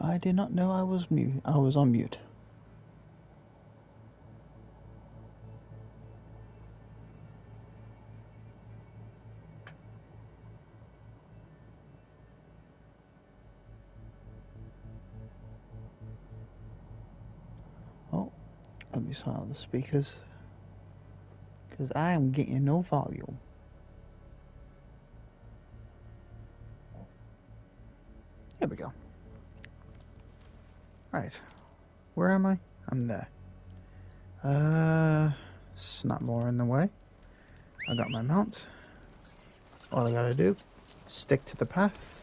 I did not know I was mute. I was on mute. Oh, let me silence the speakers because I am getting no volume. There we go. Right, where am I? I'm there. Snap more in the way. I got my mount. All I gotta do, stick to the path.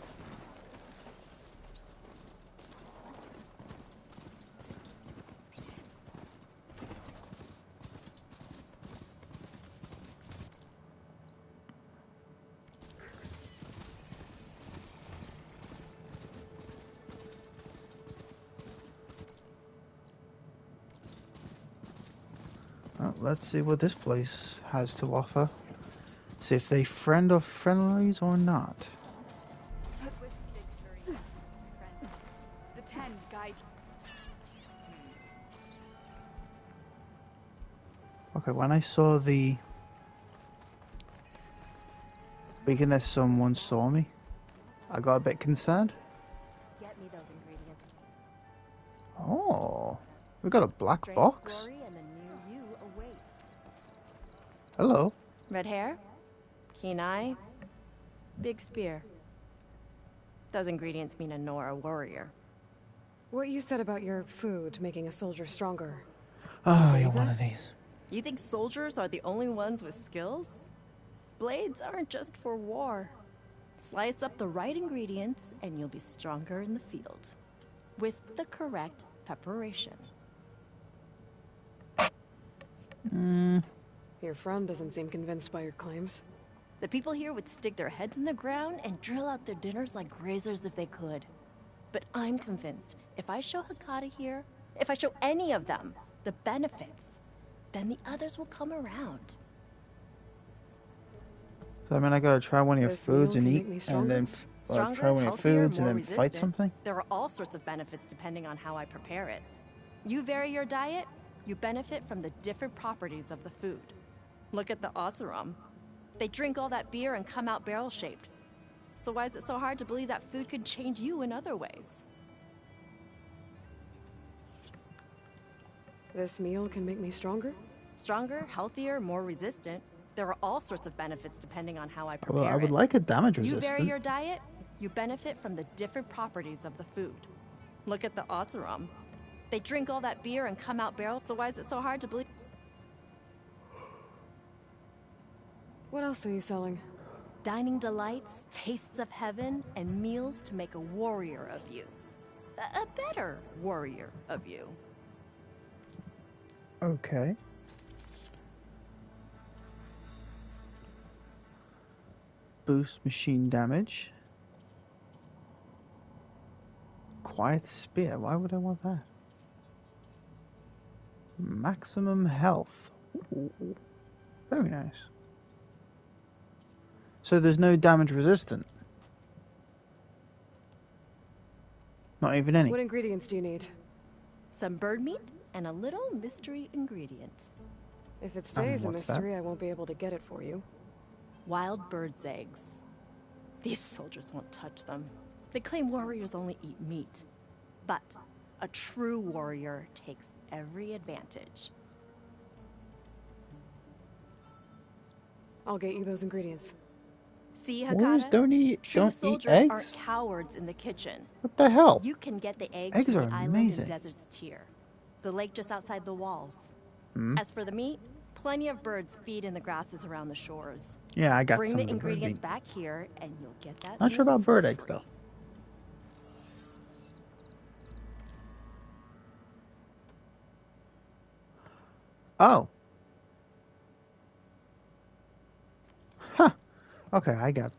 Well, let's see what this place has to offer. See if they friend of friendlies or not. The 10 guide. Okay, when I saw the beacon that someone saw me, I got a bit concerned. Get me those ingredients. Oh, we got a black Strength, box. glory, and a new you await. Hello. Red hair, keen eye, big spear. Those ingredients mean a Nora warrior. What you said about your food making a soldier stronger. Oh, believe you're one that? of these. You think soldiers are the only ones with skills? Blades aren't just for war. Slice up the right ingredients and you'll be stronger in the field. With the correct preparation. Your friend doesn't seem convinced by your claims. The people here would stick their heads in the ground and drill out their dinners like grazers if they could. But I'm convinced if I show Hakata here, if I show any of them the benefits, then the others will come around. So, I mean, I gotta try one of your This foods meal and can eat, make me and stronger? then Stronger, try one of your healthier, foods and more then fight resistant. something. There are all sorts of benefits depending on how I prepare it. You vary your diet, you benefit from the different properties of the food. Look at the Oseram. They drink all that beer and come out barrel-shaped. So why is it so hard to believe that food could change you in other ways? This meal can make me stronger? Stronger, healthier, more resistant. There are all sorts of benefits depending on how I prepare Well, I would it. like a damage You vary resistant. your diet, you benefit from the different properties of the food. Look at the Oseram. They drink all that beer and come out barrel, so why is it so hard to believe? What else are you selling? Dining delights, tastes of heaven, and meals to make a warrior of you. A better warrior of you. Okay. Boost machine damage. Quiet spear. Why would I want that? Maximum health. Ooh, very nice. So there's no damage resistant. Not even any. What ingredients do you need? Some bird meat and a little mystery ingredient. If it stays a what's that? mystery, I won't be able to get it for you. Wild bird's eggs. These soldiers won't touch them. They claim warriors only eat meat. But a true warrior takes every advantage. I'll get you those ingredients. See, Warriors Hakata? don't eat True soldiers eggs. aren't cowards in the kitchen. What the hell? You can get the eggs Eggs from are the island amazing. in Desert's Tier, the lake just outside the walls. Hmm? As for the meat, plenty of birds feed in the grasses around the shores. Yeah, I got Bring some the of the bird ingredients meat. back here, and you'll get that. Not sure meal about for bird eggs free. though. Oh. Huh. Okay, I got.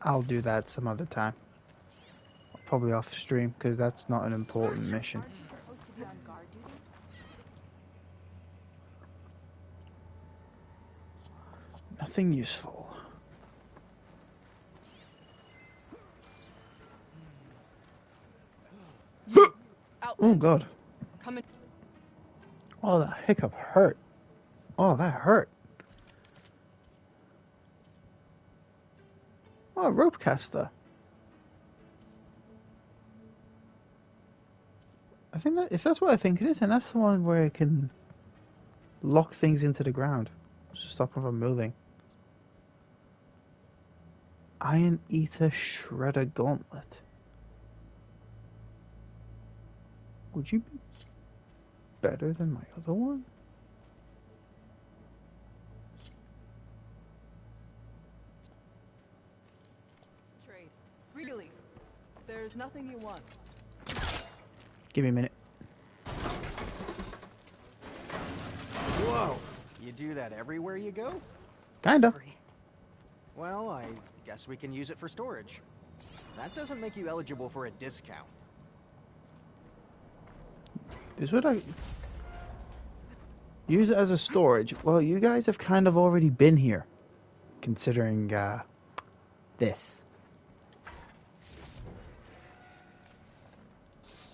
I'll do that some other time. Probably off stream because that's not an important mission. Nothing useful. Oh god. Come in. Oh, that hiccup hurt. Oh, that hurt. Oh, a rope caster. I think that if that's what I think it is, and that's the one where it can lock things into the ground to stop them from moving. Iron Eater Shredder Gauntlet. Would you be better than my other one? Trade. Really? There's nothing you want. Give me a minute. Whoa! You do that everywhere you go? Kinda. Sorry. Well, I guess we can use it for storage. That doesn't make you eligible for a discount. This would I use it as a storage? Well, you guys have kind of already been here, considering this.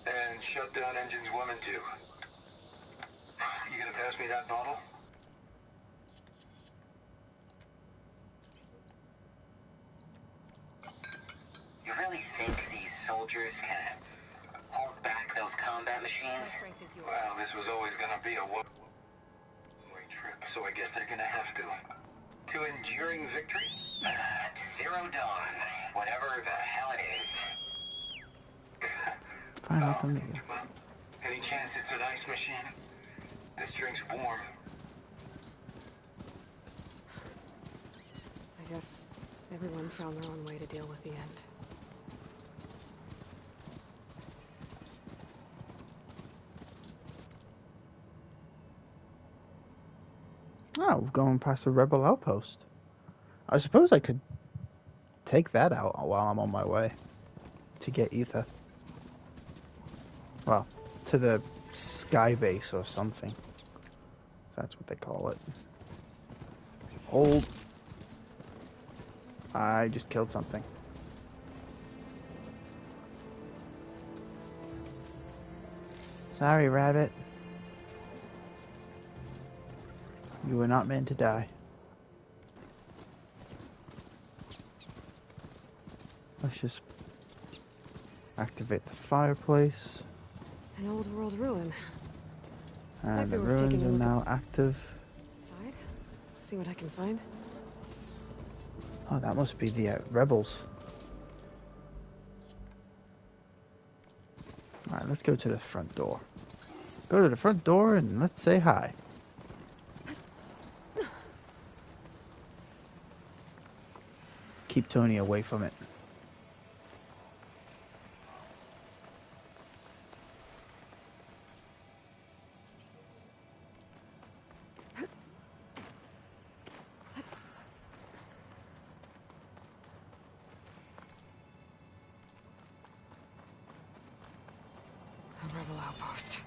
And shut down engines 1 and 2. You gonna pass me that bottle? You really think these soldiers can hold back those combat machines? Well, this was always gonna be a one-way trip, so I guess they're gonna have to. To enduring victory? To Zero Dawn, whatever the hell it is. Fine, I'll come with you. Well, any chance it's an ice machine? This drink's warm. I guess everyone found their own way to deal with the end. Oh, we're going past the rebel outpost. I suppose I could take that out while I'm on my way to get ether. Well, to the sky base or something. That's what they call it. Hold. I just killed something. Sorry, rabbit. You were not meant to die. Let's just activate the fireplace. An old world ruin. And Might be the worth taking ruins a are look now active. Inside? See what I can find. Oh, that must be the rebels. Alright, let's go to the front door. Go to the front door and let's say hi. Keep Tony away from it. A rebel outpost.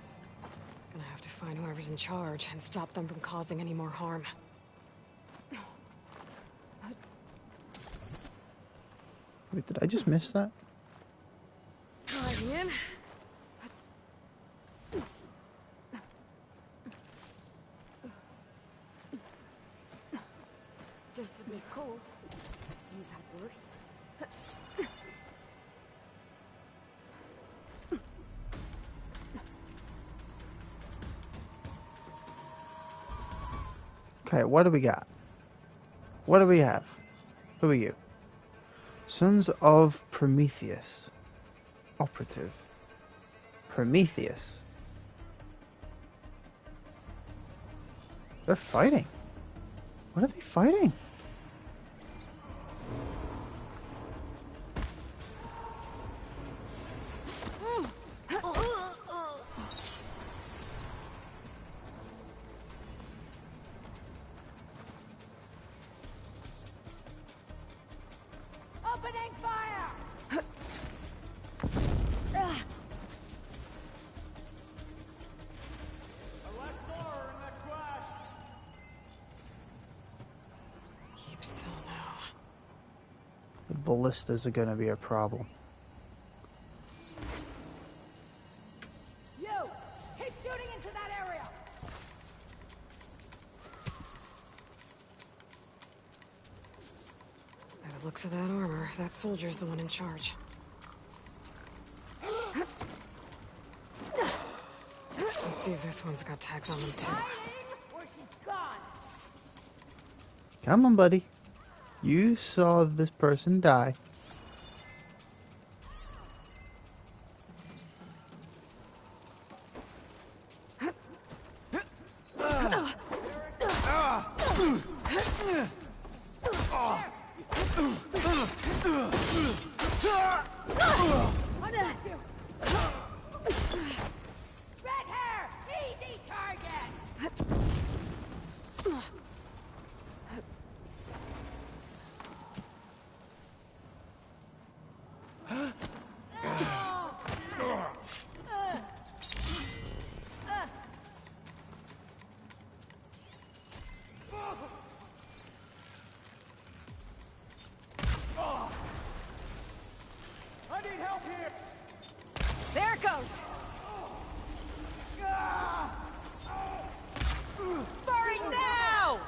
Gonna have to find whoever's in charge and stop them from causing any more harm. Wait, did I just miss that? Diving in. Just a bit cold. You've had worse. Okay, what do we got? What do we have? Who are you? Sons of Prometheus. Operative. Prometheus. They're fighting. What are they fighting? Opening fire! Keep still now. The ballistas are going to be a problem. Yikes! shooting into that area! By the looks of that armor, that soldier's the one in charge. Let's see if this one's got tags on them too. Or she's gone! Come on, buddy. You saw this person die. Red hair! Easy target! I need help here! There it goes! Firing now!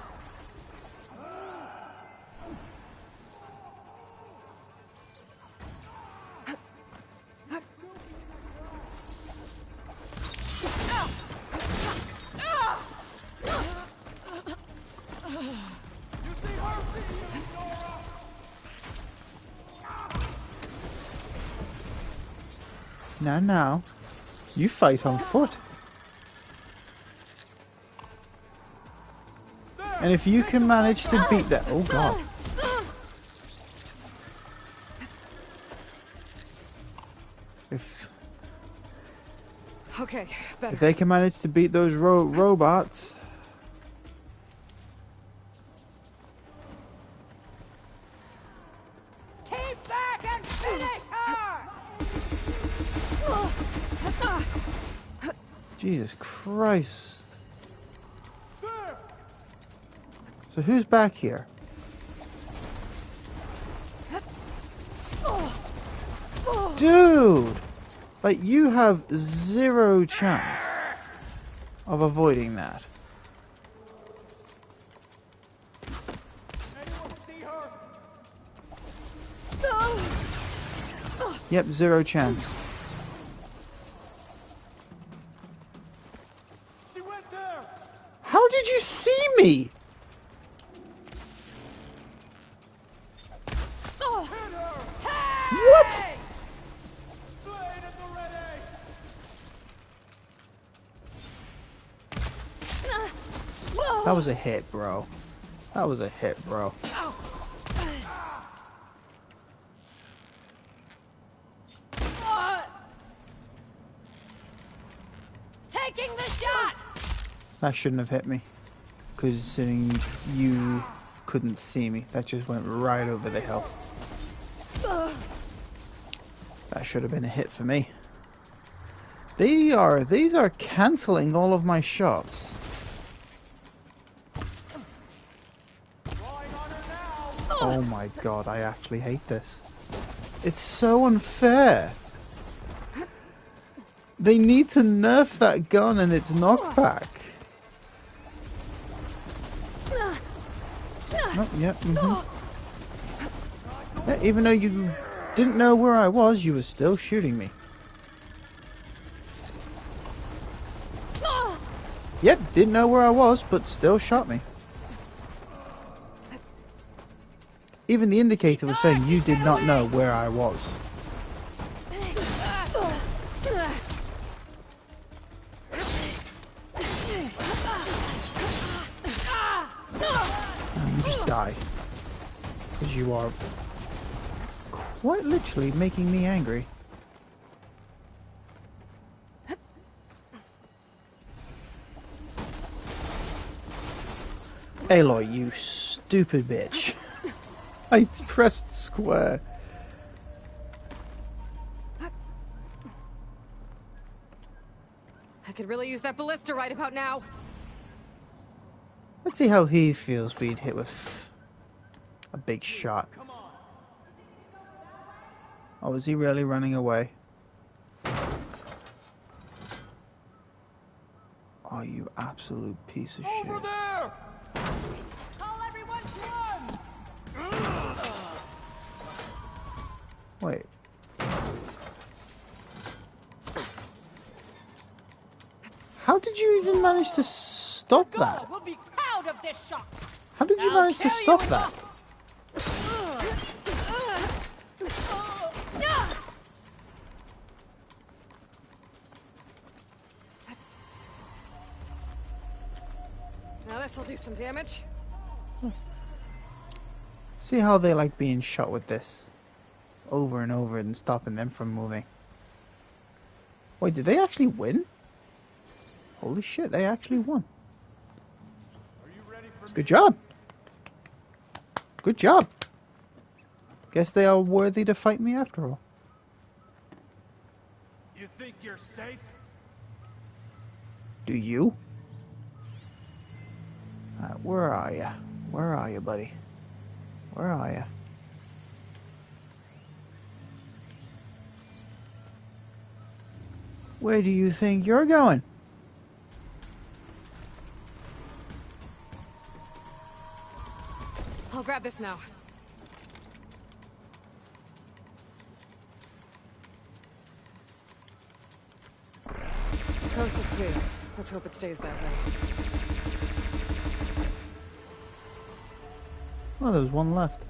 Now, you fight on foot. And if you can manage to beat that, oh god. Okay, better. If they can manage to beat those robots. Keep back and finish her! Jesus Christ. So who's back here? Dude! Like, you have zero chance of avoiding that. Yep, zero chance. She went there! How did you see me? What? Blade at the ready! That was a hit, bro. That was a hit, bro. Taking the shot! That shouldn't have hit me. Considering you couldn't see me. That just went right over the hill. That should have been a hit for me. These are cancelling all of my shots. Oh my god, I actually hate this. It's so unfair. They need to nerf that gun and its knockback. Oh, yeah, yeah, even though you didn't know where I was, you were still shooting me. Yep, didn't know where I was, but still shot me. Even the indicator was saying you did not know where I was. And you just die. Because you are quite literally making me angry. Aloy, you stupid bitch. I pressed square. I could really use that ballista right about now. Let's see how he feels being hit with a big shot. Oh, is he really running away? Oh, you absolute piece of Over shit. there! Call everyone run! Wait. How did you even manage to stop that? We'll be proud of this shot. How did you I'll manage to kill stop you in that? Now this'll do some damage. See how they like being shot with this over and over and stopping them from moving. Wait, did they actually win? Holy shit, they actually won. Are you ready for Good job. Good job. Guess they are worthy to fight me after all. You think you're safe? Do you? Where are ya? Where are you, buddy? Where are ya? Where do you think you're going? I'll grab this now. The coast is clear. Let's hope it stays that way. Oh, there's one left.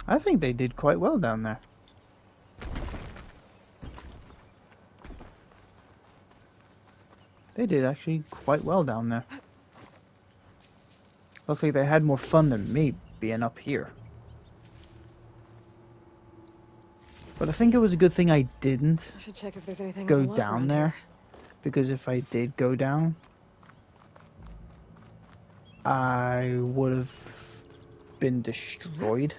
I think they did quite well down there. They did actually quite well down there. Looks like they had more fun than me being up here. But I think it was a good thing I didn't I should check if there's anything go with a lock down around there. here. Because if I did go down, I would have been destroyed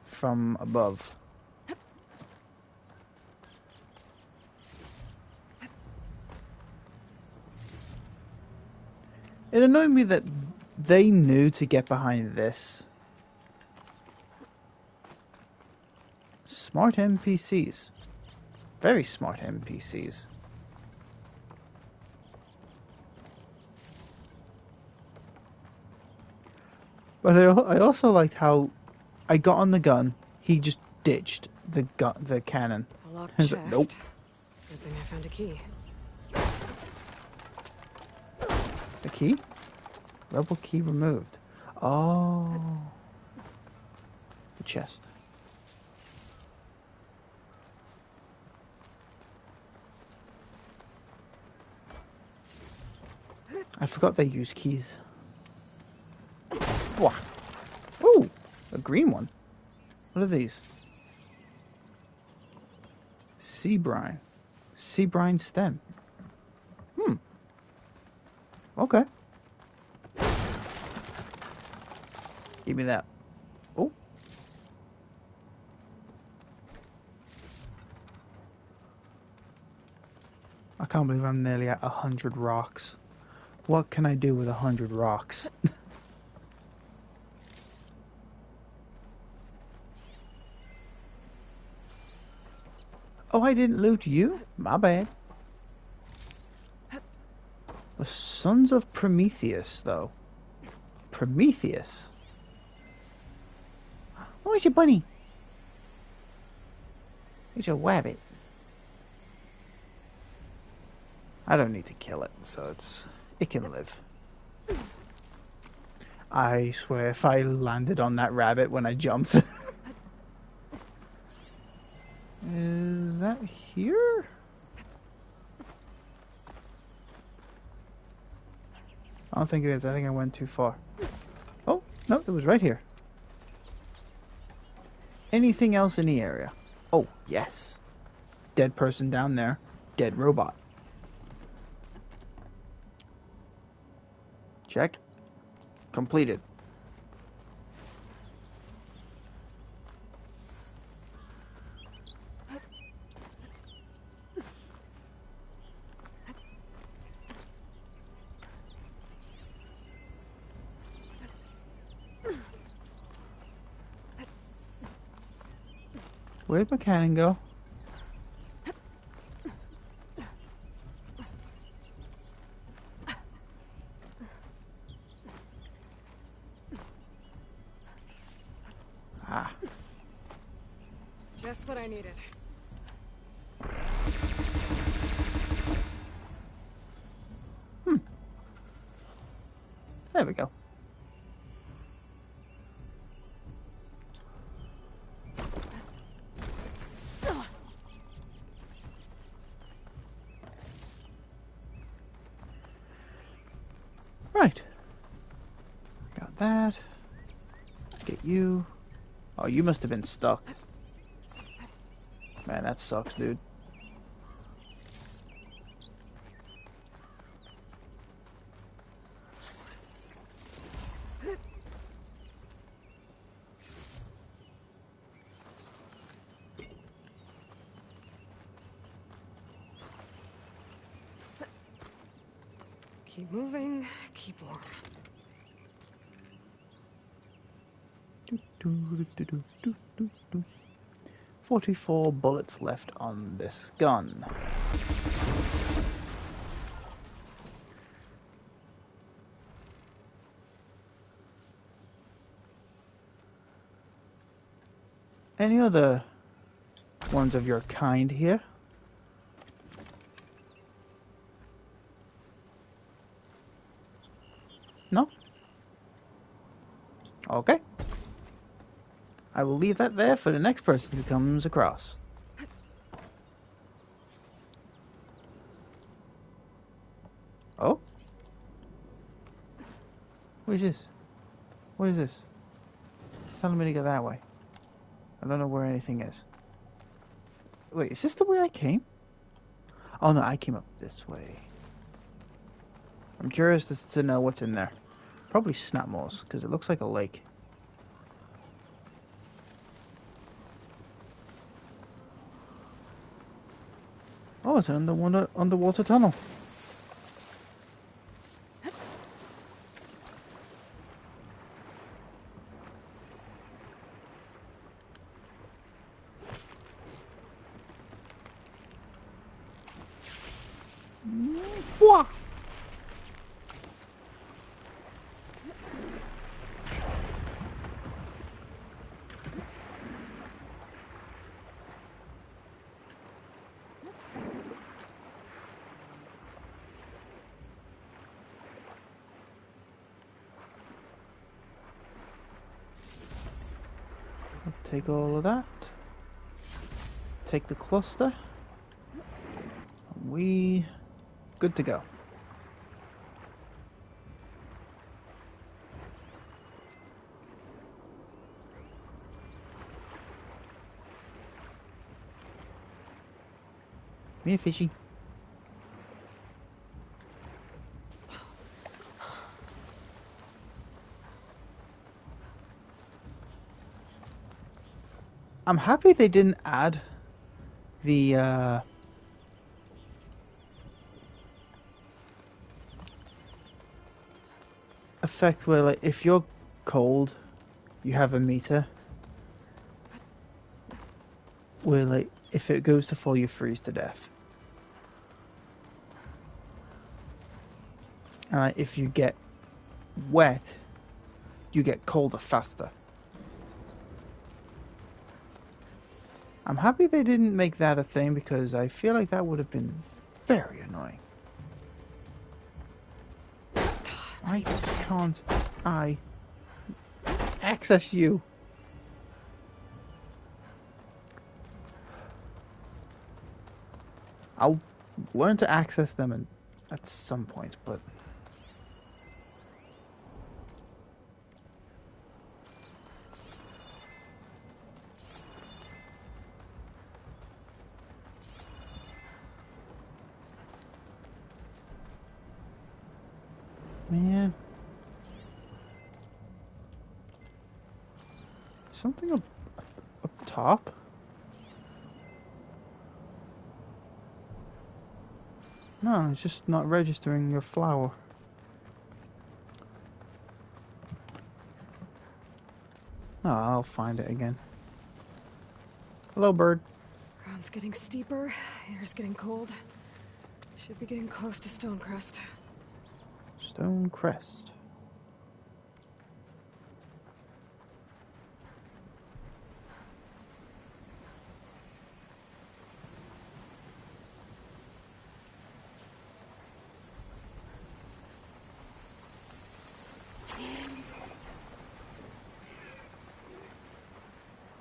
from above. It annoyed me that they knew to get behind this. Smart NPCs. Very smart NPCs. But I also liked how I got on the gun, he just ditched the cannon. A locked He's chest. like, nope. Good thing I found a key. The key? Rebel key removed. Oh. The chest. I forgot they use keys. Wah. Ooh, a green one. What are these? Sea brine. Sea brine stem. Okay. Give me that. Oh. I can't believe I'm nearly at 100 rocks. What can I do with 100 rocks? Oh, I didn't loot you? My bad. The Sons of Prometheus, though. Prometheus? Oh, it's a bunny. It's a rabbit. I don't need to kill it, so it can live. I swear, if I landed on that rabbit when I jumped... Is that here? I don't think it is. I think I went too far. Oh, no, it was right here. Anything else in the area? Oh, yes. Dead person down there. Dead robot. Check. Completed. Where'd my cannon go? Ah. Just what I needed. There we go. Right. Got that. Get you. Oh, you must have been stuck. Man, that sucks, dude. Keep moving, keep warm. 44 bullets left on this gun. Any other ones of your kind here? No? Okay. I will leave that there for the next person who comes across. Oh? What is this? What is this? Telling me to go that way. I don't know where anything is. Wait, is this the way I came? Oh no, I came up this way. I'm curious to know what's in there. Probably snapmaws, because it looks like a lake. Oh, it's an underwater tunnel. Wah! Take all of that. Take the cluster. We good to go. Me a fishy. I'm happy they didn't add the effect where, like, if you're cold, you have a meter where, like, if it goes to full, you freeze to death. And if you get wet, you get colder faster. I'm happy they didn't make that a thing because I feel like that would have been very annoying. Why can't I access you? I'll learn to access them at some point, but... Man. Something up top? No, it's just not registering your flower. Oh, I'll find it again. Hello, bird. Ground's getting steeper, air's getting cold. Should be getting close to Stonecrest. Stone Crest.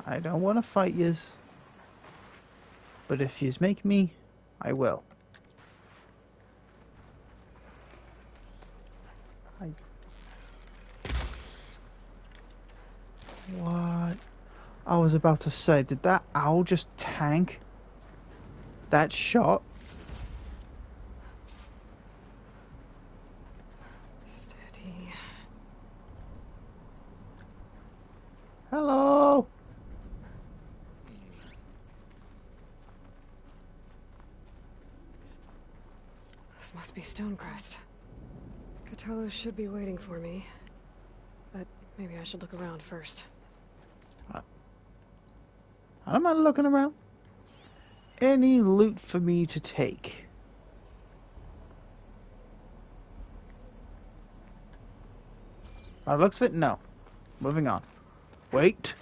I don't want to fight yous. But if yous make me, I will. What? I was about to say, did that owl just tank that shot? Steady. Hello? This must be Stonecrest. Catello should be waiting for me. But maybe I should look around first. I'm not looking around. Any loot for me to take? By the looks of it, no. Moving on. Wait.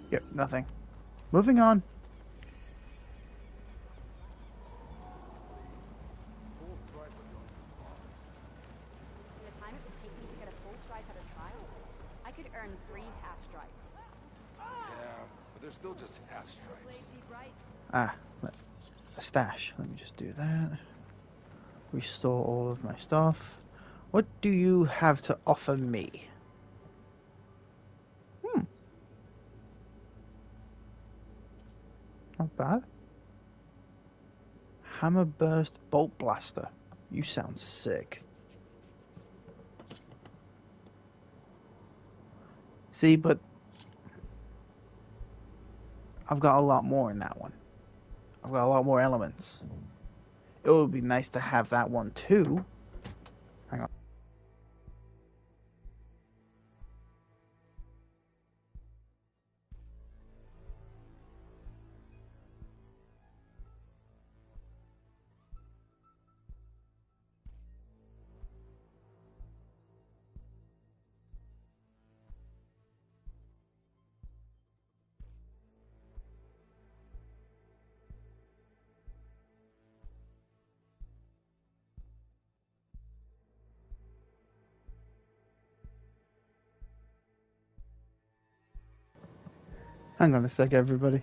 Yep, nothing. Moving on. In the time it would take me to get a full stripe at a trial, I could earn 3 half stripes. Yeah, but they're still just half stripes. Ah, a stash. Let me just do that. Restore all of my stuff. What do you have to offer me? Not bad. Hammer Burst Bolt Blaster. You sound sick. See, but I've got a lot more in that one. I've got a lot more elements. It would be nice to have that one too. Hang on. Hang on a sec, everybody.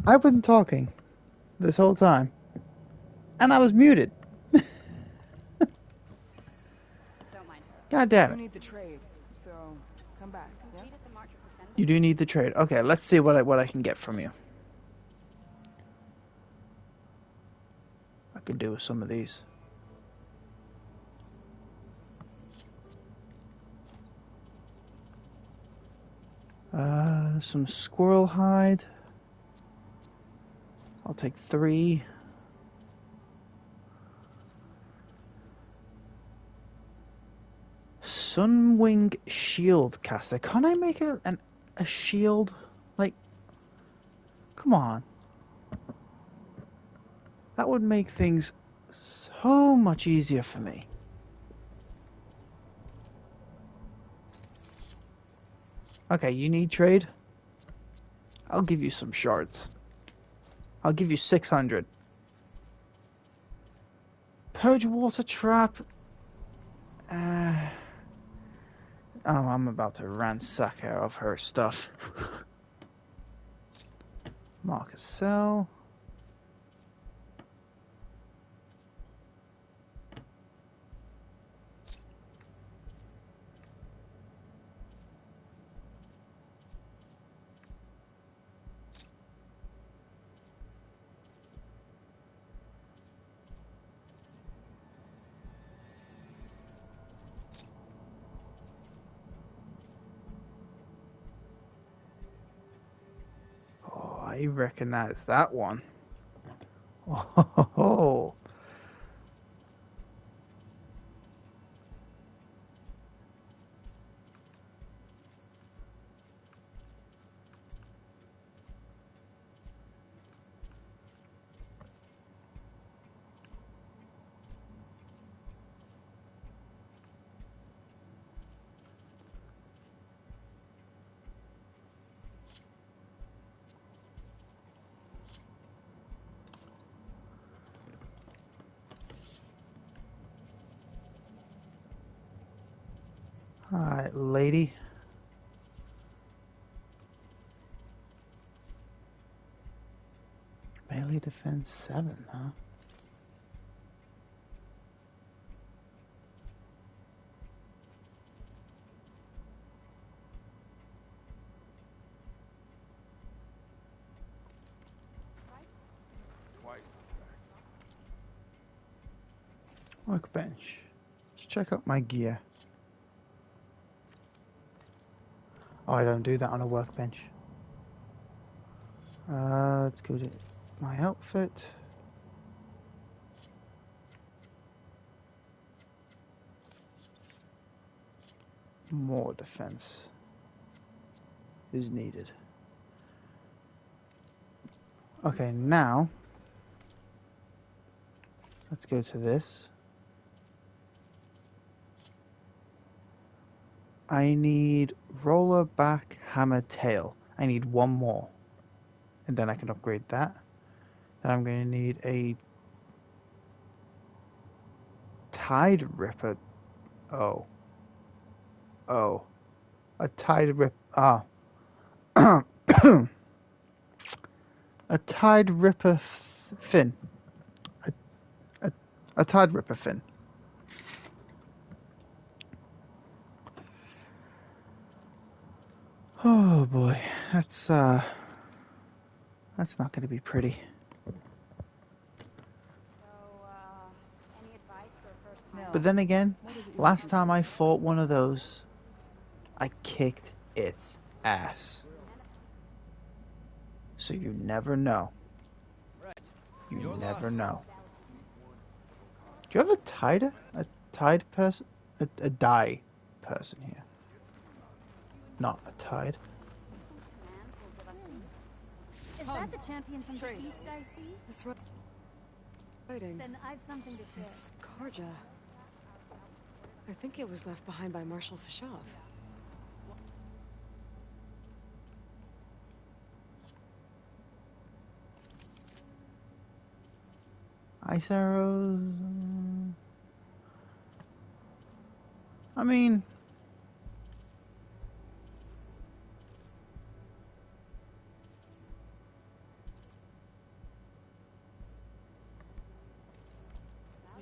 I've been talking this whole time. And I was muted. Don't mind her. God I damn do it. need the trade, so come back, yeah? Completed the March of December. You do need the trade. Okay, let's see what I can get from you. I could do with some of these. Some squirrel hide. I'll take 3. Sunwing shield caster. Can't I make a shield? Like, come on. That would make things so much easier for me. Okay, you need trade? I'll give you some shards. I'll give you 600. Purge water trap. Oh, I'm about to ransack her of her stuff. Mark a cell. Oh, I recognize that one. Oh. Alright, lady. Melee defense 7, huh? Twice, in fact. Workbench. Let's check out my gear. Oh, I don't do that on a workbench. Let's go to my outfit. More defense is needed. Okay, now let's go to this. I need roller back hammer tail. I need 1 more. And then I can upgrade that. And I'm going to need a tide ripper. Oh. Oh. A tide rip. Ah. A tide ripper fin. A tide ripper fin. Oh boy, that's not going to be pretty. So, any advice for a first time? But then again, last time I fought one of those, I kicked its ass. So you never know. You never know. Do you have a tide person? A die person here. Not a tide. Is that the champion from the east I see? This writing. Then I've something to share. It's Karja. I think it was left behind by Marshal Fashov. Ice arrows. I mean,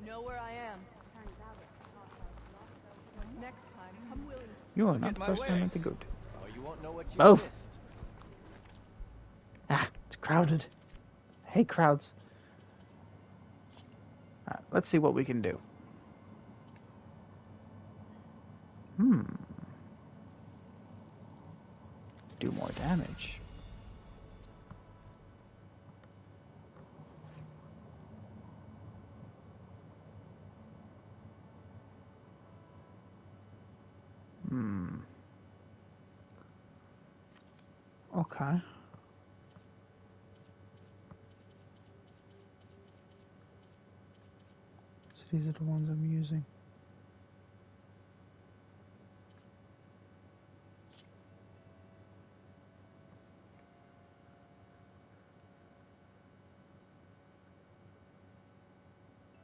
know where I am. Next time, come willing. You are not the person I meant to go to. Oh, you won't know what you Both. missed. Ah, it's crowded. I hate crowds. Alright, let's see what we can do. Do more damage. Okay. So these are the ones I'm using.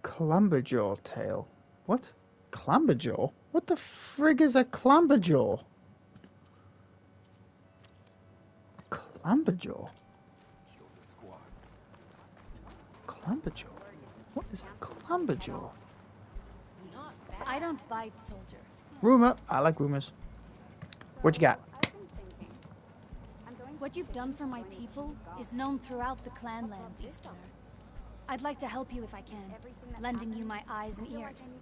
Clamberjaw tail. What? Clamberjaw? What the frig is a clamberjaw? Clamberjaw? Clamberjaw? What is a clamberjaw? I don't bite, soldier. Rumor. I like rumors. What you got? What you've done for my people is known throughout the clan lands, Easterner. I'd like to help you if I can, lending you my eyes and ears.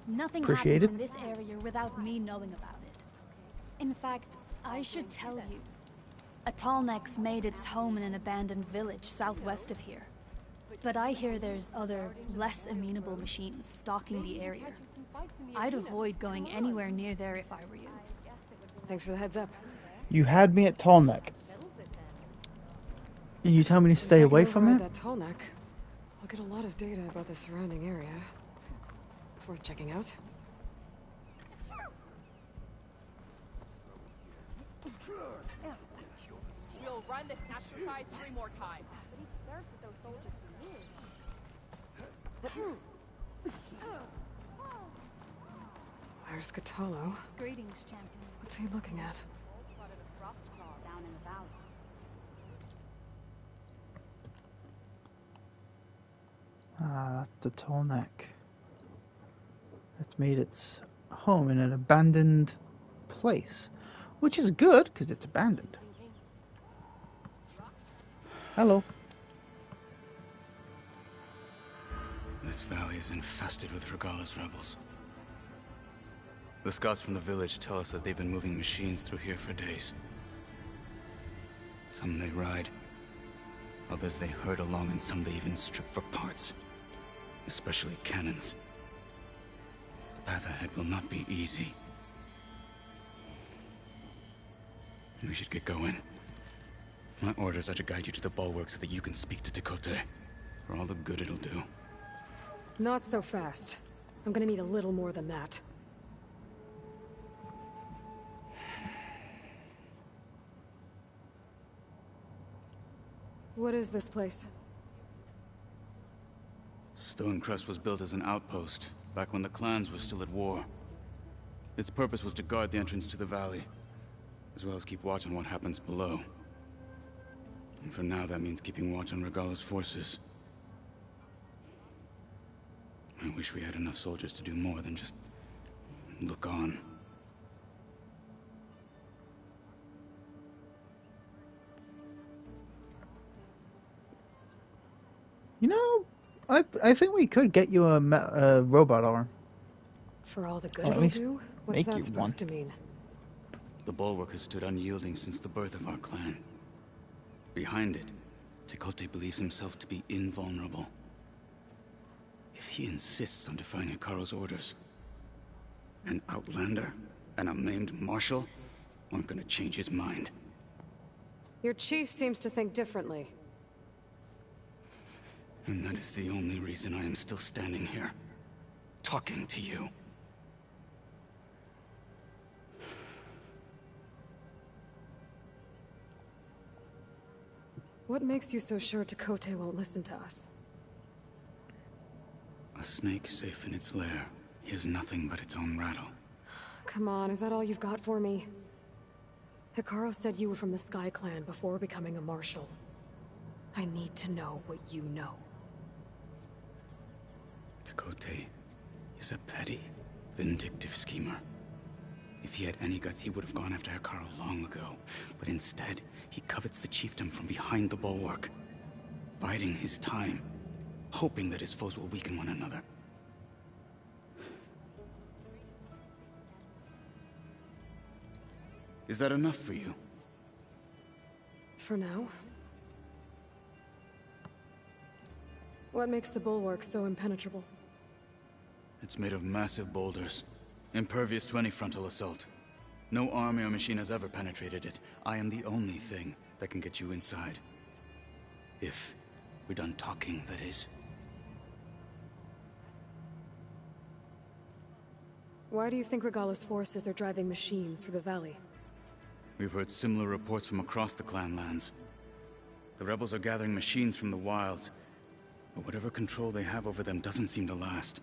Nothing Appreciate happens it. in this area without me knowing about it. In fact, I should tell you. A tallneck's made its home in an abandoned village southwest of here. But I hear there's other, less amenable machines stalking the area. I'd avoid going anywhere near there if I were you. Thanks for the heads up. You had me at Tallneck. And you tell me to stay away If I can from override it? that tall neck, I'll get a lot of data about the surrounding area. It's worth checking out. We'll run this exercise 3 more times. But he'd served with those soldiers for years. There's Catalo. Greetings, champion. What's he looking at? Spotted a frost claw down in the valley. Ah, that's the Tallneck. It's made its home in an abandoned place. Which is good, because it's abandoned. Hello. This valley is infested with Regalis rebels. The scouts from the village tell us that they've been moving machines through here for days. Some they ride, others they herd along, and some they even strip for parts. Especially cannons. The path ahead will not be easy. We should get going. My orders are to guide you to the bulwark so that you can speak to Tekote. For all the good it'll do. Not so fast. I'm gonna need a little more than that. What is this place? Stonecrest was built as an outpost, back when the clans were still at war. Its purpose was to guard the entrance to the valley, as well as keep watch on what happens below. And for now, that means keeping watch on Regalla's forces. I wish we had enough soldiers to do more than just look on. You know, I think we could get you a robot arm. For all the good Or at it'll least do? What's make that you supposed to mean? The bulwark has stood unyielding since the birth of our clan. Behind it, Tekote believes himself to be invulnerable. If he insists on defying Hikaru's orders, an outlander and a maimed marshal aren't gonna change his mind. Your chief seems to think differently. And that is the only reason I am still standing here, talking to you. What makes you so sure Tekote won't listen to us? A snake safe in its lair hears nothing but its own rattle. Come on, is that all you've got for me? Hikaru said you were from the Sky Clan before becoming a marshal. I need to know what you know. Tekote is a petty, vindictive schemer. If he had any guts, he would have gone after Hikaru long ago. But instead, he covets the chiefdom from behind the bulwark, biding his time, hoping that his foes will weaken one another. Is that enough for you? For now. What makes the bulwark so impenetrable? It's made of massive boulders, impervious to any frontal assault. No army or machine has ever penetrated it. I am the only thing that can get you inside. If we're done talking, that is. Why do you think Regalla's forces are driving machines through the valley? We've heard similar reports from across the clan lands. The rebels are gathering machines from the wilds, but whatever control they have over them doesn't seem to last.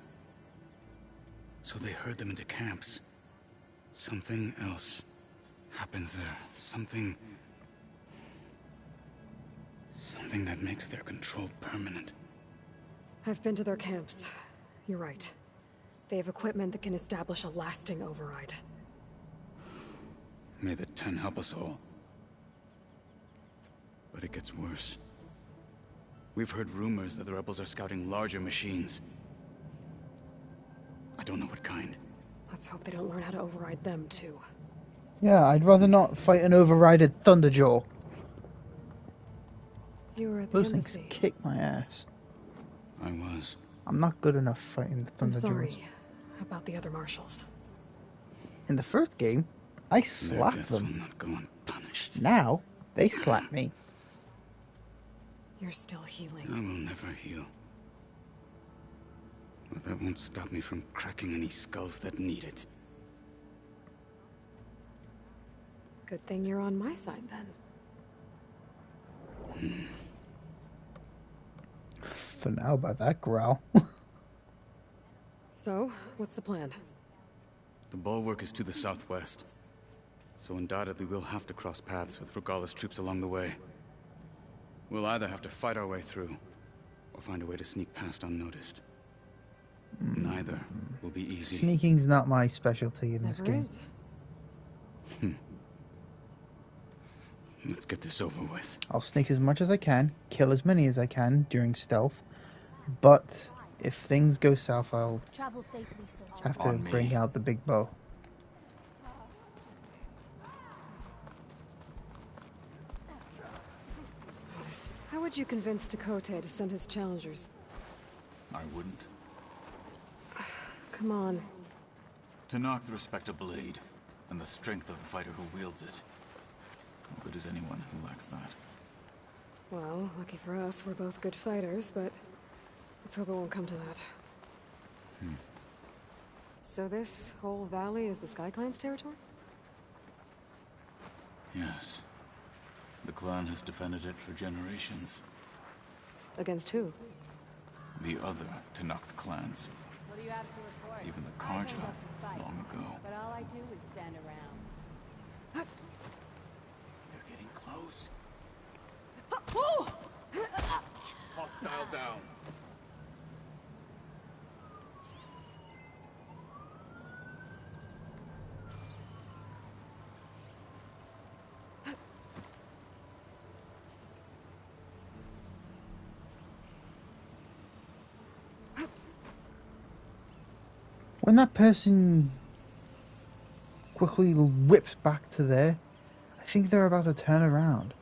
So they herd them into camps. Something else happens there. Something that makes their control permanent. I've been to their camps. You're right. They have equipment that can establish a lasting override. May the Ten help us all. But it gets worse. We've heard rumors that the rebels are scouting larger machines. I don't know what kind. Let's hope they don't learn how to override them, too. Yeah, I'd rather not fight an overrided Thunderjaw. You were at the Those things embassy. kick my ass. I was. I'm not good enough fighting the I'm Thunderjaws. sorry about the other marshals. In the first game, I Their slapped deaths will them. not go unpunished. Now, they slap me. You're still healing. I will never heal. But that won't stop me from cracking any skulls that need it. Good thing you're on my side, then. For now, by that growl. So, what's the plan? The bulwark is to the southwest, so undoubtedly we'll have to cross paths with Regalla's troops along the way. We'll either have to fight our way through, or find a way to sneak past unnoticed. Neither will be easy. Sneaking's not my specialty in this Never game. is. Let's get this over with. I'll sneak as much as I can, kill as many as I can during stealth, but if things go south, I'll Travel safely, soldier. have to On me. bring out the big bow. How would you convince Tekote to send his challengers? I wouldn't. Come on. To knock the respect of blade, and the strength of the fighter who wields it. No good is anyone who lacks that. Well, lucky for us, we're both good fighters, but let's hope it won't come to that. So this whole valley is the Sky Clan's territory? Yes. The clan has defended it for generations. Against who? The other to knock the clans. What do you have to report? Even the I Karja, hold up to fight, long ago. But all I do is stand around. They're getting close. Hostile down. When that person quickly whips back to there, I think they're about to turn around.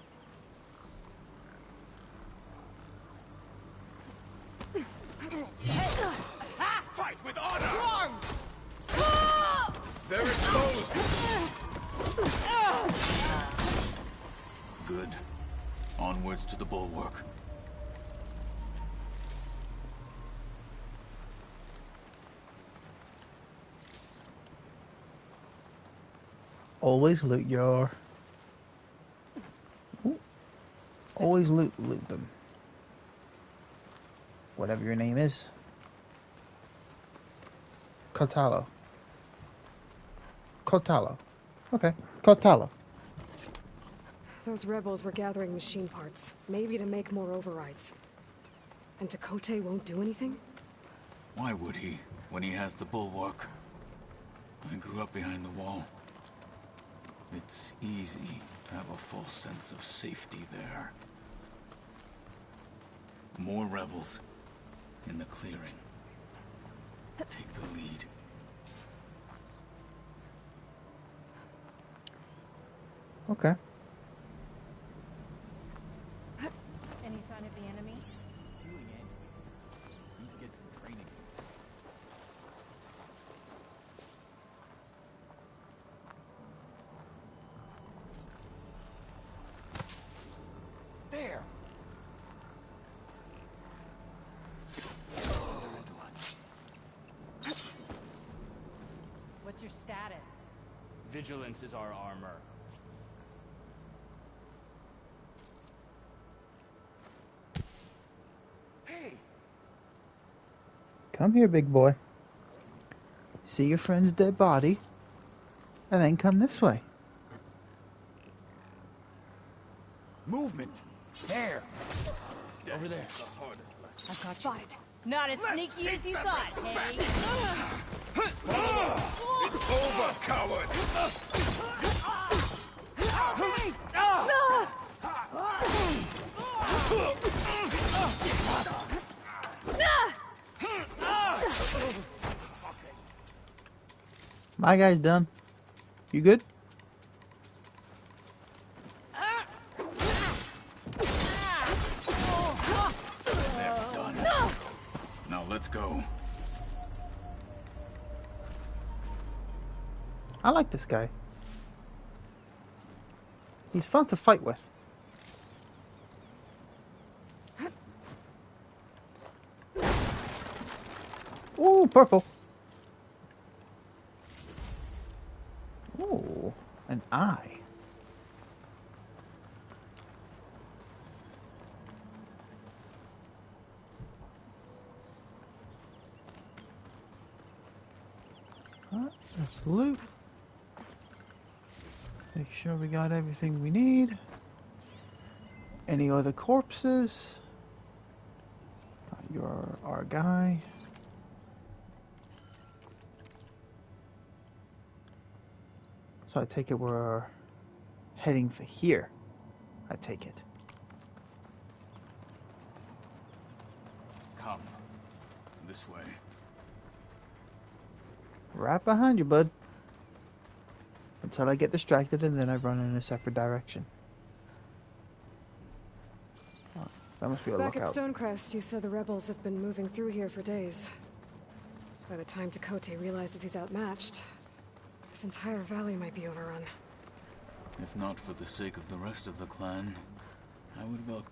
Fight with honor! They're exposed! Good. Onwards to the bulwark. Always loot your... Ooh. Always loot them. Whatever your name is. Kotalo. Kotalo. Okay, Kotalo. Those rebels were gathering machine parts, maybe to make more overrides. And Tekote won't do anything? Why would he, when he has the bulwark? I grew up behind the wall. It's easy to have a false sense of safety there. More rebels in the clearing. Take the lead. Okay. Any sign of the enemy? There! What's your status? Vigilance is our armor. Hey! Come here, big boy. See your friend's dead body, and then come this way. Movement! There! Over there. I've got you. Fight. Not as sneaky as you thought, hey? It's over, coward! My guy's done. You good? They're done. Now let's go. I like this guy. He's fun to fight with. Ooh, purple. Ooh, an eye. Let's loot. Make sure we got everything we need. Any other corpses? You're our guy. So I take it we're heading for here. I take it. Come. This way. Right behind you, bud. Until I get distracted and then I run in a separate direction. Oh, that must be a Back lookout. at Stonecrest, you said the rebels have been moving through here for days. By the time Tekote realizes he's outmatched, this entire valley might be overrun. If not for the sake of the rest of the clan, I would welcome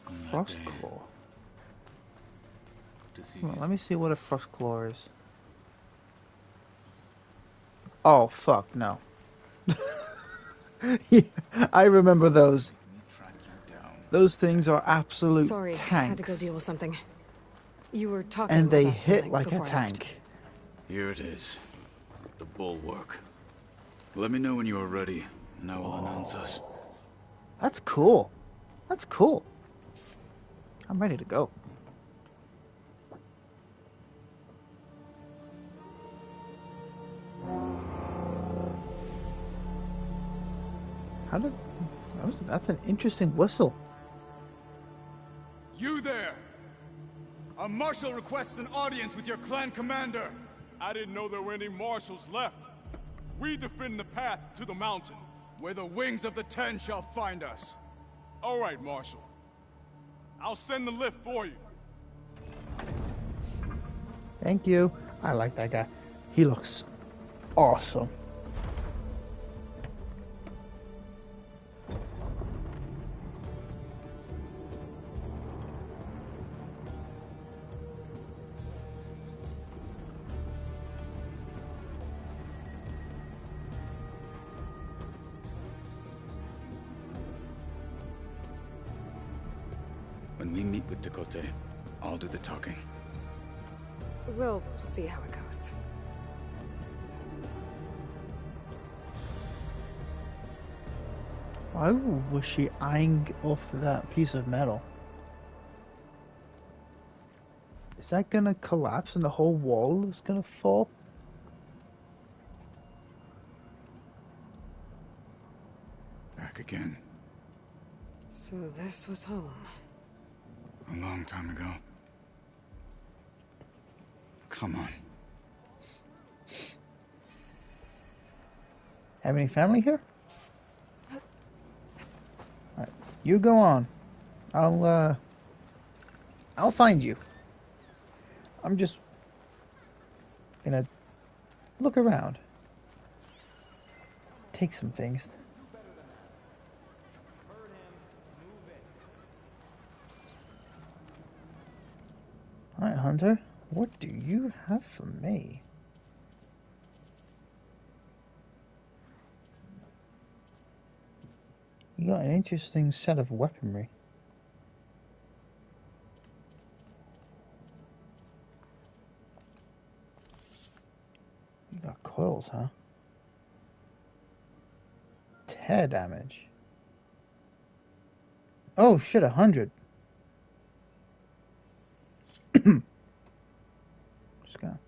that day Frostclaw. to see Well, these- let me see what a Frostclaw is. Oh, fuck, no. Yeah, I remember those. track you down. Those things are absolute Sorry, I tanks. had to go deal with something. You were talking And they about hit something like a before I left. tank. Here it is. The bulwark. Let me know when you are ready, and I will announce us. That's cool. That's cool. I'm ready to go. How did... That's an interesting whistle. You there! A marshal requests an audience with your clan commander. I didn't know there were any marshals left. We defend the path to the mountain. Where the wings of the Ten shall find us. All right, Marshal. I'll send the lift for you. Thank you. I like that guy. He looks awesome. When we meet with Tekote, I'll do the talking. We'll see how it goes. Why was she eyeing off that piece of metal? Is that gonna collapse and the whole wall is gonna fall? Back again. So this was home. A long time ago. Come on. Have any family here? Alright, you go on. I'll find you. I'm just gonna look around. Take some things. Alright, Hunter. What do you have for me? You got an interesting set of weaponry. You got coils, huh? Tear damage. Oh shit, 100. Just gonna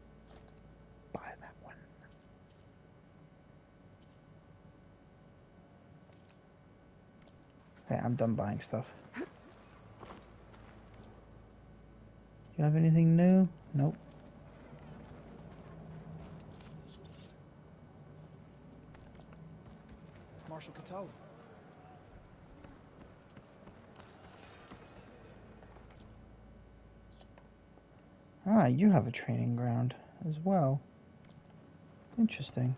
buy that one. Okay, I'm done buying stuff. You have anything new? Nope. Marshal Cataldo. Ah, you have a training ground as well. Interesting.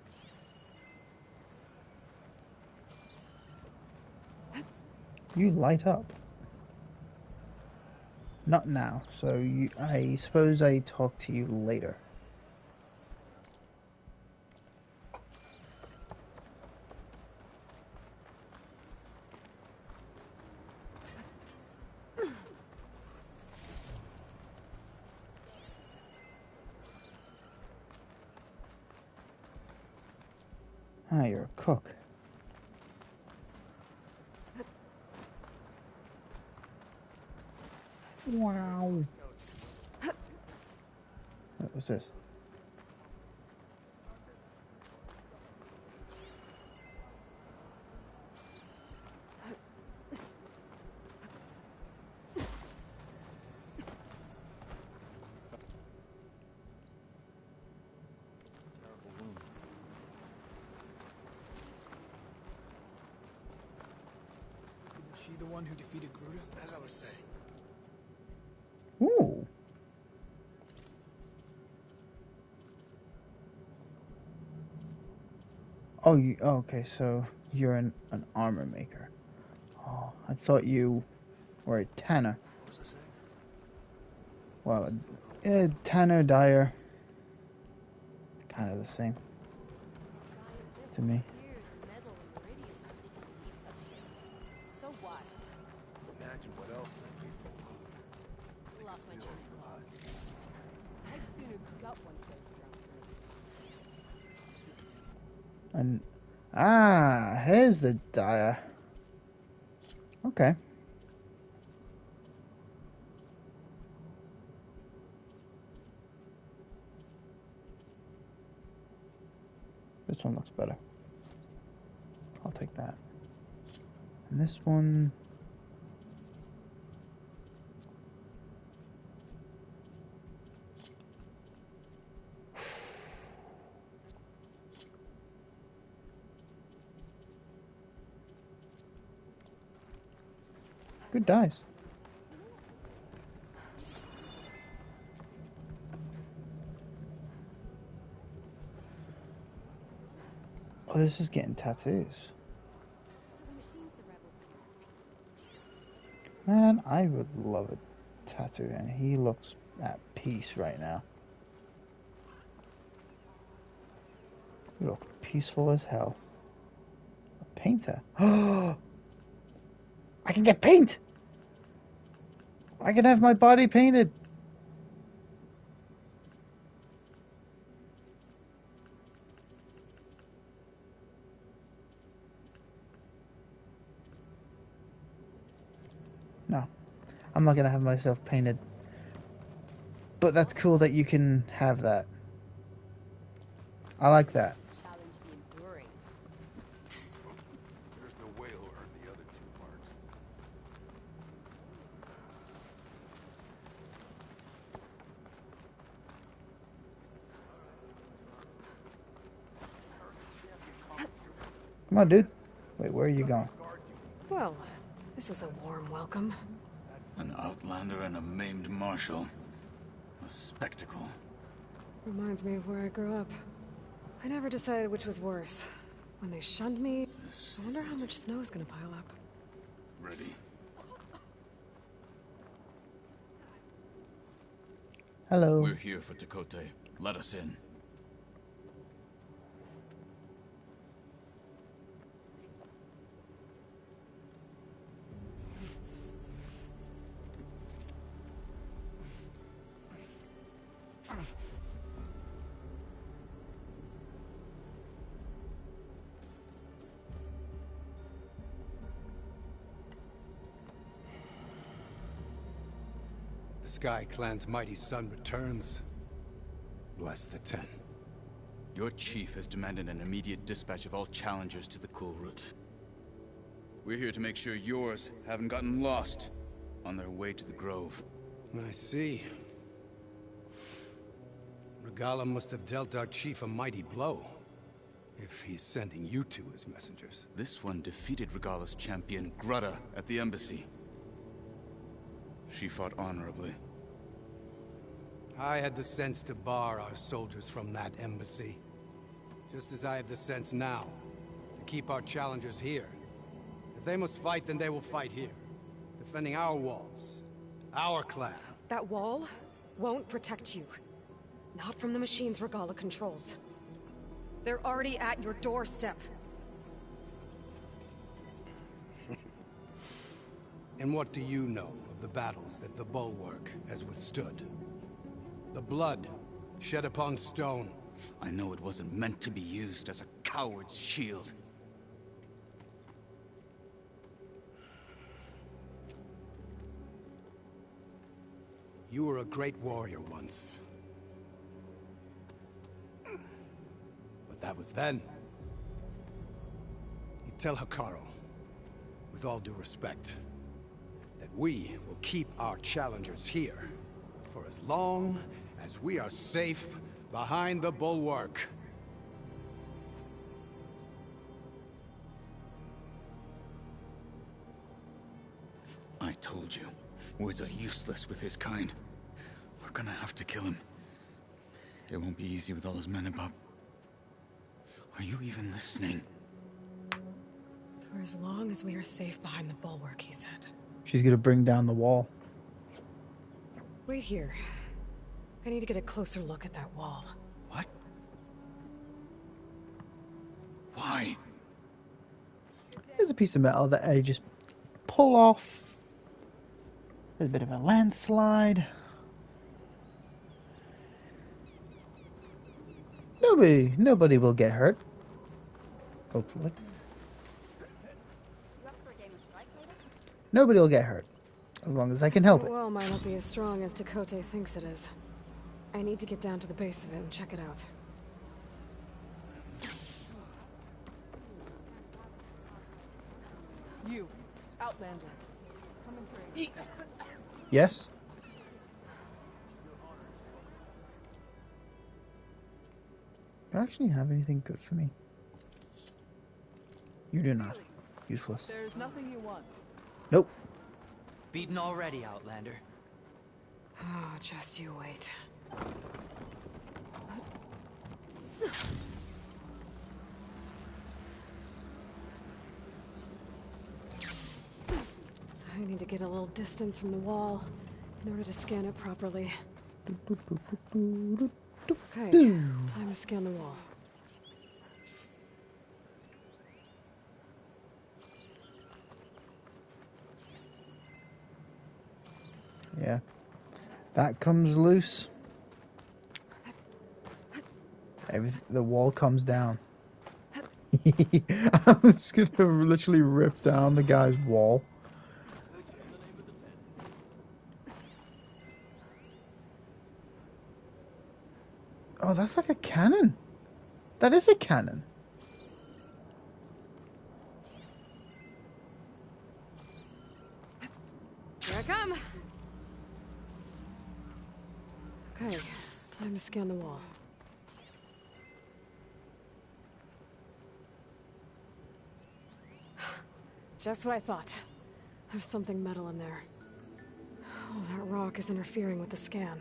You light up. Not now, so I suppose I talk to you later. Ah, you're a cook. Wow. What was this? Isn't she the one who defeated Gruda? As I was saying. Ooh. Oh, okay, so you're an armor maker. Oh, I thought you were a tanner. What was I saying? Well, tanner, dyer, kind of the same to me. So what? Imagine what else. Lost my train of thought. I'd sooner gut one place around And here's the dyer. Okay. This one looks better. I'll take that. And this one. Good dice. Oh, this is getting tattoos. Man, I would love a tattoo, and he looks at peace right now. You look peaceful as hell. A painter. Oh, I can get paint! I can have my body painted! No. I'm not gonna have myself painted But that's cool that you can have that. I like that. Challenge the enduring. There's no way he'll earn the other 2 marks. Come on, dude. Wait, where are you going? Well, this is a warm welcome. An outlander and a maimed marshal. A spectacle. Reminds me of where I grew up. I never decided which was worse. When they shunned me, I wonder how much snow is gonna pile up. Ready. Hello. We're here for Tekote. Let us in. The Sky Clan's mighty son returns. Bless the 10. Your chief has demanded an immediate dispatch of all challengers to the cool route. We're here to make sure yours haven't gotten lost on their way to the Grove. I see. Regala must have dealt our chief a mighty blow, if he's sending you two as messengers. This one defeated Regala's champion, Grutta, at the embassy. She fought honorably. I had the sense to bar our soldiers from that embassy. Just as I have the sense now, to keep our challengers here. If they must fight, then they will fight here. Defending our walls. Our clan. That wall won't protect you. Not from the machines Regala controls. They're already at your doorstep. And what do you know of the battles that the Bulwark has withstood? The blood shed upon stone. I know it wasn't meant to be used as a coward's shield. You were a great warrior once. But that was then. You tell Hikaru, with all due respect, that we will keep our challengers here for as long as we are safe behind the Bulwark. I told you, words are useless with his kind. We're gonna have to kill him. It won't be easy with all his men about. Are you even listening? For as long as we are safe behind the Bulwark, he said. She's gonna bring down the wall. Wait here. I need to get a closer look at that wall. What? Why? There's a piece of metal that I just pull off. There's a bit of a landslide. Nobody will get hurt. Hopefully. Nobody will get hurt. As long as I can help it. Well, might not be as strong as Tekote thinks it is. I need to get down to the base of it and check it out. You, Outlander. Come and trade. Yes? Do I actually have anything good for me? You do not. Useless. There's nothing you want. Nope. Beaten already, Outlander. Oh, just you wait. I need to get a little distance from the wall in order to scan it properly. Okay, time to scan the wall. Yeah. That comes loose. The wall comes down. I'm just gonna literally rip down the guy's wall. Oh, that's like a cannon. That is a cannon. Here I come. Okay, time to scan the wall. Just what I thought. There's something metal in there. Oh, that rock is interfering with the scan.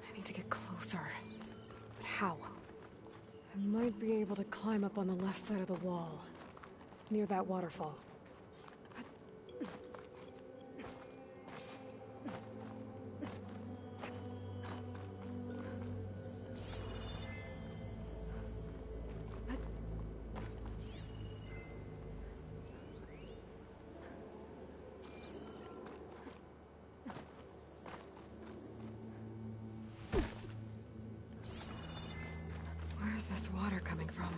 I need to get closer. But how? I might be able to climb up on the left side of the wall, near that waterfall. Where's this water coming from?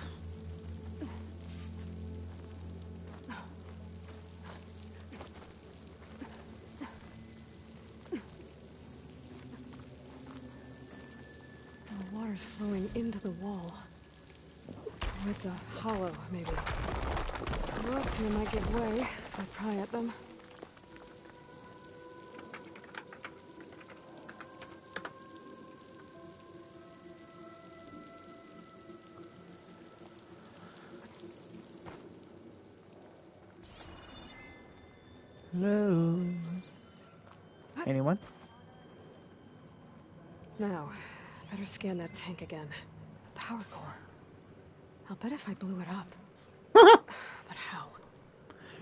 The water's flowing into the wall. Oh, it's a hollow, maybe. The rocks here might give way if I pry at them. Hello. Anyone? Now, better scan that tank again. Power core. I'll bet if I blew it up. But how?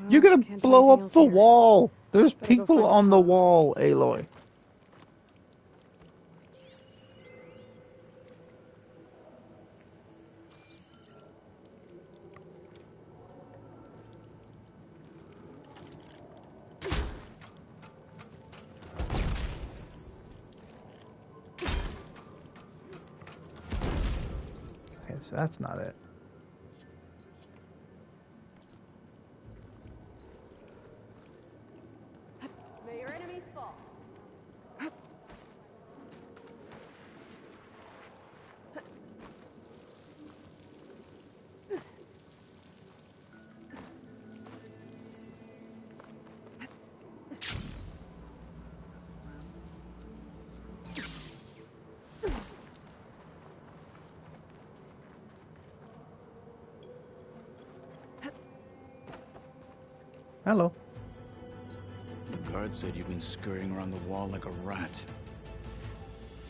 Well, You're gonna can't do blow anything up else the here. wall. There's Better go people find the on the top. wall, Aloy. Okay, so that's not it. May your enemies fall. Hello. The guard said you've been scurrying around the wall like a rat.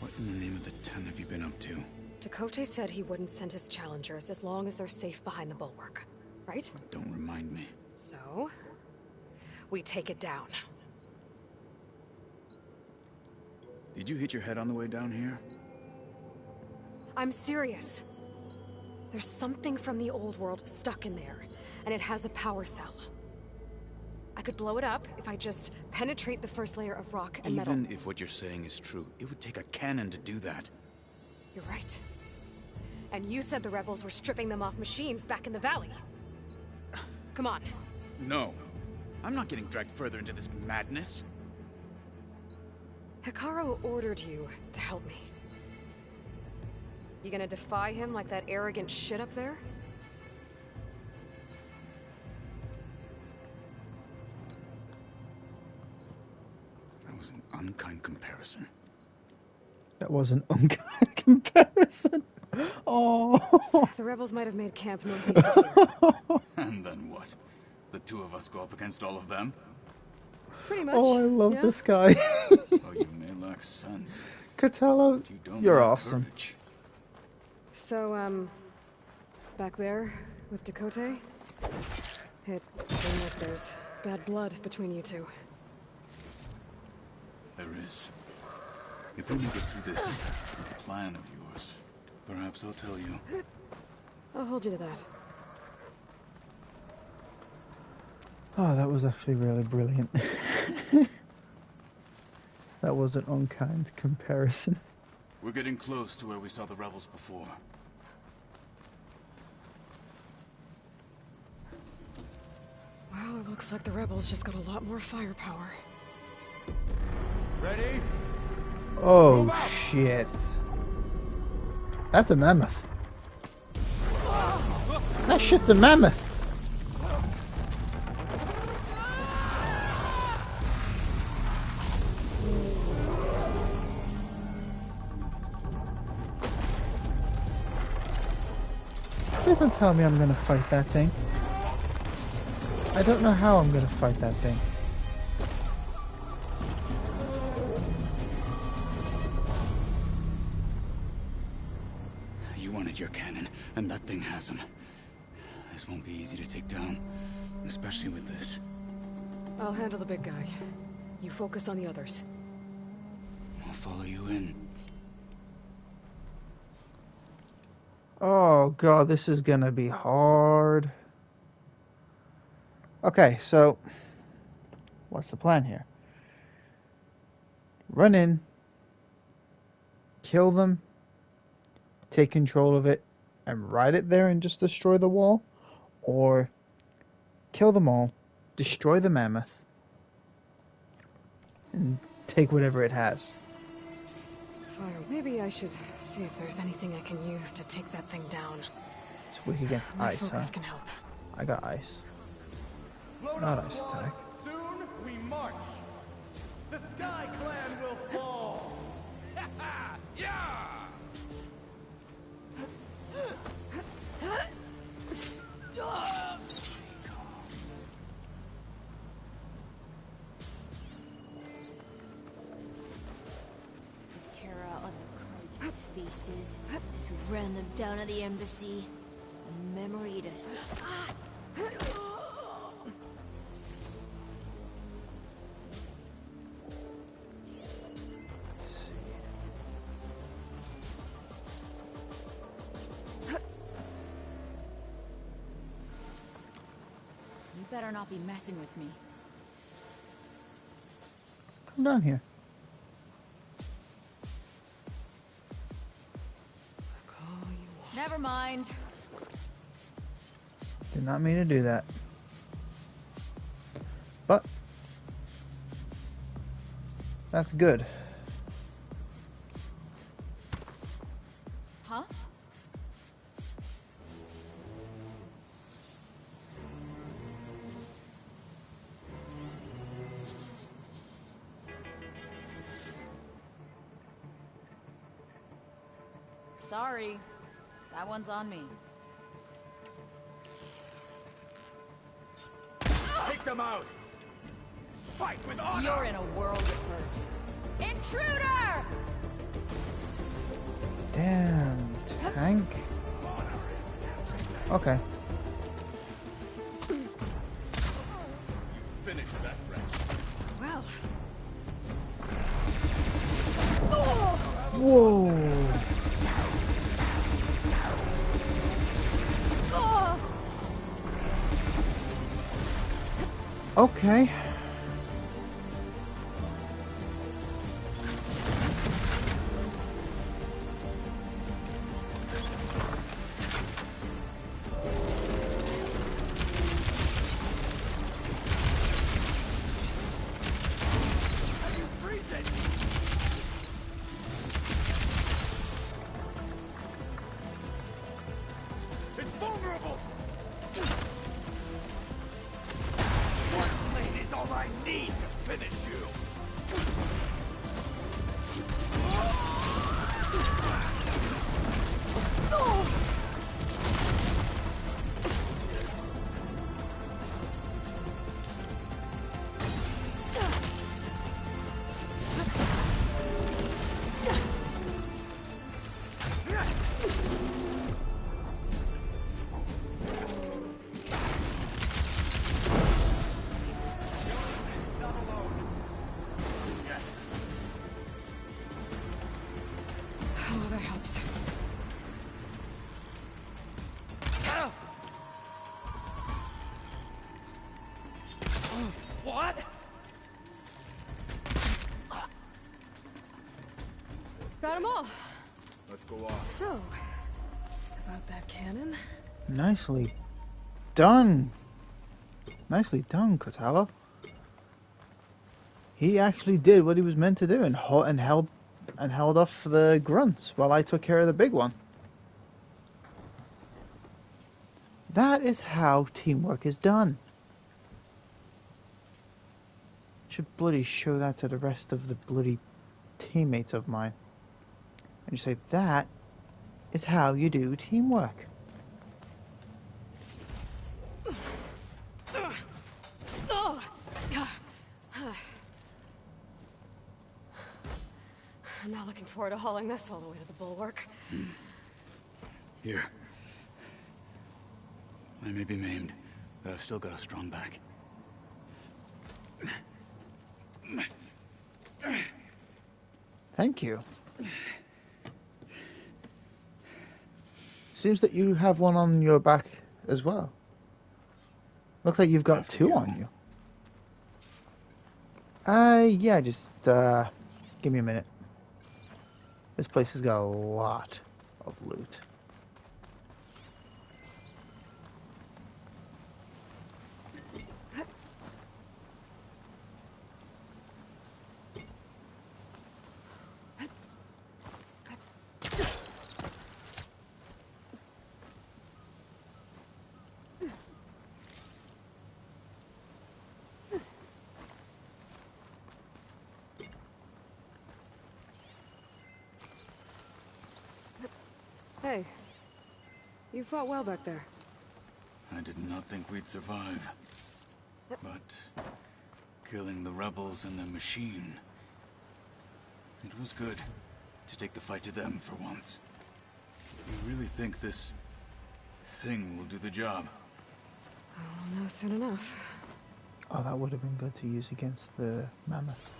What in the name of the ten have you been up to? Dakote said he wouldn't send his challengers as long as they're safe behind the bulwark, right? Don't remind me. So, we take it down. Did you hit your head on the way down here? I'm serious. There's something from the old world stuck in there, and it has a power cell. I could blow it up if I just penetrate the first layer of rock and metal. Even if what you're saying is true, it would take a cannon to do that. You're right. And you said the rebels were stripping them off machines back in the valley. Come on. No. I'm not getting dragged further into this madness. Hikaru ordered you to help me. You gonna defy him like that arrogant shit up there? That was an unkind comparison. That was an unkind comparison. Oh. The rebels might have made camp northeast of here. And then what? The two of us go up against all of them? Pretty much. Oh, I love yeah. this guy. Oh, you may lack sense. Catalo, but you don't you're lack awesome. courage. So, back there with Dakote, it seems like there's bad blood between you two. There is. If we make it through this plan of yours, perhaps I'll tell you. I'll hold you to that. Oh, that was actually really brilliant. That was an unkind comparison. We're getting close to where we saw the rebels before. Well, it looks like the rebels just got a lot more firepower. Ready? Oh, shit. That's a mammoth. That shit's a mammoth. Please don't tell me I'm gonna fight that thing. I don't know how I'm gonna fight that thing. You wanted your cannon, and that thing has them. This won't be easy to take down, especially with this. I'll handle the big guy. You focus on the others. I'll follow you in. Oh god, this is gonna be hard. Okay, so what's the plan here? Run in, kill them, take control of it, and ride it there and just destroy the wall? Or kill them all, destroy the mammoth, and take whatever it has? Fire. Maybe I should see if there's anything I can use to take that thing down. It's weak against ice, huh? Focus can help. I got ice. Not ice attack. Soon we march. The Sky Clan will fall. Yeah! Terror on the Krogan's faces as we ran them down at the embassy. A memory to... You better not be messing with me. Come down here. Never mind. Did not mean to do that. But that's good. Huh? Sorry. That one's on me. Take them out! Fight with honor! You're in a world of hurt. Intruder! Damn, tank. Okay. Finish that wretch. Well. Whoa. Okay. It's vulnerable! One blade is all I need to finish you! Oh, that helps. What? Got them all. Let's go on. So, about that cannon? Nicely done. Nicely done, Kotallo. He actually did what he was meant to do and held off the grunts while I took care of the big one. is how teamwork is done. Should bloody show that to the rest of the bloody teammates of mine. And you say, that is how you do teamwork. I'm not looking forward to hauling this all the way to the bulwark. Here. I may be maimed, but I've still got a strong back. Thank you. Seems that you have one on your back as well. Looks like you've got two on you. Yeah, just, give me a minute. This place has got a lot of loot. Hey, you fought well back there. I did not think we'd survive. But killing the rebels and the machine, it was good to take the fight to them for once. You really think this thing will do the job? I'll know soon enough. Oh, that would have been good to use against the mammoth.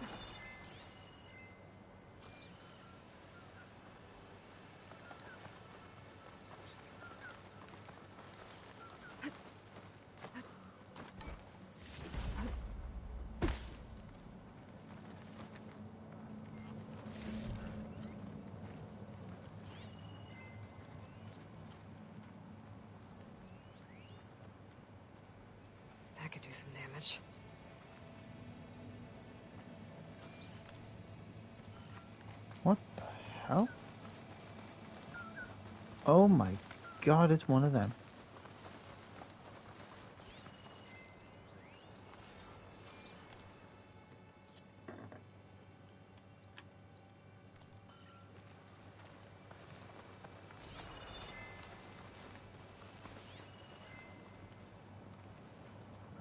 That could do some damage. What the hell? Oh my god, it's one of them.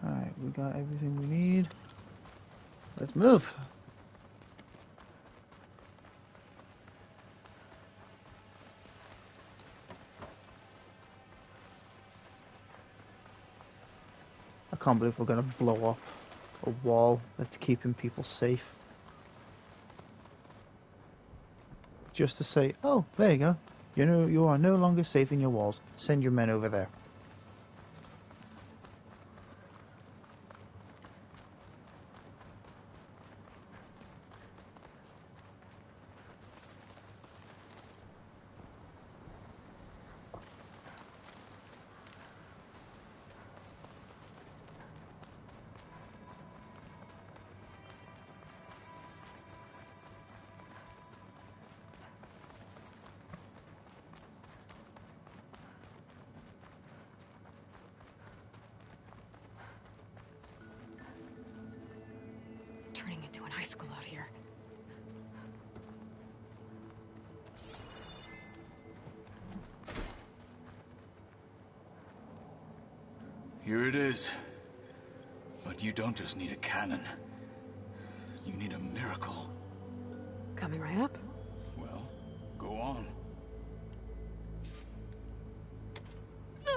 Alright, we got everything we need. Let's move. I can't believe we're gonna blow off a wall that's keeping people safe. Just to say, oh, there you go. You are no longer safe in your walls. Send your men over there. Turning into an icicle out here. Here it is. But you don't just need a cannon. You need a miracle. Coming right up. Well, go on.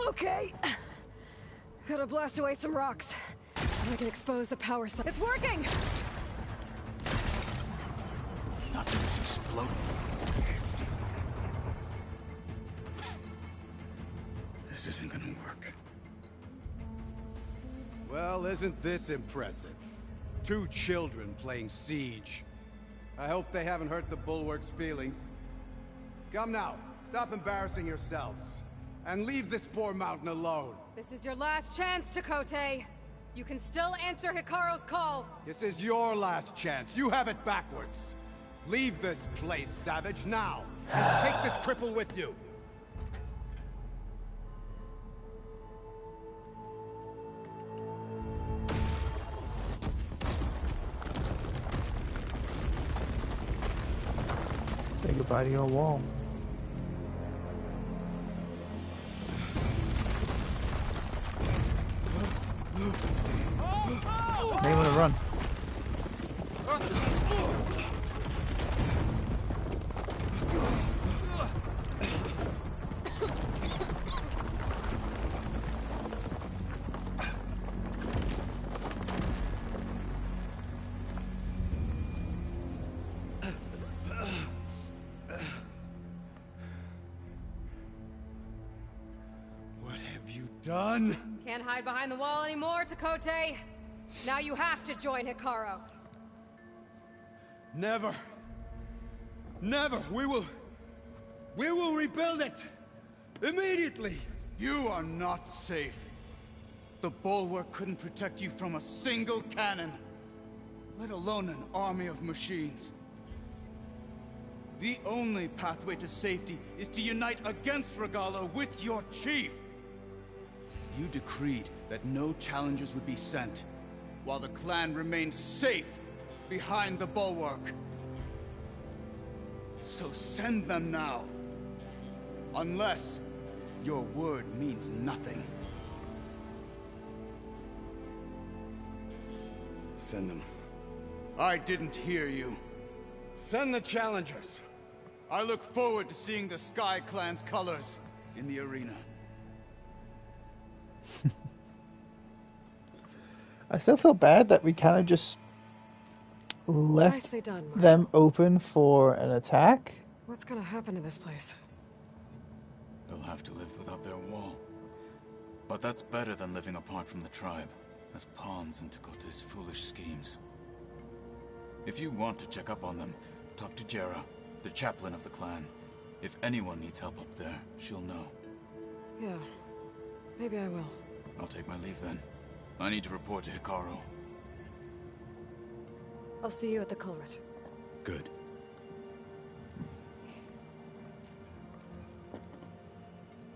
Okay. Gotta blast away some rocks so I can expose the power side. It's working! Nothing's exploding. This isn't gonna work. Well, isn't this impressive? 2 children playing siege. I hope they haven't hurt the Bulwark's feelings. Come now, stop embarrassing yourselves. And leave this poor mountain alone. This is your last chance, Chakotay. You can still answer Hikaru's call. This is your last chance. You have it backwards. Leave this place, Savage, now. And take this cripple with you. Say goodbye to your wall. May want to run. Done. Can't hide behind the wall anymore, Takote. Now you have to join Hikaru. Never. Never. We will rebuild it. Immediately. You are not safe. The bulwark couldn't protect you from a single cannon, let alone an army of machines. The only pathway to safety is to unite against Regalo with your chief. You decreed that no challengers would be sent, while the clan remained safe behind the bulwark. So send them now. Unless your word means nothing. Send them. I didn't hear you. Send the challengers. I look forward to seeing the Sky Clan's colors in the arena. I still feel bad that we kind of just left Nicely done, Marshall. them open for an attack. What's gonna happen to this place? They'll have to live without their wall. But that's better than living apart from the tribe, as pawns in Takote's foolish schemes. If you want to check up on them, talk to Jera, the chaplain of the clan. If anyone needs help up there, she'll know. Yeah, maybe I will. I'll take my leave then. I need to report to Hikaru. I'll see you at the culvert. Good.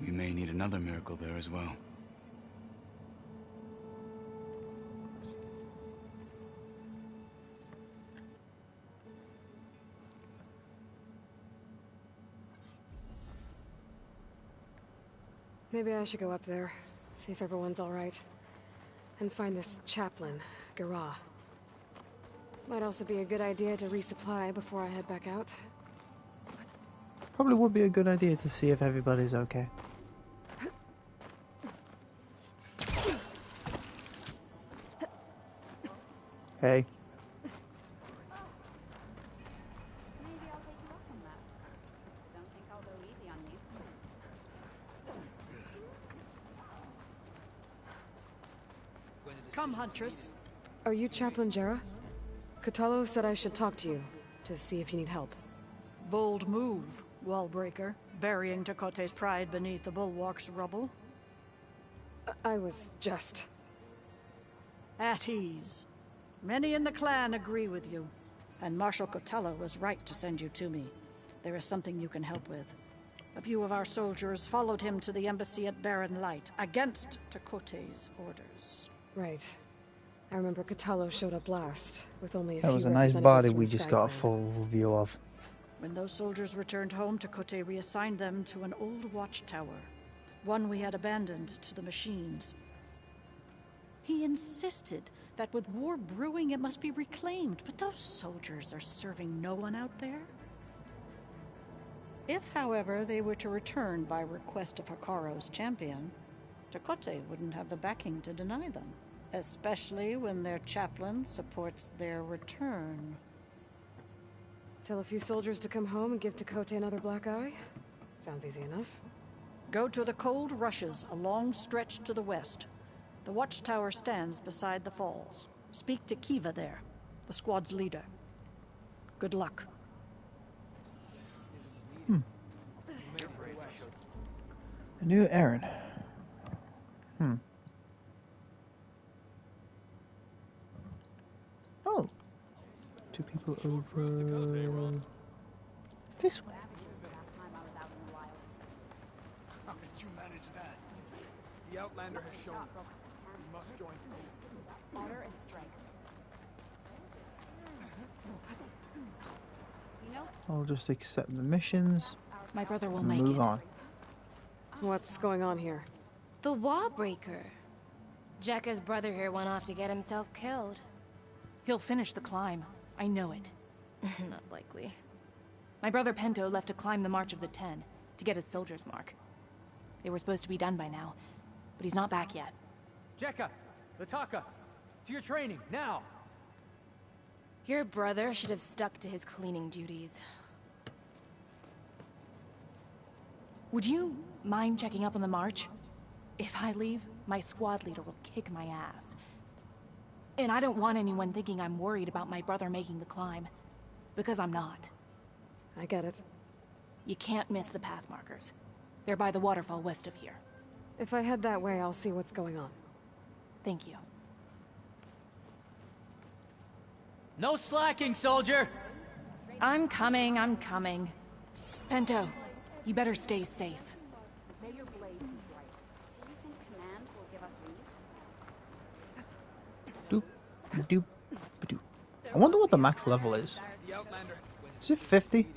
We may need another miracle there as well. Maybe I should go up there, see if everyone's all right. And find this chaplain, GAIA. Might also be a good idea to resupply before I head back out. Probably would be a good idea to see if everybody's okay. Hey. Come, Huntress. Are you Chaplain Jera? Kotallo said I should talk to you, to see if you need help. Bold move, Wallbreaker. Burying Takote's pride beneath the bulwark's rubble. I was just... At ease. Many in the clan agree with you, and Marshal Kotallo was right to send you to me. There is something you can help with. A few of our soldiers followed him to the embassy at Barren Light, against Takote's orders. Right. I remember Kotallo showed up last, with only a few That was a nice representatives body from we the just Sky got a Clan. full view of. When those soldiers returned home, Takote reassigned them to an old watchtower, one we had abandoned to the machines. He insisted that with war brewing it must be reclaimed, but those soldiers are serving no one out there. If, however, they were to return by request of Hikaru's champion, Takote wouldn't have the backing to deny them, especially when their chaplain supports their return. Tell a few soldiers to come home and give Takote another black eye? Sounds easy enough. Go to the cold rushes, a long stretch to the west. The watchtower stands beside the falls. Speak to Kiva there, the squad's leader. Good luck. A new errand. Oh. Two people over this way. How did you manage that? The Outlander has shown us. We must join honor and strength. You know, I'll just accept the missions. My brother will and make move it. on. What's going on here? The wall breaker. Jekka's brother here went off to get himself killed. He'll finish the climb. I know it. Not likely. My brother Pento left to climb the March of the Ten, to get his soldier's mark. They were supposed to be done by now, but he's not back yet. Jekka! Lataka! To your training, now! Your brother should have stuck to his cleaning duties. Would you mind checking up on the march? If I leave, my squad leader will kick my ass. And I don't want anyone thinking I'm worried about my brother making the climb. Because I'm not. I get it. You can't miss the path markers. They're by the waterfall west of here. If I head that way, I'll see what's going on. Thank you. No slacking, soldier! I'm coming, I'm coming. Pento, you better stay safe. Mayor Blaze is right. Do you think command will give us leave? Doop, doop, doop. I wonder what the max level is. Is it 50?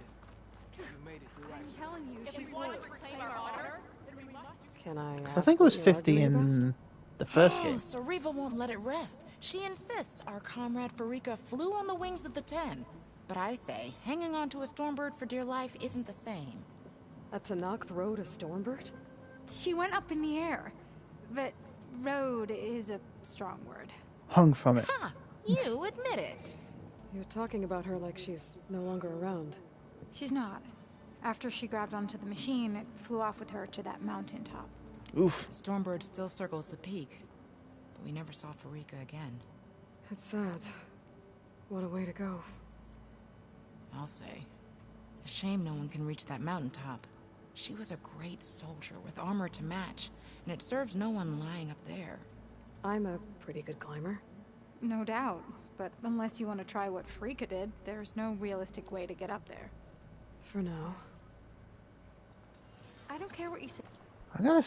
Can I I think it was 50 in the first game. Sariva won't let it rest. She insists our comrade Farika flew on the wings of the Ten. But I say, hanging on to a Stormbird for dear life isn't the same. A Tanakh rode a Stormbird? She went up in the air. But rode is a strong word. Hung from it. Ha! You admit it. You're talking about her like she's no longer around. She's not. After she grabbed onto the machine, it flew off with her to that mountaintop. Oof. The Stormbird still circles the peak, but we never saw Farika again. It's sad. What a way to go. I'll say. A shame no one can reach that mountaintop. She was a great soldier with armor to match, and it serves no one lying up there. I'm a pretty good climber. No doubt, but unless you want to try what Farika did, there's no realistic way to get up there. For now. I don't care what you say. I gotta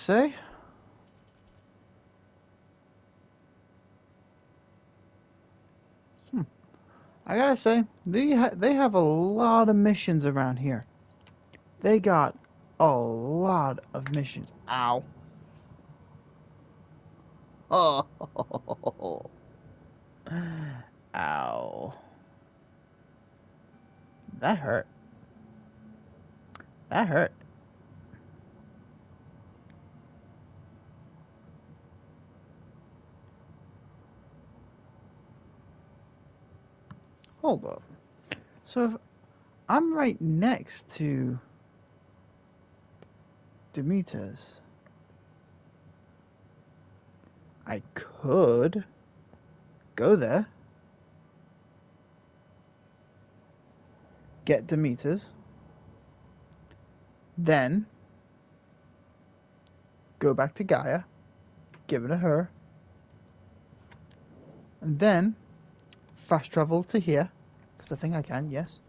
say, they have a lot of missions around here. They got a lot of missions. Ow. Oh. Ow. That hurt. That hurt. Hold up. So if I'm right next to Demeter's, I could go there, get Demeter's, then go back to GAIA, give it to her, and then fast travel to here, because I think I can, yes.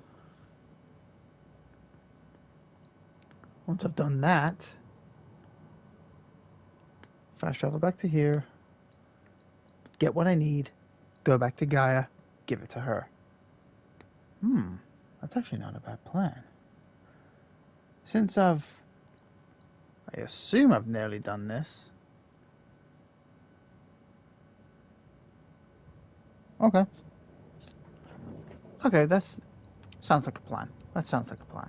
Once I've done that, fast travel back to here, get what I need, go back to GAIA, give it to her. That's actually not a bad plan. Since I assume I've nearly done this. Okay. Okay, sounds like a plan. That sounds like a plan.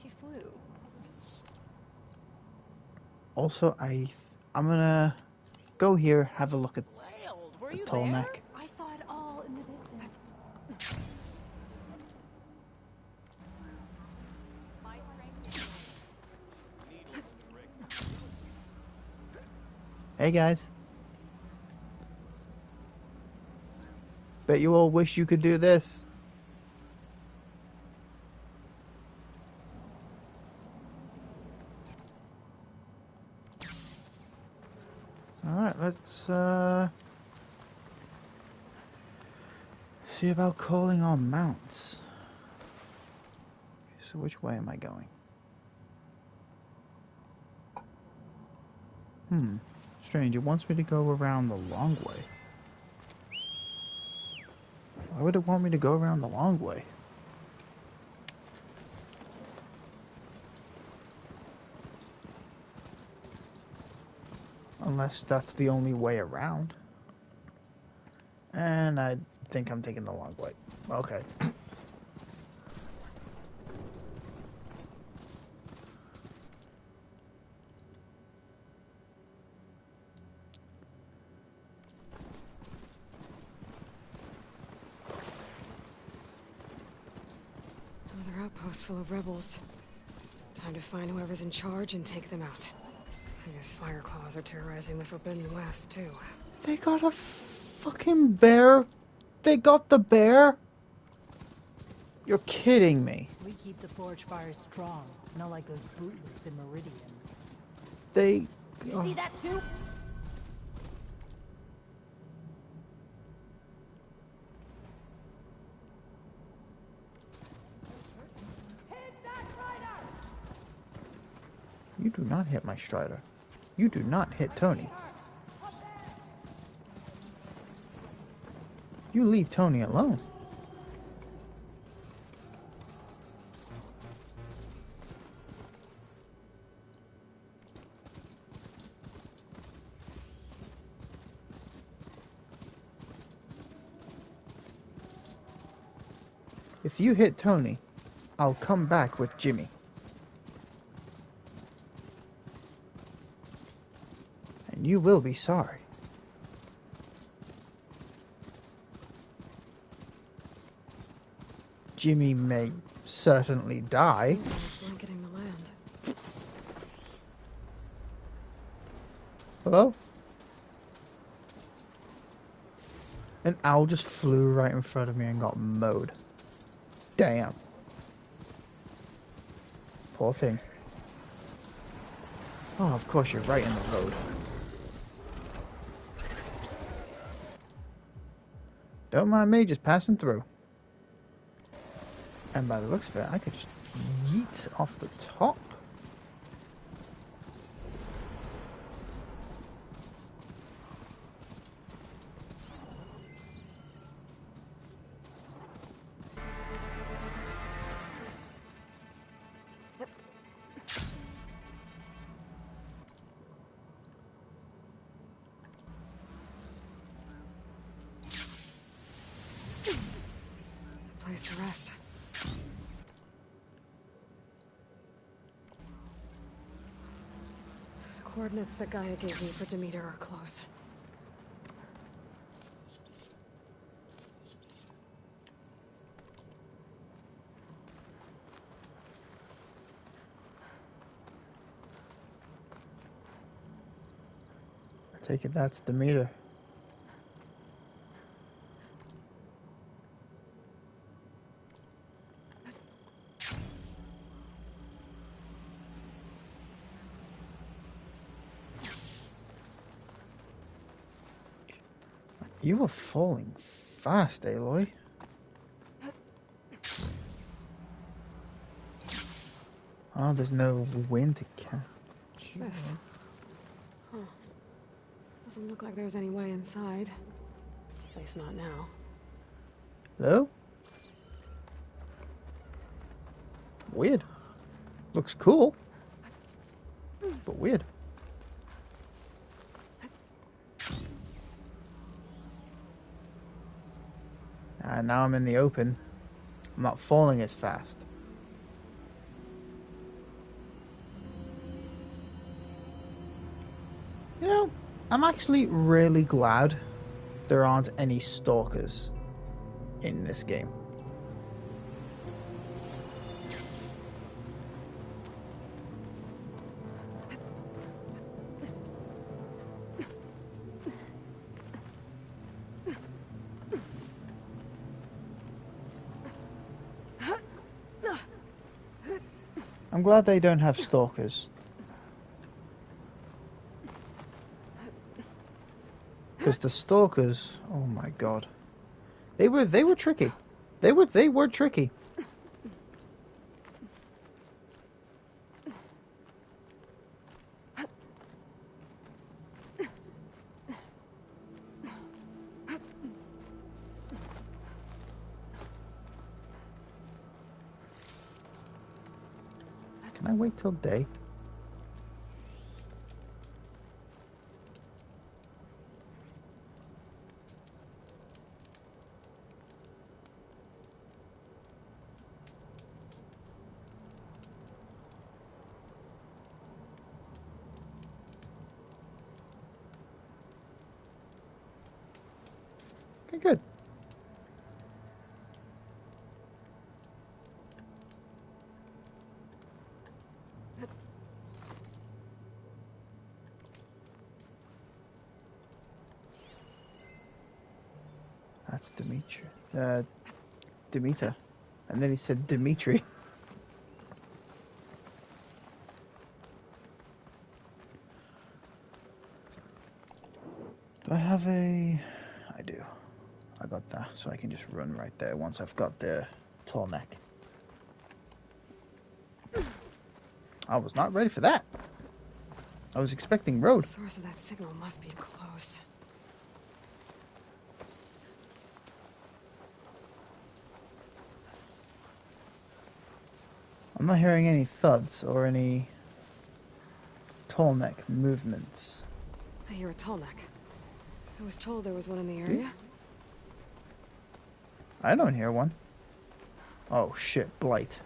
She flew. Also, I'm gonna go here, have a look at the tall neck. I saw it all in the distance. Hey guys. Bet you all wish you could do this. Alright, let's see about calling on mounts. So which way am I going? Strange, it wants me to go around the long way. Why would it want me to go around the long way? Unless that's the only way around. And I think I'm taking the long way. Okay. Another outpost full of rebels. Time to find whoever's in charge and take them out. I guess Fireclaws are terrorizing the Forbidden West, too. They got a fucking bear? They got the bear? You're kidding me. We keep the forge fires strong, not like those bootlegs in Meridian. They... You see that too? You do not hit my Strider. You do not hit Tony. You leave Tony alone. If you hit Tony, I'll come back with Jimmy. And you will be sorry. Jimmy may certainly die. Blanketing the land. Hello? An owl just flew right in front of me and got mowed. Damn. Poor thing. Oh, of course you're right in the road. Don't mind me, just passing through. And by the looks of it, I could just yeet off the top. Place to rest. The coordinates that GAIA gave me for Demeter are close. I take it that's Demeter. You were falling fast, Aloy. Oh, there's no wind to catch. What's this? Huh. Doesn't look like there's any way inside. At least not now. Hello? Weird. Looks cool. But weird. And now I'm in the open. I'm not falling as fast. You know, I'm actually really glad there aren't any stalkers in this game. I'm glad they don't have stalkers. Because the stalkers, oh my god. They were tricky. They were tricky. Can I wait till day? Okay, good. That's Dimitri. Demeter. And then he said Dimitri. Do I have a... I do. I got that, so I can just run right there once I've got the tall neck. I was not ready for that. I was expecting road. The source of that signal must be close. I'm not hearing any thuds or any tall neck movements. I hear a tall neck. I was told there was one in the area. I don't hear one. Oh shit, blight.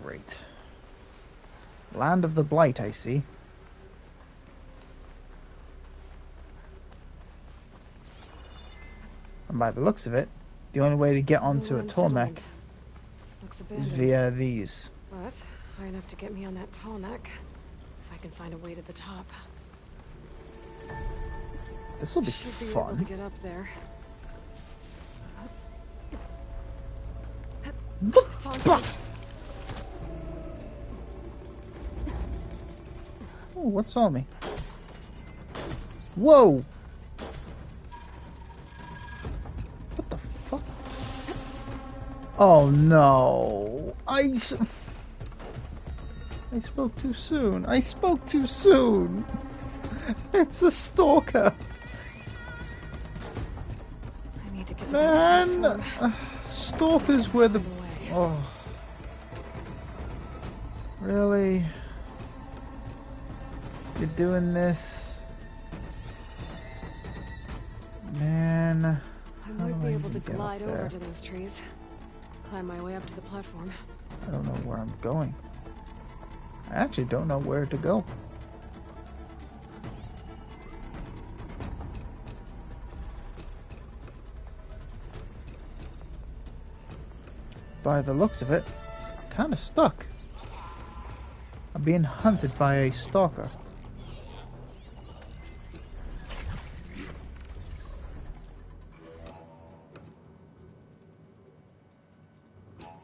Great. Land of the Blight, I see. And by the looks of it, the only way to get onto a tall neck is via these. But high enough to get me on that tall neck. If I can find a way to the top. This will be Should be fun. able to get up there. It's on fire. Oh, what's on me? Whoa! What the fuck? Oh no! I spoke too soon. I spoke too soon. It's a stalker. I need to get to the Man, stalkers were the. Oh, really? You're doing this, man. I might be able to glide over to those trees. Climb my way up to the platform. I don't know where I'm going. I actually don't know where to go. By the looks of it, I'm kind of stuck. I'm being hunted by a stalker.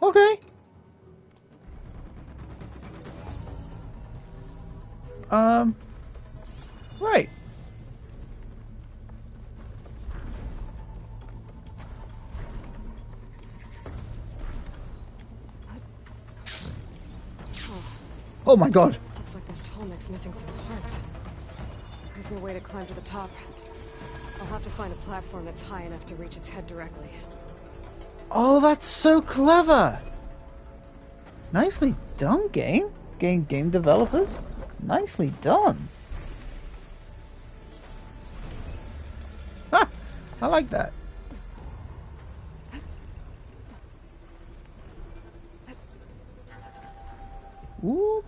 Okay. Right. Oh my god. Looks like this tall neck's missing some parts. There's no way to climb to the top. I'll have to find a platform that's high enough to reach its head directly. Oh, that's so clever. Nicely done, game developers. Nicely done. Ha! I like that. Ooh.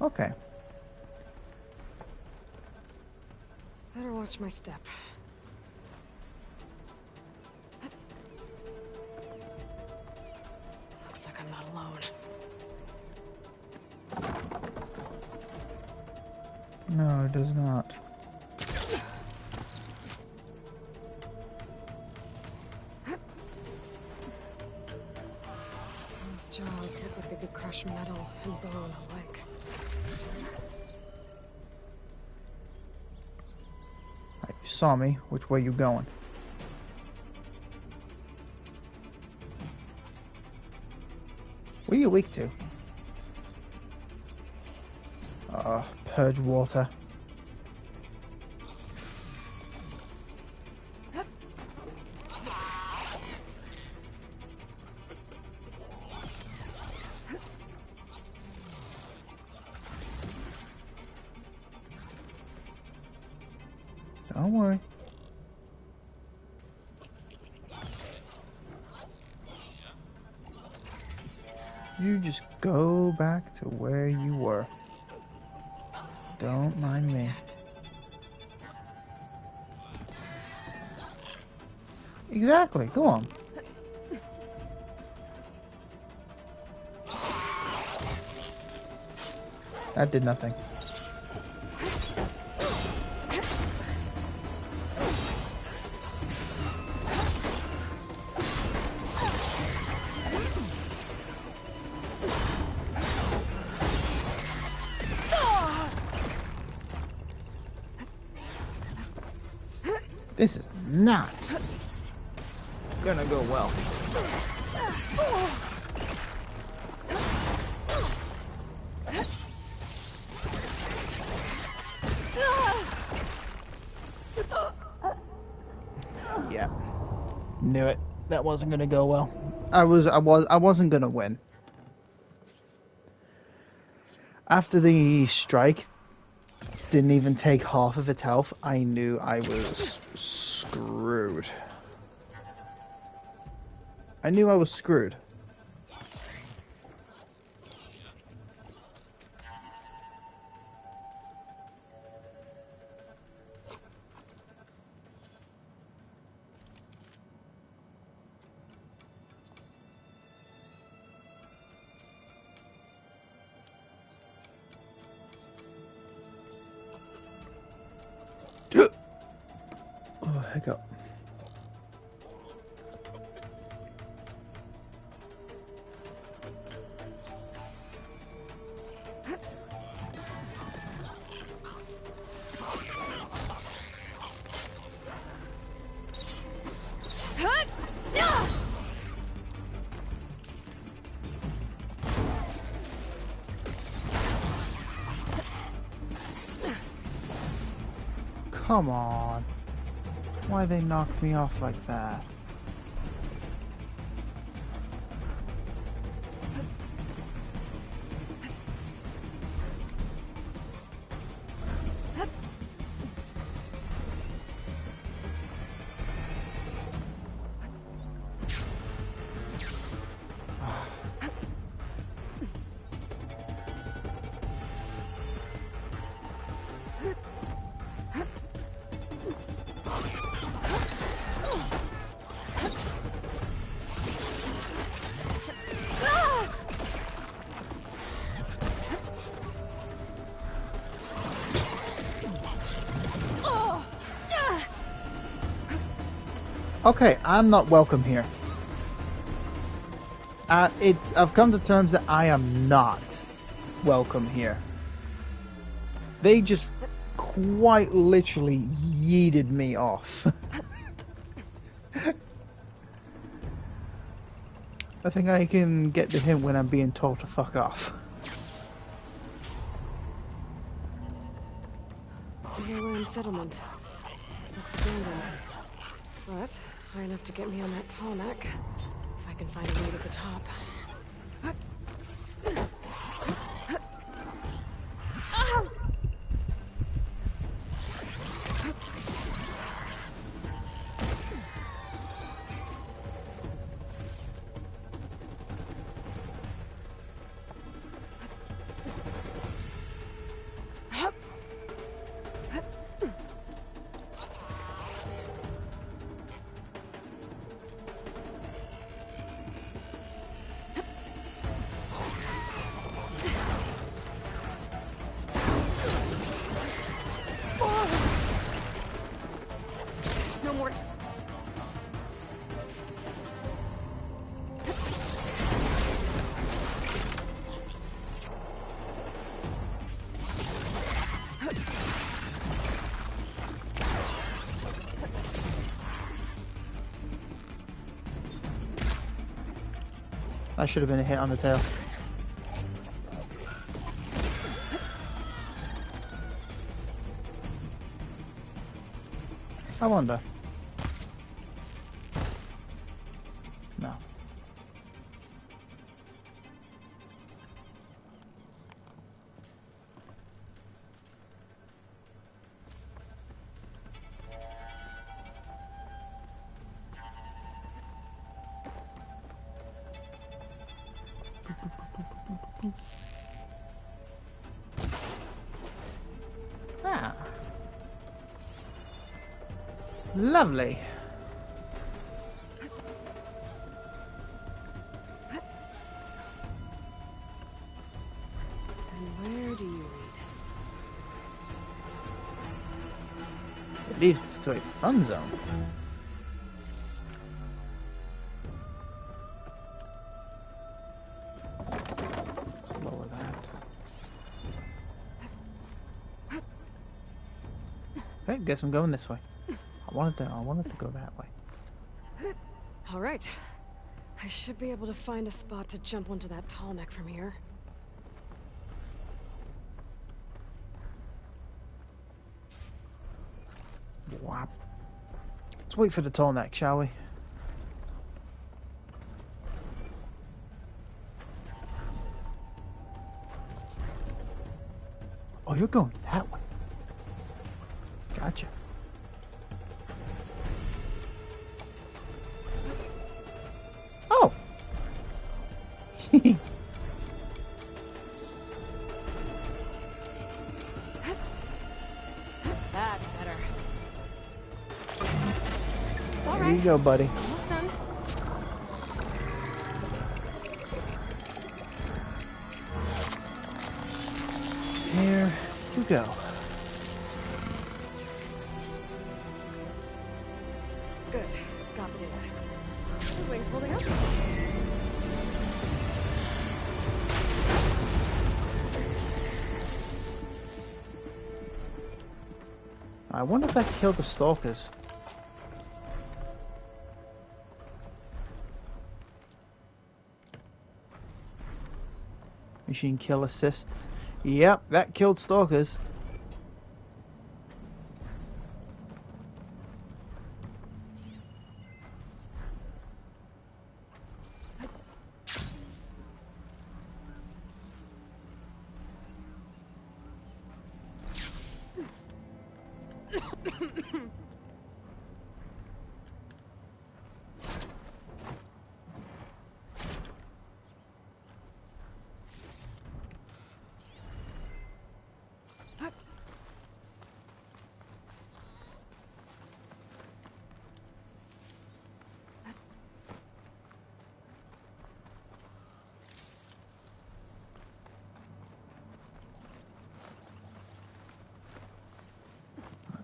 Okay. Better watch my step. Looks like I'm not alone. No, it does not. Those jaws look like they could crush metal and bone alike. You saw me. Which way you going? What are you weak to? Purge water. Don't worry. You just go back to where you were. Don't mind me. Exactly, go on. That did nothing. This is not gonna go well. Yeah. Knew it. That wasn't gonna go well. I wasn't gonna win. After the strike didn't even take half of its health, I knew I was screwed. I knew I was screwed. Oh, hiccup. Come on. Why they knock me off like that? Okay, I'm not welcome here. I've come to terms that I am not welcome here. They just quite literally yeeted me off. I think I can get to him when I'm being told to fuck off. Highland settlement. Looks abandoned. But high enough to get me on that tall neck. If I can find a way to the top. No more. That should have been a hit on the tail. I wonder. No. Ah. Lovely. And where do you lead? It leads to a fun zone. Let's lower that. Okay, guess I'm going this way. I wanted to go that way. All right. I should be able to find a spot to jump onto that tall neck from here. Wow. Let's wait for the tall neck, shall we? Oh, you're going that way. Gotcha. Oh. That's better. It's all There right. you go, buddy. Almost done. Here you go. Good. Got the data. The wing's holding up. I wonder if that killed the stalkers. Machine kill assists. Yep, that killed stalkers.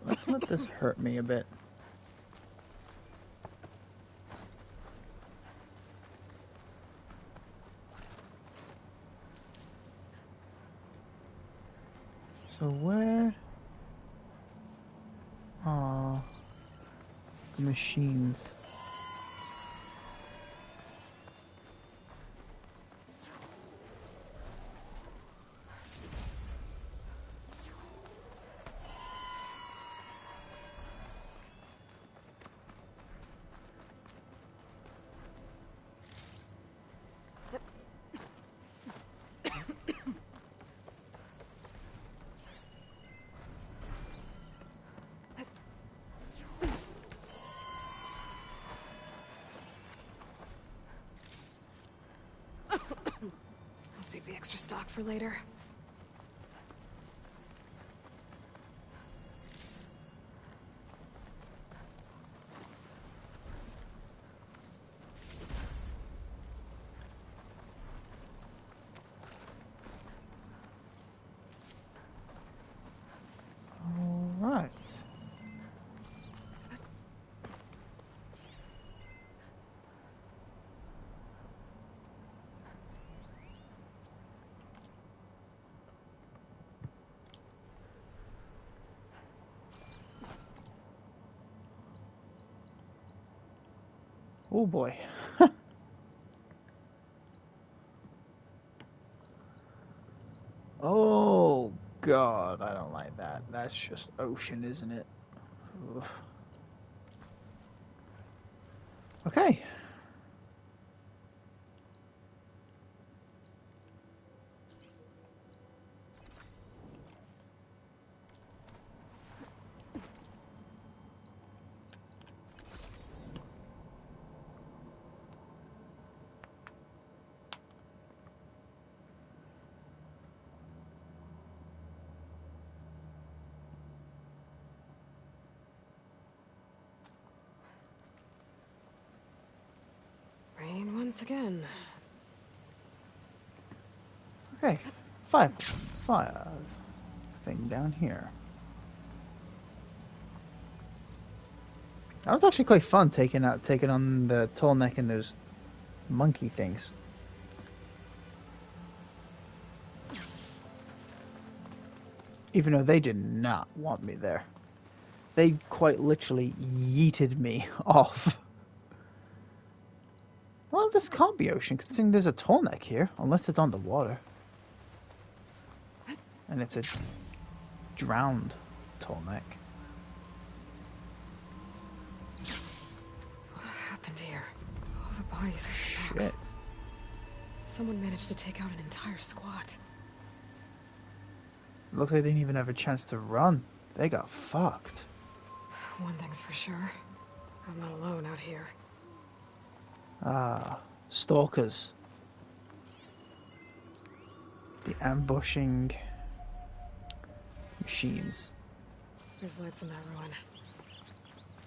Let's let this hurt me a bit. So where are the machines? I'll save the extra stock for later. All right. Oh boy. Oh god, I don't like that. That's just ocean, isn't it? Oof. Okay. once again. Okay, fire thing down here. That was actually quite fun taking on the tall neck and those monkey things. Even though they did not want me there. They quite literally yeeted me off. Well, this can't be ocean, considering there's a tall neck here, unless it's underwater. And it's a drowned tall neck. What happened here? All the bodies are Shit. Someone managed to take out an entire squad. Looks like they didn't even have a chance to run. They got fucked. One thing's for sure. I'm not alone out here. Ah, stalkers. The ambushing machines. There's lights in that ruin.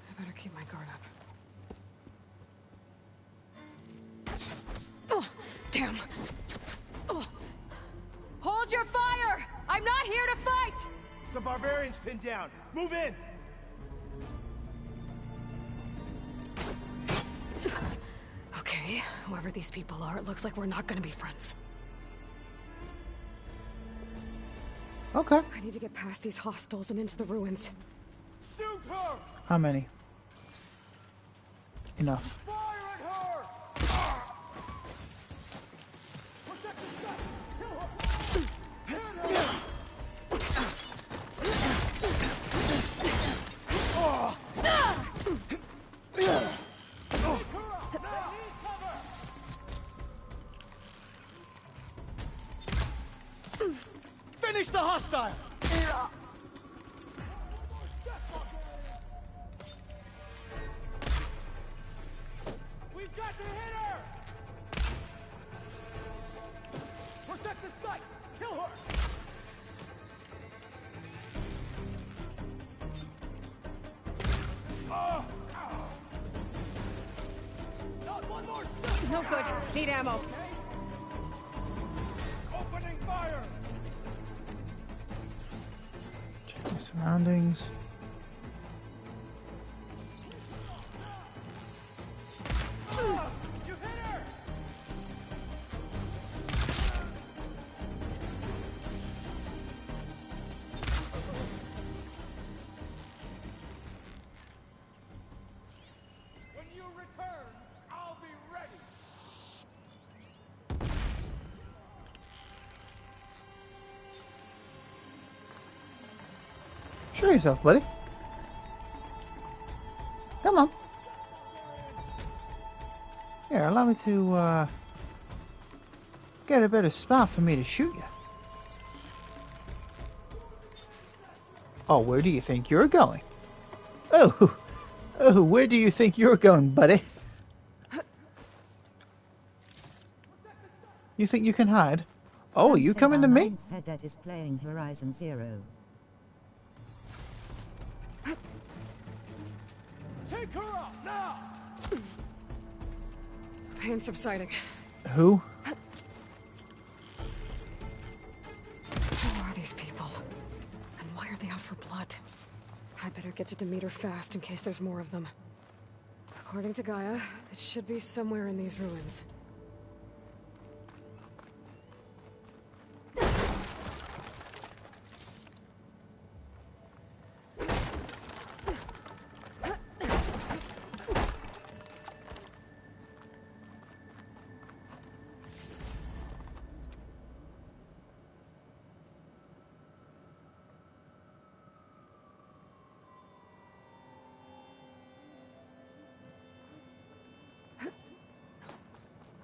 I better keep my guard up. Oh, damn. Oh. Hold your fire! I'm not here to fight! The barbarian's pinned down. Move in! Okay, whoever these people are, it looks like we're not gonna be friends. Okay. I need to get past these hostiles and into the ruins. Shoot her! How many? Enough. Fire at her! Finish the hostile! We've got to hit her! Protect the site! Kill her! Not one more! No good. Need ammo. Opening fire! Checking surroundings. You hit her! When you return, I'll be ready. Show yourself, buddy. Come on. Here, allow me to get a better spot for me to shoot you. Oh, where do you think you're going? Oh, where do you think you're going, buddy? You think you can hide? Oh, you coming to me? Cadet is playing Horizon Zero. Take her up now! Pain subsiding. Who? Who are these people? And why are they out for blood? I better get to Demeter fast in case there's more of them. According to Gaia, it should be somewhere in these ruins.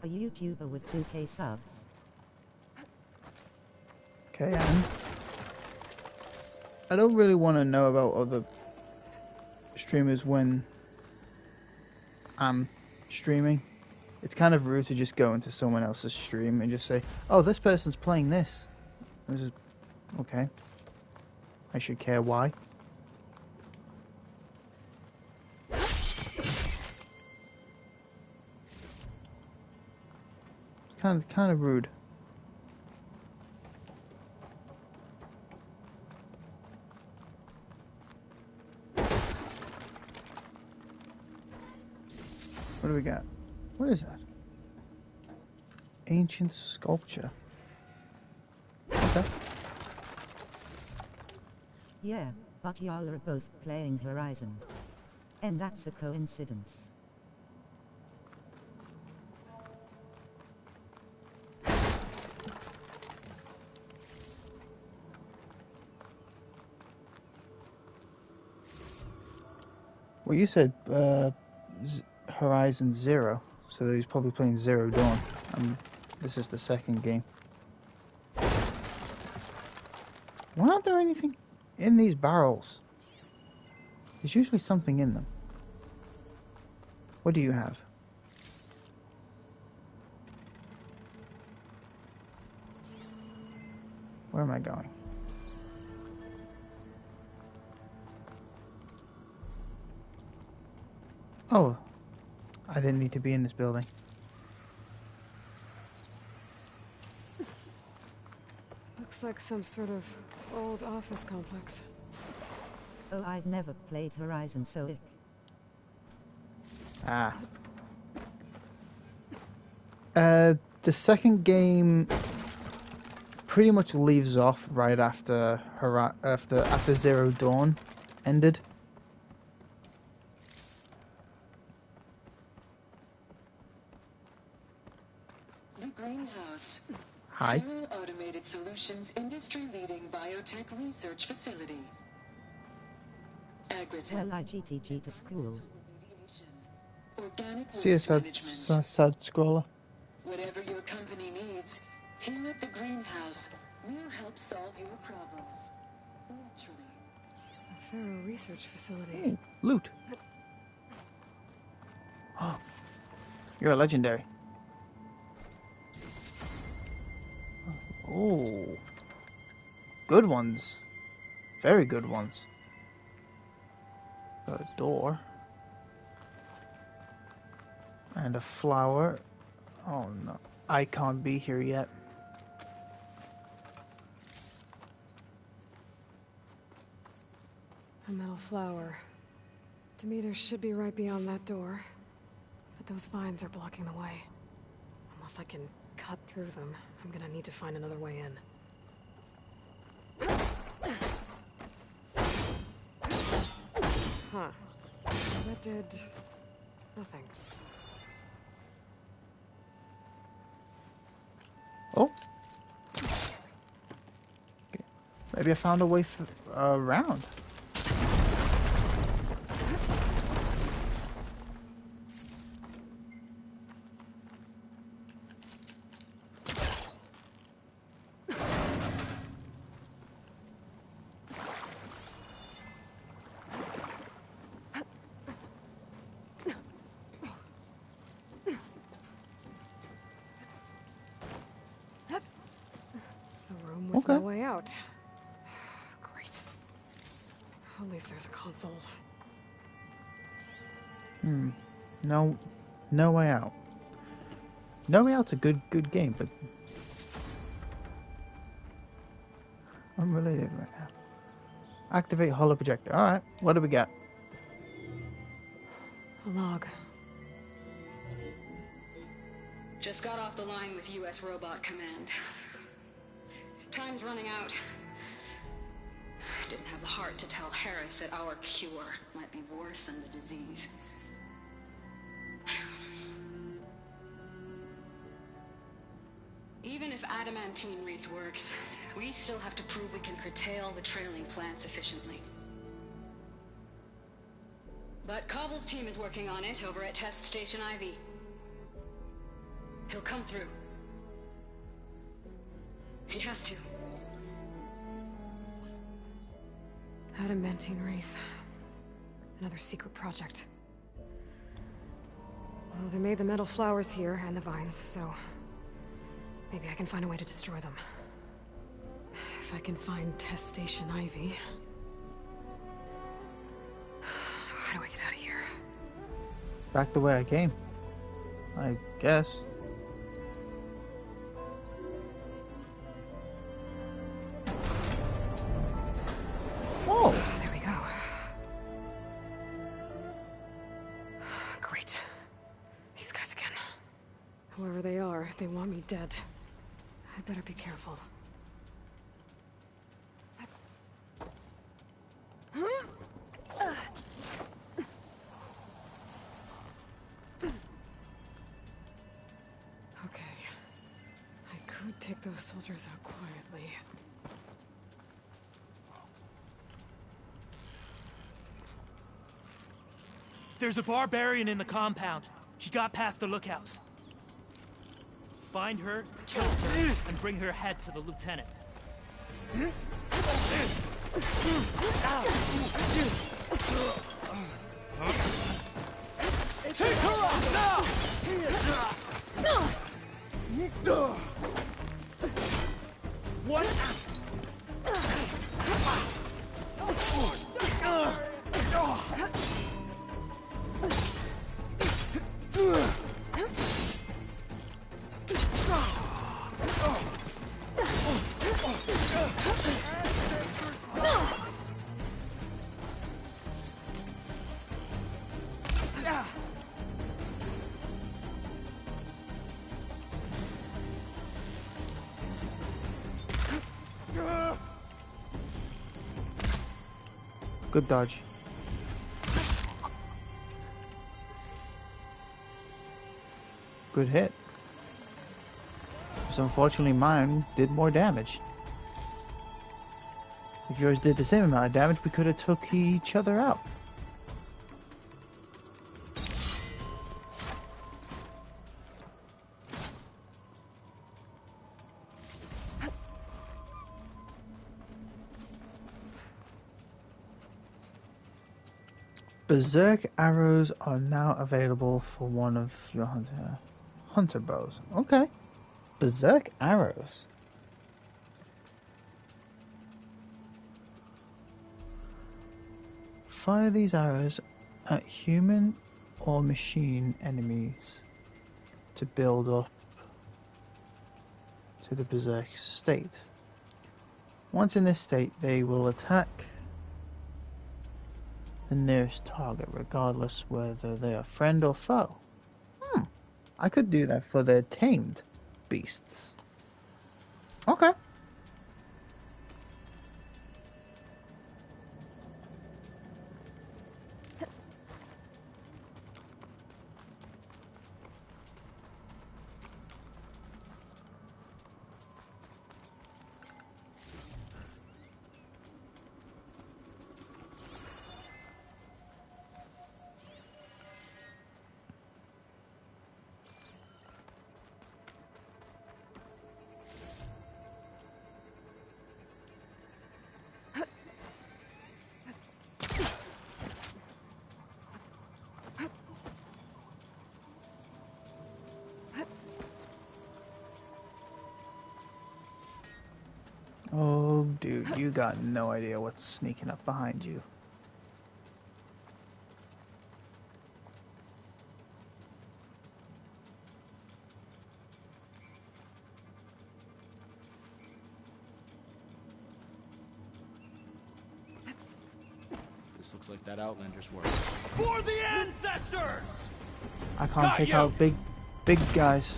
A YouTuber with 2K subs. Okay, and I don't really want to know about other streamers when I'm streaming. It's kind of rude to just go into someone else's stream and just say, oh, this person's playing this. This is okay. I should care why. kind of rude. What do we got? What is that? Ancient sculpture. Okay. Yeah, but y'all are both playing Horizon. And that's a coincidence. Well, you said Horizon Zero, so he's probably playing Zero Dawn. This is the second game. Why aren't there anything in these barrels? There's usually something in them. What do you have? Where am I going? Oh, I didn't need to be in this building. Looks like some sort of old office complex. Oh, I've never played Horizon, so ick. Ah. The second game pretty much leaves off right after after Zero Dawn ended. The greenhouse. Hi. Full Automated Solutions industry-leading biotech research facility. Well, I GTG to school. Organic See a waste sad management. scroller. Whatever your company needs, here at the greenhouse, we'll help solve your problems. Naturally. A Pharaoh research facility. Ooh, loot. Oh, you're a legendary. Oh, good ones. Very good ones. Got a door. And a flower. Oh no, I can't be here yet. A metal flower. Demeter should be right beyond that door. But those vines are blocking the way. Unless I can cut through them, I'm gonna need to find another way in. Huh. That did nothing. Oh. Okay. Maybe I found a way around. With no way out. Great. At least there's a console. No way out. No way out's a good game, but unrelated right now. Activate holo projector. All right, what do we got? A log. Just got off the line with U.S. Robot Command. Time's running out. Didn't have the heart to tell Harris that our cure might be worse than the disease. Even if adamantine wreath works, we still have to prove we can curtail the trailing plants efficiently. But Cobble's team is working on it over at Test Station Ivy. He'll come through. He has to. Adamantine wreath. Another secret project. Well, they made the metal flowers here and the vines, so maybe I can find a way to destroy them. If I can find Test Station Ivy. How do I get out of here? Back the way I came, I guess. want me dead. I better be careful. Okay. I could take those soldiers out quietly. There's a barbarian in the compound. She got past the lookouts. Find her, kill her, and bring her head to the lieutenant. Take her out now! What? Good dodge. Good hit. So unfortunately mine did more damage. If yours did the same amount of damage, we could have took each other out. Berserk Arrows are now available for one of your hunter bows. Okay. Berserk Arrows. Fire these arrows at human or machine enemies to build up to the Berserk state. Once in this state, they will attack the nearest target, regardless whether they are friend or foe. I could do that for the tamed beasts. Okay. Oh, dude, you got no idea what's sneaking up behind you. This looks like that Outlander's work. For the ancestors! I can't take out big guys.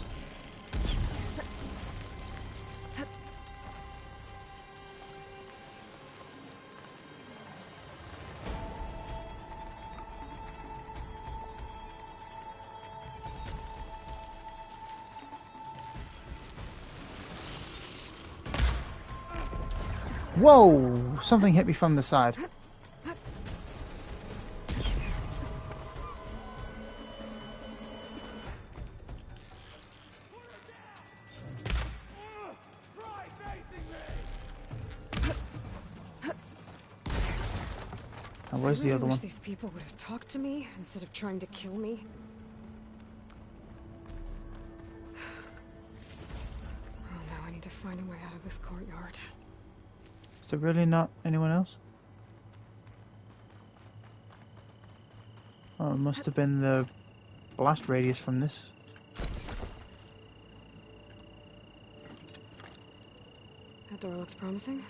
Whoa! Something hit me from the side. Now, where's the other I wish one? these people would have talked to me instead of trying to kill me. Oh no, I need to find a way out of this courtyard. Is there really not anyone else? Oh, it must have been the blast radius from this. That door looks promising.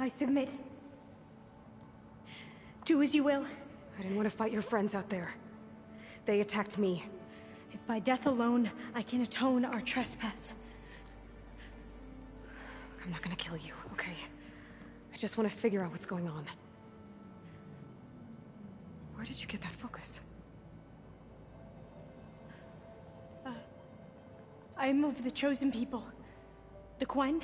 I submit. Do as you will. I didn't want to fight your friends out there. They attacked me. If by death alone I can atone our trespass. I'm not gonna kill you, okay? I just want to figure out what's going on. Where did you get that focus? I am of the chosen people. The Quen.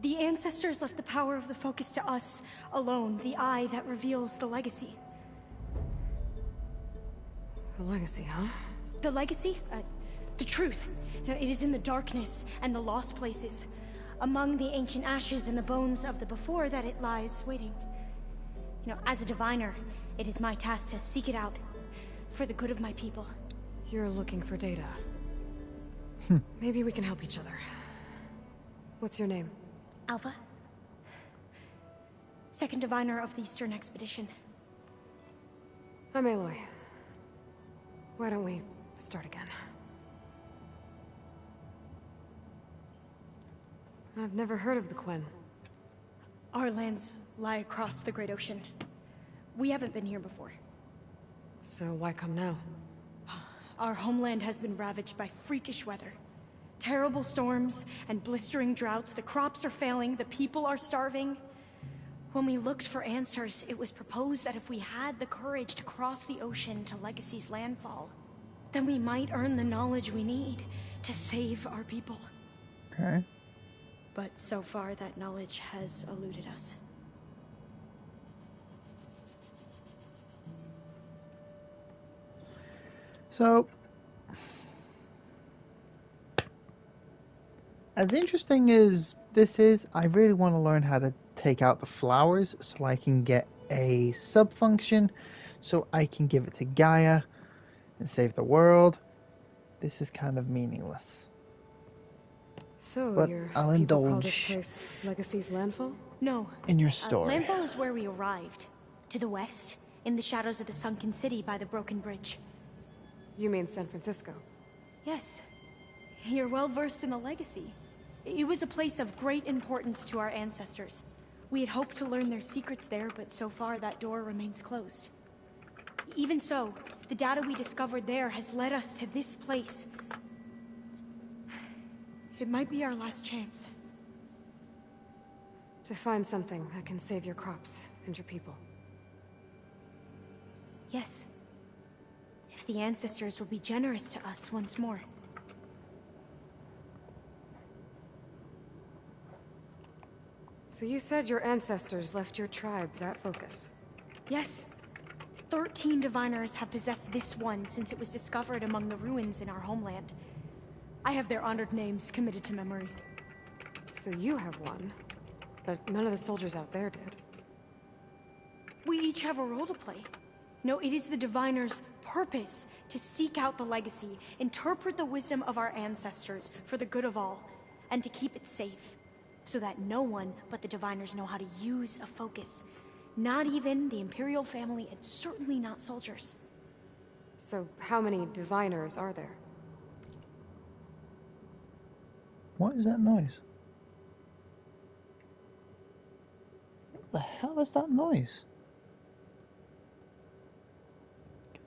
The ancestors left the power of the focus to us alone, the eye that reveals the legacy. The legacy, huh? The legacy? The truth. It is in the darkness and the lost places. Among the ancient ashes and the bones of the before that it lies waiting. As a diviner, it is my task to seek it out. For the good of my people. You're looking for data. Maybe we can help each other. What's your name? Alpha. Second diviner of the Eastern Expedition. I'm Aloy. Why don't we start again? I've never heard of the Quen. Our lands lie across the Great Ocean. We haven't been here before. So why come now? Our homeland has been ravaged by freakish weather. Terrible storms and blistering droughts. The crops are failing, the people are starving. When we looked for answers, it was proposed that if we had the courage to cross the ocean to Legacy's landfall, then we might earn the knowledge we need to save our people. Okay. But so far, that knowledge has eluded us. So, as interesting as this is, I really want to learn how to take out the flowers so I can get a sub-function, so I can give it to Gaia and save the world. This is kind of meaningless. So, but your I'll people indulge call this place Legacy's landfall? No. In your story. Landfall is where we arrived. To the west, in the shadows of the sunken city by the broken bridge. You mean San Francisco? Yes. You're well versed in the Legacy. It was a place of great importance to our ancestors. We had hoped to learn their secrets there, but so far that door remains closed. Even so, the data we discovered there has led us to this place. It might be our last chance. To find something that can save your crops and your people. Yes. If the ancestors will be generous to us once more. So you said your ancestors left your tribe that focus? Yes. 13 diviners have possessed this one since it was discovered among the ruins in our homeland. I have their honored names committed to memory. So you have one, but none of the soldiers out there did. We each have a role to play. No, it is the diviner's purpose to seek out the legacy, interpret the wisdom of our ancestors for the good of all, and to keep it safe, so that no one but the diviners know how to use a focus. Not even the Imperial family, and certainly not soldiers. So how many diviners are there? What is that noise? What the hell is that noise?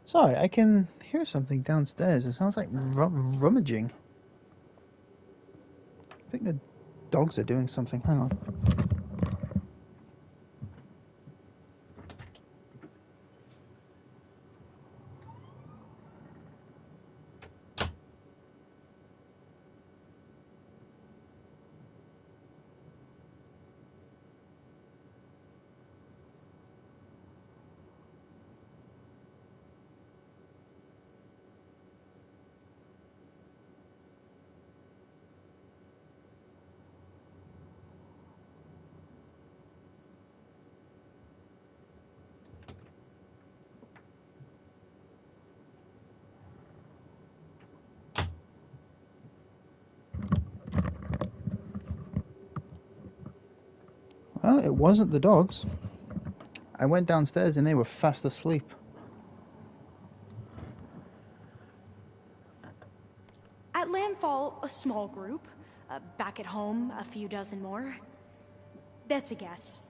Sorry, I can hear something downstairs. It sounds like rummaging. I think the dogs are doing something. Hang on. Well, it wasn't the dogs. I went downstairs and they were fast asleep. At landfall, a small group. Back at home, a few dozen more. That's a guess.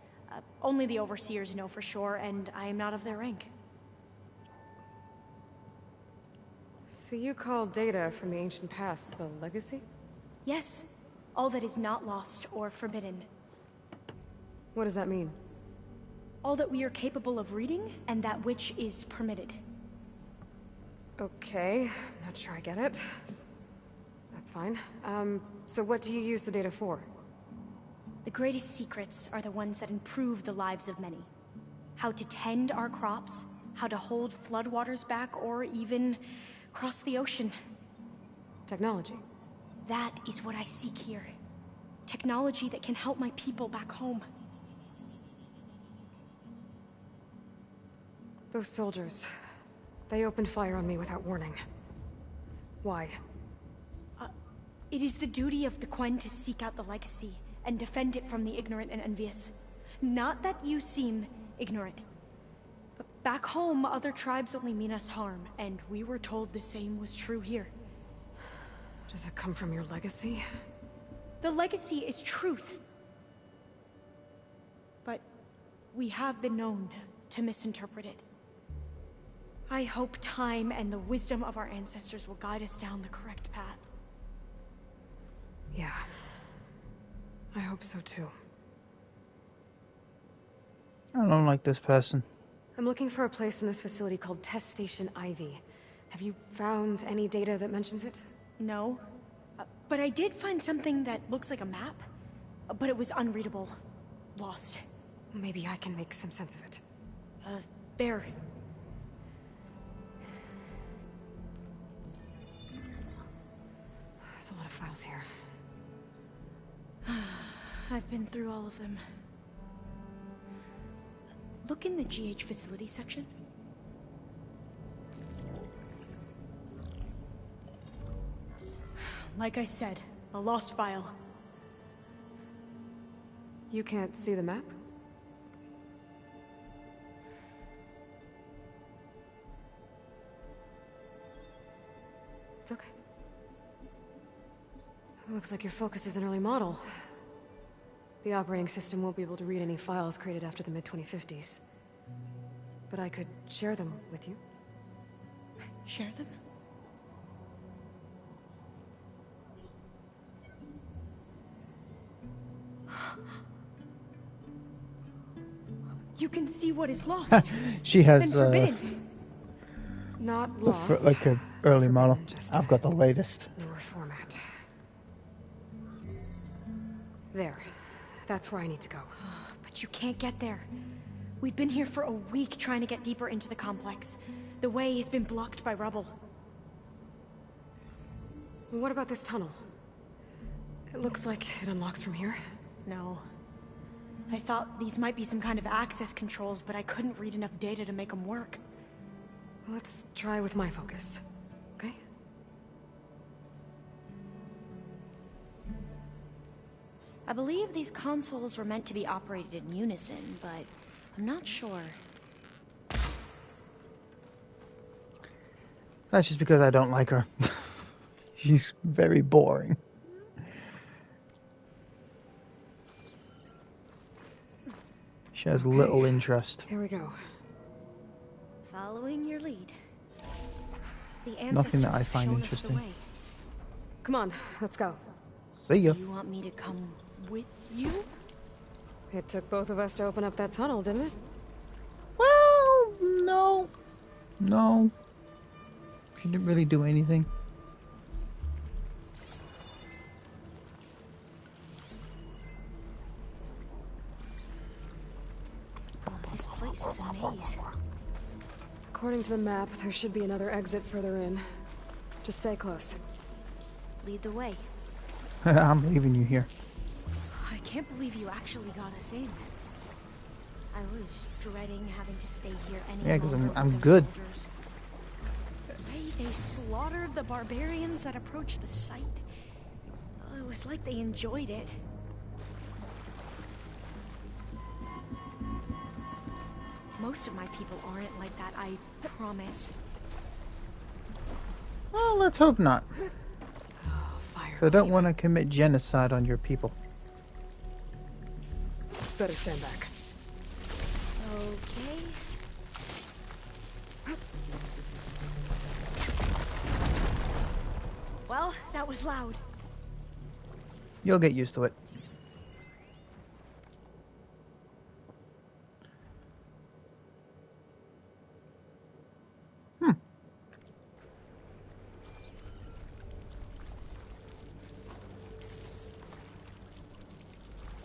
Only the overseers know for sure, and I am not of their rank. So you call data from the ancient past the legacy? Yes. All that is not lost or forbidden. What does that mean? All that we are capable of reading, and that which is permitted. Okay, I'm not sure I get it. That's fine. So what do you use the data for? The greatest secrets are the ones that improve the lives of many. How to tend our crops, how to hold floodwaters back, or even cross the ocean. Technology. That is what I seek here. Technology that can help my people back home. Those soldiers, they opened fire on me without warning. Why? It is the duty of the Quen to seek out the legacy and defend it from the ignorant and envious. Not that you seem ignorant. But back home, other tribes only mean us harm, and we were told the same was true here. Does that come from your legacy? The legacy is truth. But we have been known to misinterpret it. I hope time and the wisdom of our ancestors will guide us down the correct path. Yeah. I hope so too. I don't like this person. I'm looking for a place in this facility called Test Station Ivy. Have you found any data that mentions it? No. But I did find something that looks like a map. But it was unreadable. Lost. Maybe I can make some sense of it. There. There's a lot of files here. I've been through all of them. Look in the GH facility section. Like I said, a lost file. You can't see the map? It's okay. It looks like your focus is an early model. The operating system won't be able to read any files created after the mid-2050s. But I could share them with you. Share them? You can see what is lost. She has and forbidden. Not lost. like an early model. I've got the latest. Newer format. There. That's where I need to go. But you can't get there. We've been here for a week trying to get deeper into the complex. The way has been blocked by rubble. What about this tunnel? It looks like it unlocks from here. No. I thought these might be some kind of access controls, but I couldn't read enough data to make them work. Let's try with my focus, okay? I believe these consoles were meant to be operated in unison, but I'm not sure. That's just because I don't like her. She's very boring. She has little interest. Here we go. Following your lead. The Nothing ancestors that I have find shown us interesting. the way. Come on, let's go. See ya. You want me to come with you? It took both of us to open up that tunnel, didn't it? Well, no. No. She didn't really do anything. This place is a maze. According to the map, there should be another exit further in. Just stay close. Lead the way. I'm leaving you here. I can't believe you actually got us in. I was dreading having to stay here any Yeah, because longer I'm with good. those soldiers. The way they slaughtered the barbarians that approached the site. It was like they enjoyed it. Most of my people aren't like that, I promise. Well, let's hope not. Fire. So I don't want to commit genocide on your people. better stand back. Okay. Well, that was loud. You'll get used to it.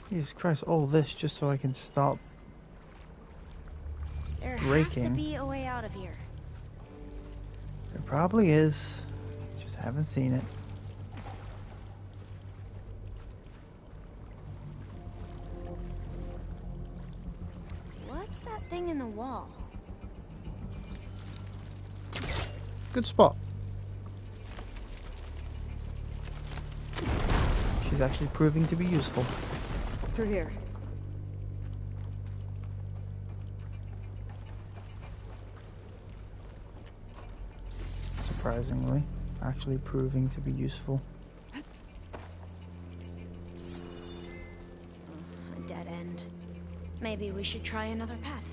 Jesus Christ, all this just so I can stop There breaking. has to be a way out of here. There probably is. Just haven't seen it. What's that thing in the wall? Good spot. She's actually proving to be useful. Through here. Surprisingly, actually proving to be useful. A dead end. Maybe we should try another path.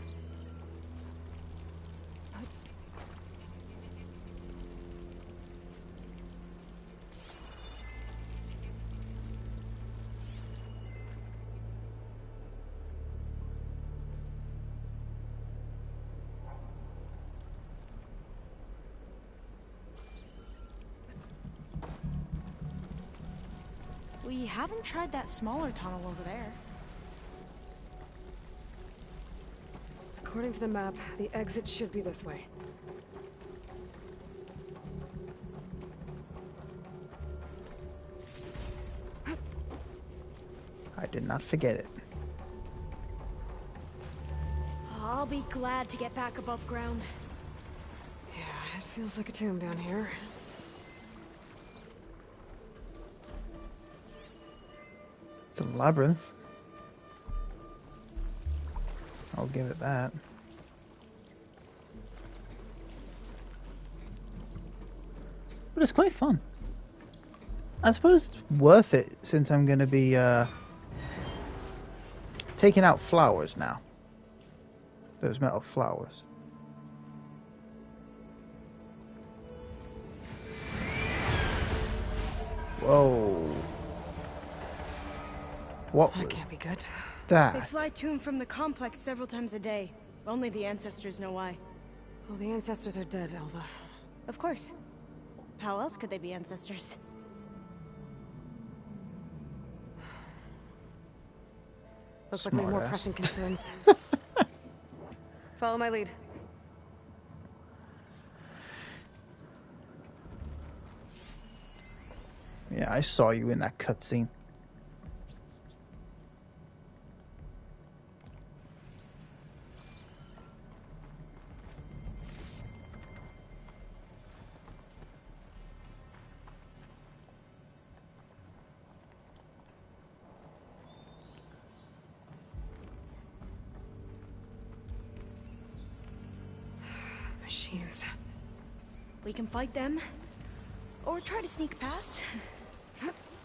We haven't tried that smaller tunnel over there. According to the map, the exit should be this way. I did not forget it. I'll be glad to get back above ground. Yeah, it feels like a tomb down here. It's a labyrinth. I'll give it that. But it's quite fun. I suppose it's worth it since I'm going to be taking out flowers now. Those metal flowers. Whoa. What That was can't be good. They that? fly to and from the complex several times a day. Only the ancestors know why. Well, the ancestors are dead, Elva. Of course. How else could they be ancestors? Looks like we have more Smartass. pressing concerns. Follow my lead. Yeah, I saw you in that cutscene. Machines. We can fight them, or try to sneak past.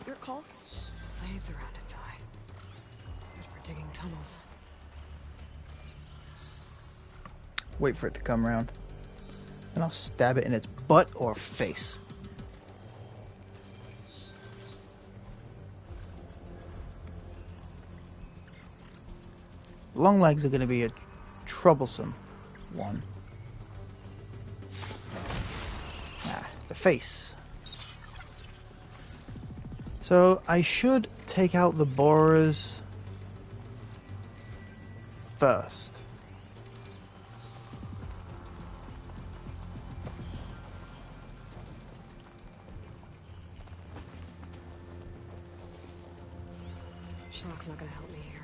Your call. Blades around its eye. Good for digging tunnels. Wait for it to come around. And I'll stab it in its butt or face. Long legs are going to be a troublesome one. The face. So I should take out the borers first. Shock's not gonna help me here.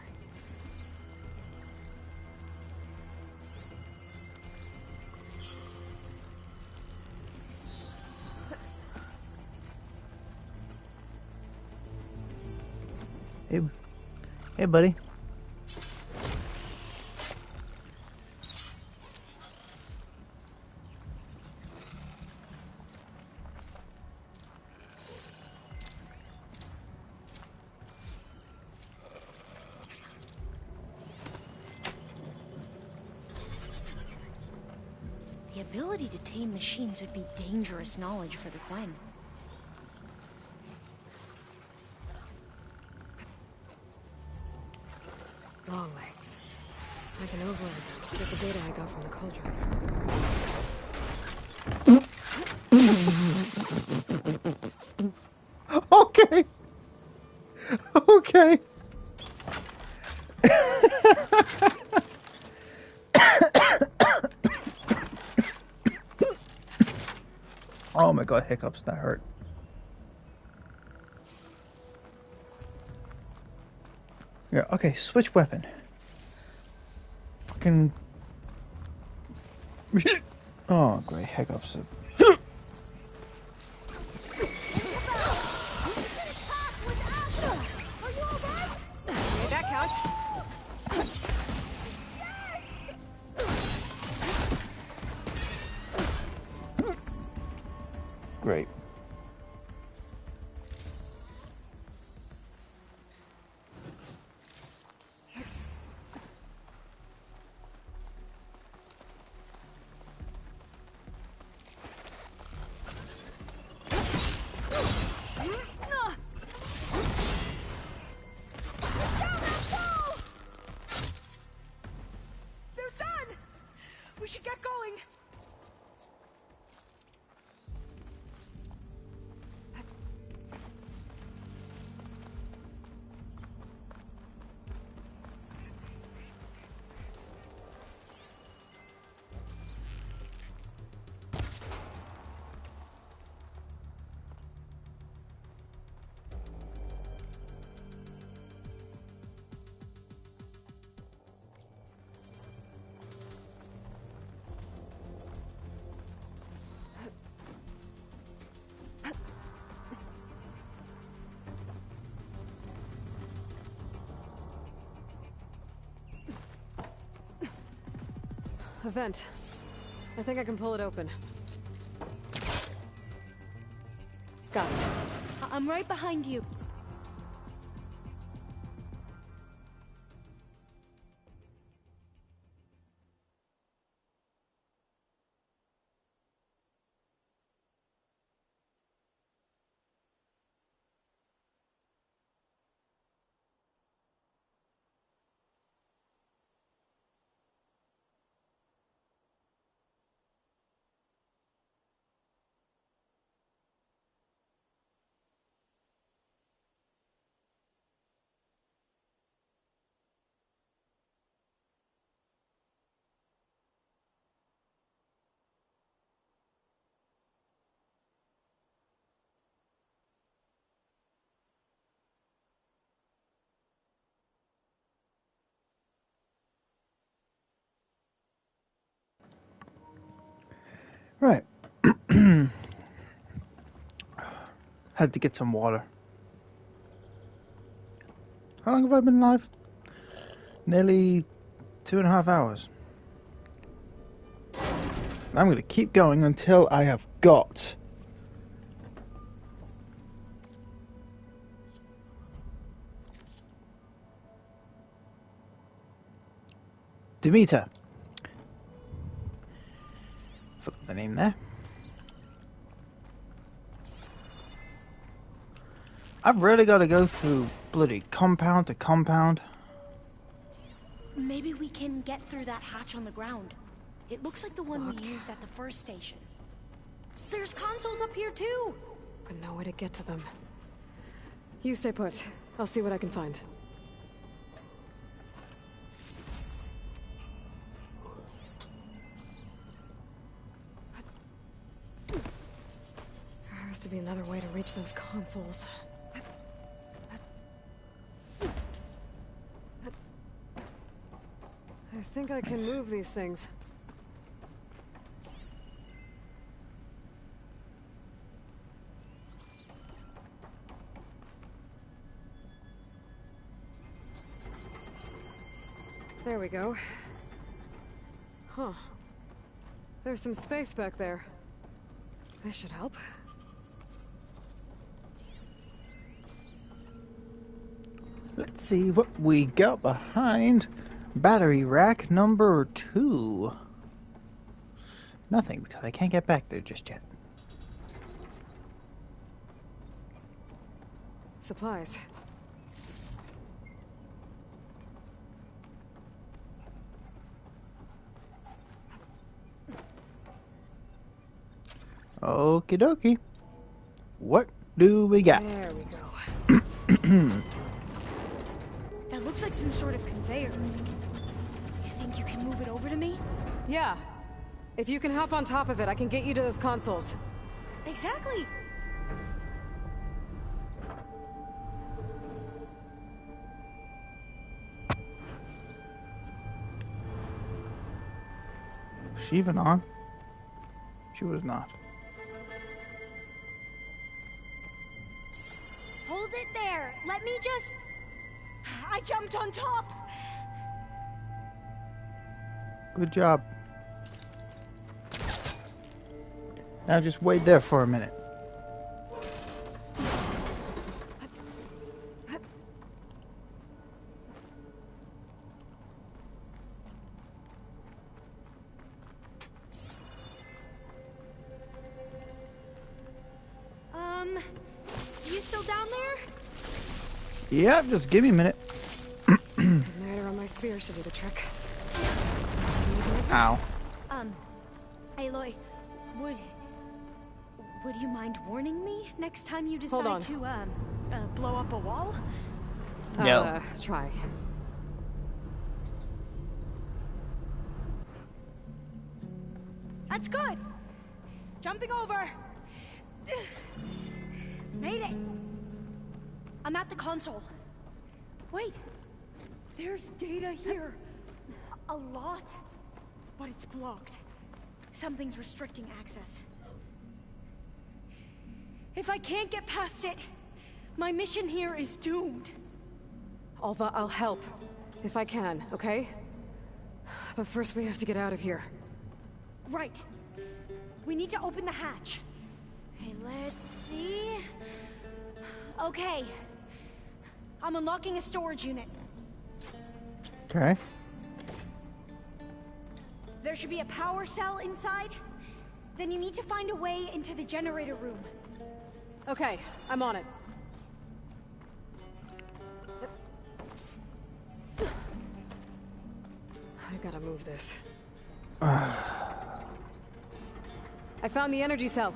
Hey, buddy. ability to tame machines would be dangerous knowledge for the Gwen. Long legs. I can override them to get the data I got from the cauldrons. Okay. Okay. Oh my god, hiccups, that hurt. Yeah, okay, switch weapon. Fucking... Oh, great, hiccups. Made that count. Great. They're done! We should get going! A vent. I think I can pull it open. Got it. I'm right behind you. Right. Had to get some water. How long have I been alive? Nearly 2.5 hours. I'm going to keep going until I have got Demeter. Forgot the name there. I've really got to go through bloody compound to compound. Maybe we can get through that hatch on the ground. It looks like the one we used at the first station. There's consoles up here too! But no way to get to them. You stay put. I'll see what I can find. There has to be another way to reach those consoles. I think I can move these things. There we go. Huh. There's some space back there. This should help. Let's see what we got behind battery rack number 2. Nothing, because I can't get back there just yet. Supplies. Okie dokie. What do we got? There we go. That looks like some sort of conveyor. You think you can move it over to me? Yeah. If you can hop on top of it, I can get you to those consoles. Exactly. Was she even on? She was not. Hold it there. Let me just... I jumped on top. Good job. Now just wait there for a minute. You still down there? Yep, just give me a minute. Igniter on my spear should do the trick. Ow. Aloy, would you mind warning me next time you Hold on. decide to, blow up a wall? No. Try. That's good. Jumping over. Made it. I'm at the console. Wait. There's data here. A lot. But it's blocked. Something's restricting access. If I can't get past it, my mission here is doomed. Alva, I'll help. If I can, okay? But first we have to get out of here. Right. We need to open the hatch. Okay, let's see. Okay. I'm unlocking a storage unit. Okay. There should be a power cell inside. Then you need to find a way into the generator room. Okay, I'm on it. I gotta move this. I found the energy cell.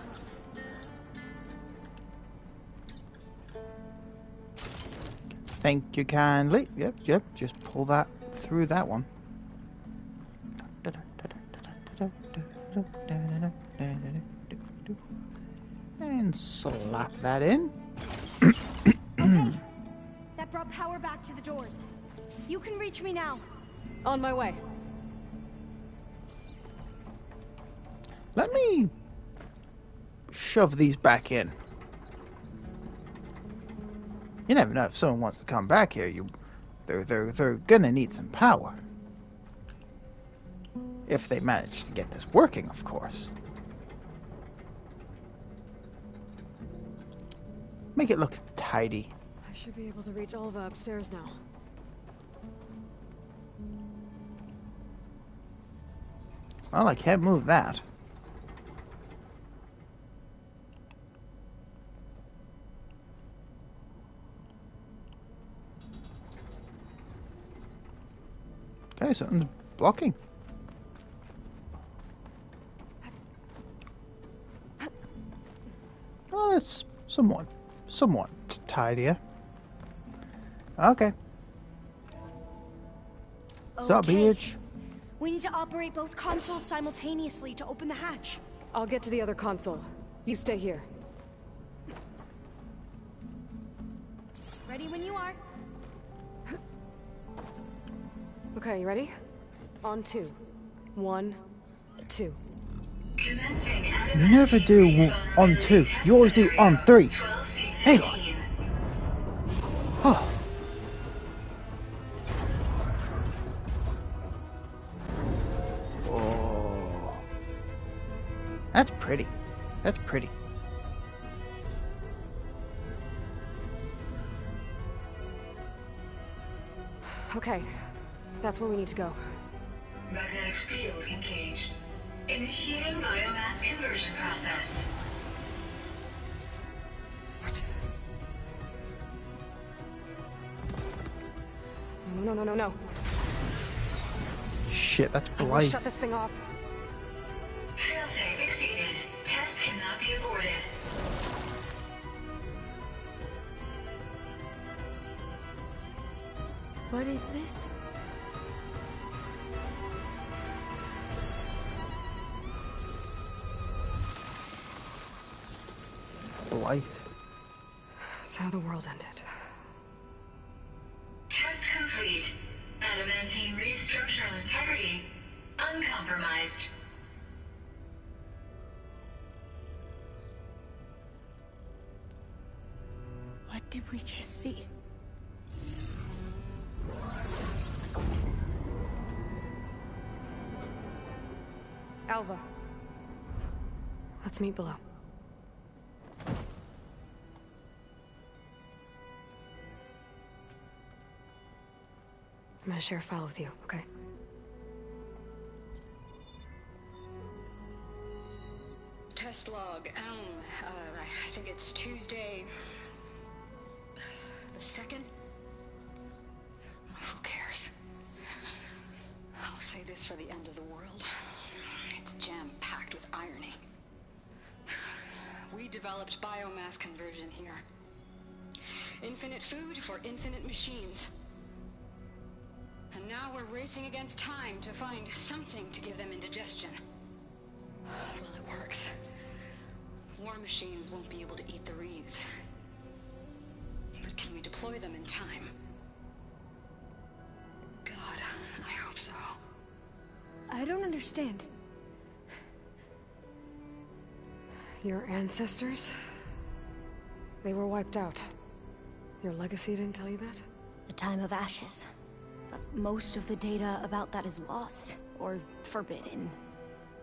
Thank you kindly. Yep, just pull that through that one. And slap that in. Okay. That brought power back to the doors. You can reach me now. On my way. Let me shove these back in. You never know if someone wants to come back here. They're gonna need some power. If they manage to get this working, of course. Make it look tidy. I should be able to reach Alva upstairs now. Well, I can't move that. Okay, something's blocking. Well, it's somewhat tidier. Okay. Sup, bitch? We need to operate both consoles simultaneously to open the hatch. I'll get to the other console. You stay here. Ready when you are. Okay, you ready? On 2. 1, 2. You never do on 2. You always do on 3. Hey, look. Oh. Oh. That's pretty. That's pretty. Okay, that's where we need to go. Magnetic field engaged. Initiating biomass conversion process. What? No. Shit, that's I will blight. shut this thing off. Failsafe exceeded. Test cannot be aborted. What is this? Blight. It's how the world ended. Test complete. Adamantine read structural integrity uncompromised. What did we just see? Alva. Let's meet below. I'm gonna share a file with you, okay? Test log, I think it's Tuesday the 2nd? Who cares? I'll say this for the end of the world. It's jam-packed with irony. We developed biomass conversion here. Infinite food for infinite machines. And now we're racing against time to find something to give them indigestion. Well, it works. War machines won't be able to eat the wreaths. But can we deploy them in time? God, I hope so. I don't understand. Your ancestors? They were wiped out. Your legacy didn't tell you that? The time of ashes. But most of the data about that is lost, or forbidden.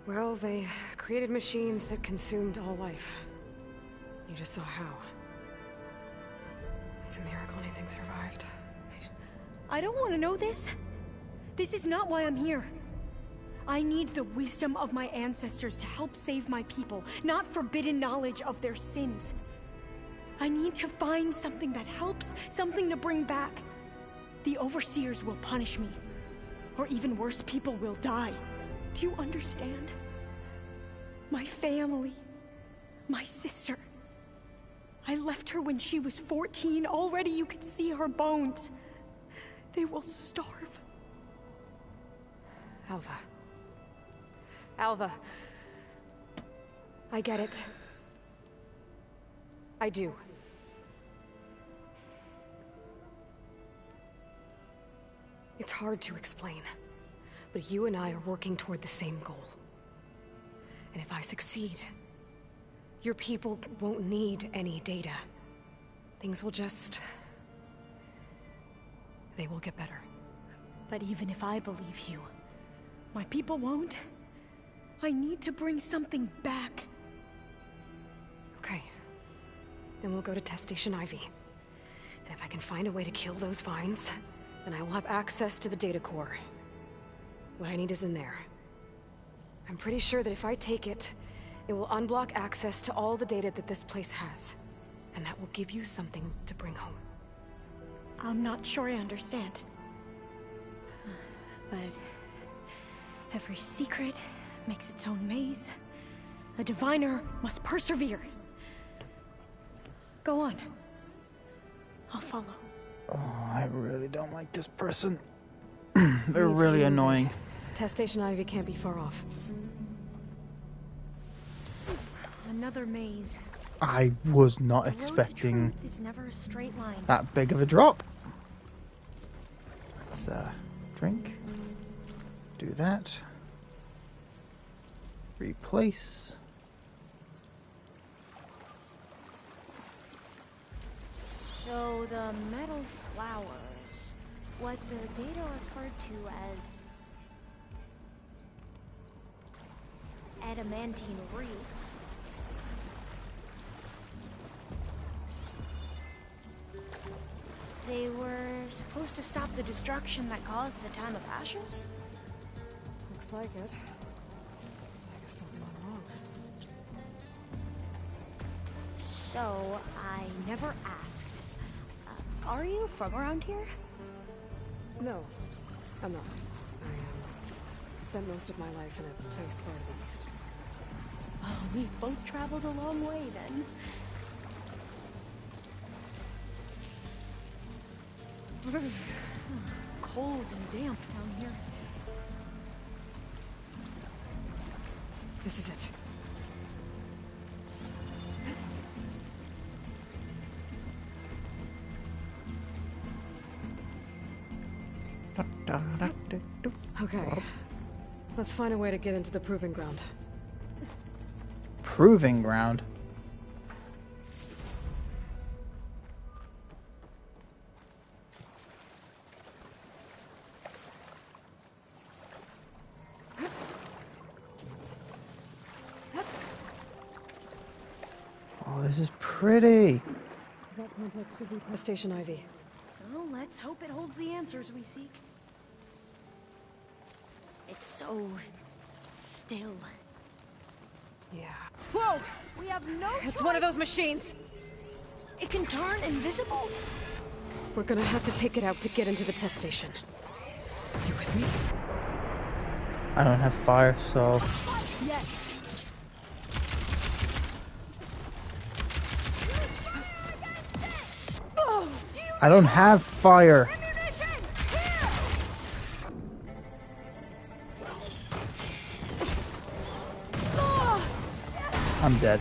Well, they created machines that consumed all life. You just saw how. It's a miracle anything survived. I don't want to know this. This is not why I'm here. I need the wisdom of my ancestors to help save my people, not forbidden knowledge of their sins. I need to find something that helps, something to bring back. The overseers will punish me. Or even worse, people will die. Do you understand? My family. My sister. I left her when she was 14. Already you could see her bones. They will starve. Alva. Alva. I get it. I do. It's hard to explain, but you and I are working toward the same goal. And if I succeed, your people won't need any data. Things will just... they will get better. But even if I believe you, my people won't. I need to bring something back. Okay. Then we'll go to Test Station Ivy. And if I can find a way to kill those vines, then I will have access to the data core. What I need is in there. I'm pretty sure that if I take it, it will unblock access to all the data that this place has. And that will give you something to bring home. I'm not sure I understand. But every secret makes its own maze. A diviner must persevere. Go on. I'll follow. Oh, I really don't like this person. They're really annoying. Test Station Ivy can't be far off. Another maze. I was not The road to expecting truth is never a straight line. that big of a drop. Let's drink. Do that. Replace. So the metal flowers, what the data referred to as adamantine wreaths. They were supposed to stop the destruction that caused the time of ashes? Looks like it. So, I never asked. Are you from around here? No, I'm not. I spent most of my life in a place far to the east. Oh, we both traveled a long way then. Cold and damp down here. This is it. Okay. Let's find a way to get into the proving ground. Proving ground? Oh, this is pretty. That complex should be test station Ivy. Well, let's hope it holds the answers we seek. It's so still. Yeah. Whoa! We have no It's one of those machines! It can turn invisible? We're gonna have to take it out to get into the test station. You with me? I don't have fire, so... Yes. I don't have fire. I'm dead.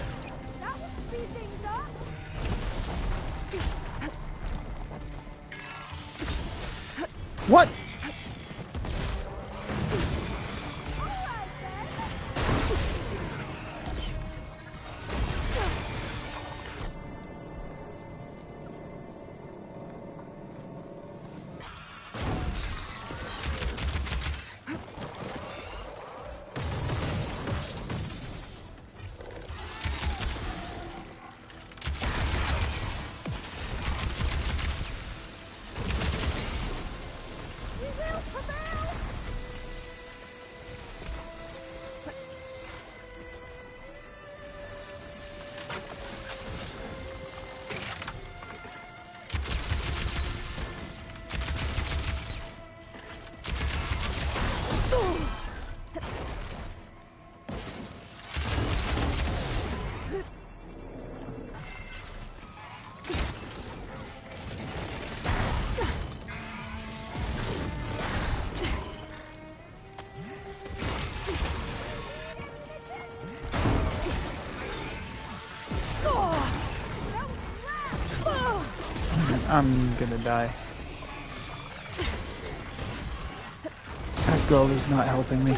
What? I'm gonna die. That girl is not helping me.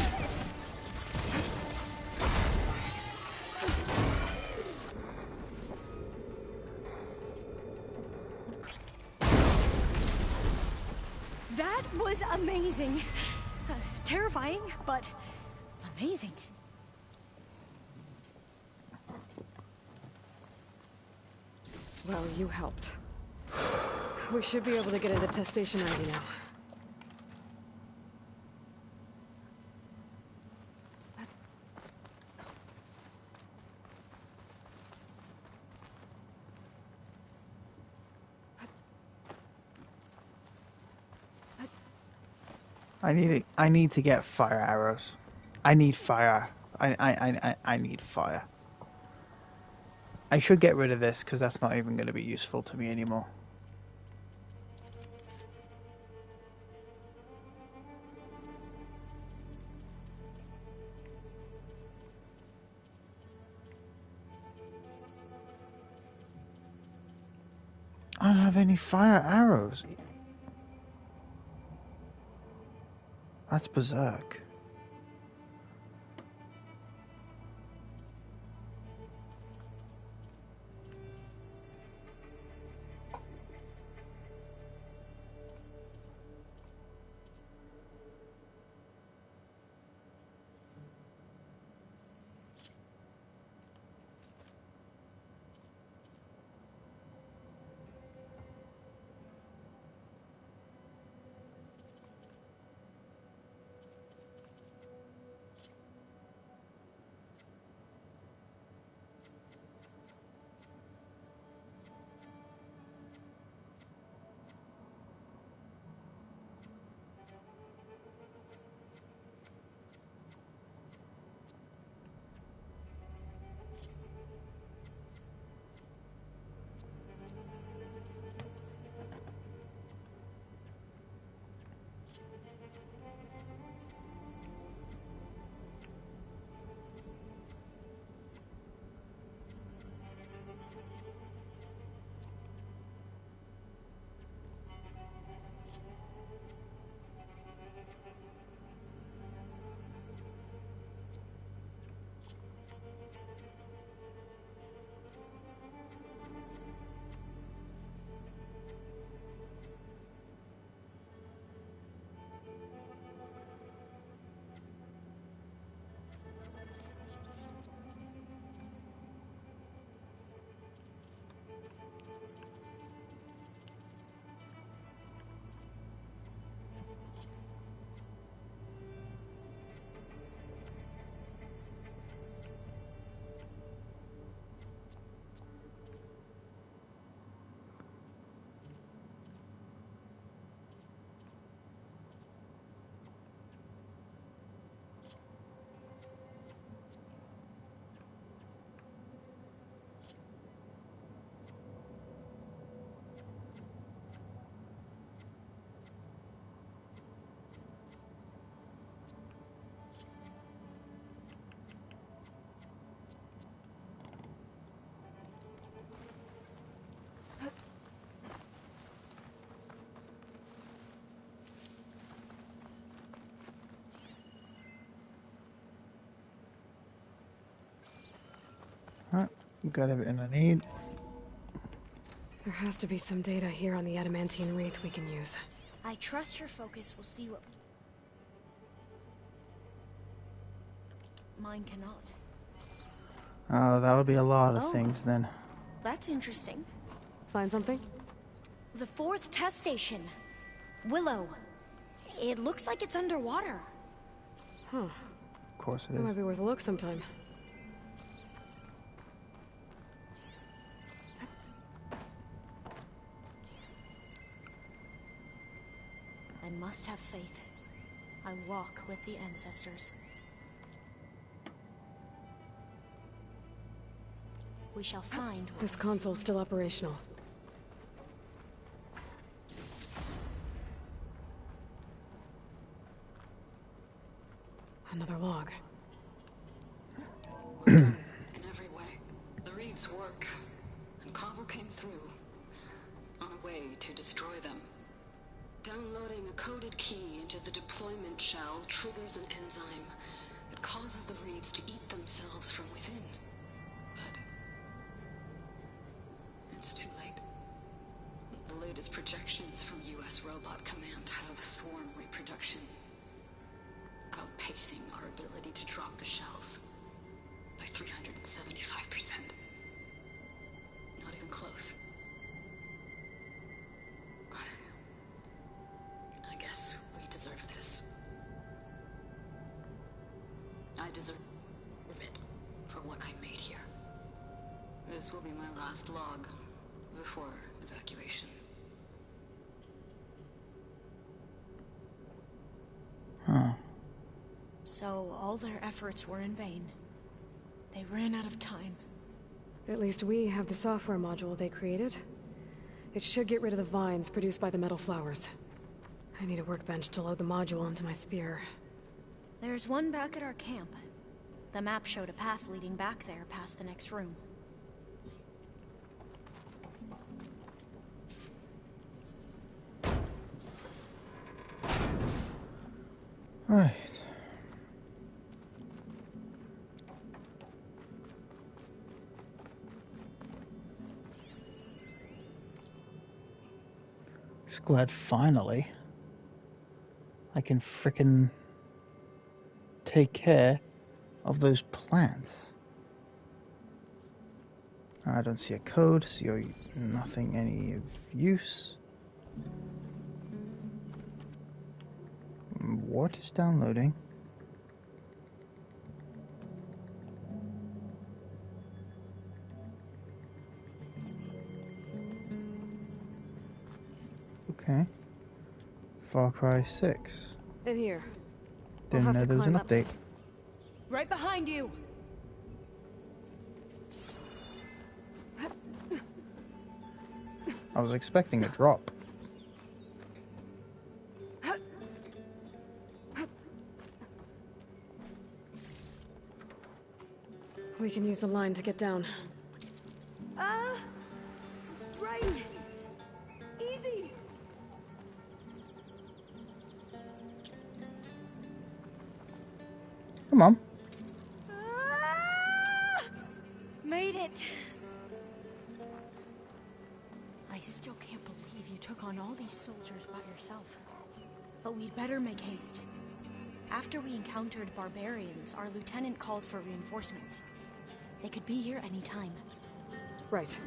That was amazing. Terrifying, but amazing. Well, you helped. We should be able to get into test station Ivy now. I need to get fire arrows. I need fire. I need fire. I should get rid of this because that's not even going to be useful to me anymore. I don't have any fire arrows. That's Berserk. Alright, got everything I need. There has to be some data here on the adamantine wreath we can use. I trust your focus will see what mine cannot. Oh, that'll be a lot of Oh. things then. That's interesting. Find something? The 4th test station. Willow. It looks like it's underwater. Huh. Of course it That is. might be worth a look sometime. I must have faith. I walk with the ancestors. We shall find This console's still operational. Another log. In every way, the wreaths work, and Cobble came through on a way to destroy them. Downloading a coded key into the deployment shell triggers an enzyme that causes the wreaths to eat themselves from within. But it's too late. The latest projections from U.S. Robot Command have swarm reproduction, outpacing our ability to drop the shells by 375%. Not even close. I guess we deserve this. I deserve it for what I made here. This will be my last log before evacuation. Huh. So all their efforts were in vain. They ran out of time. At least we have the software module they created. It should get rid of the vines produced by the metal flowers. I need a workbench to load the module onto my spear. There's one back at our camp. The map showed a path leading back there past the next room. Right. Just glad finally I can frickin' take care of those plants. I don't see a code, so you're nothing any of use. What is downloading? Okay. Far Cry 6. In here. Didn't know there was an update. Right behind you! I was expecting a drop. We can use the line to get down. Right! Easy! Come on. Made it! I still can't believe you took on all these soldiers by yourself. But we'd better make haste. After we encountered barbarians, our lieutenant called for reinforcements. They could be here any time. Right.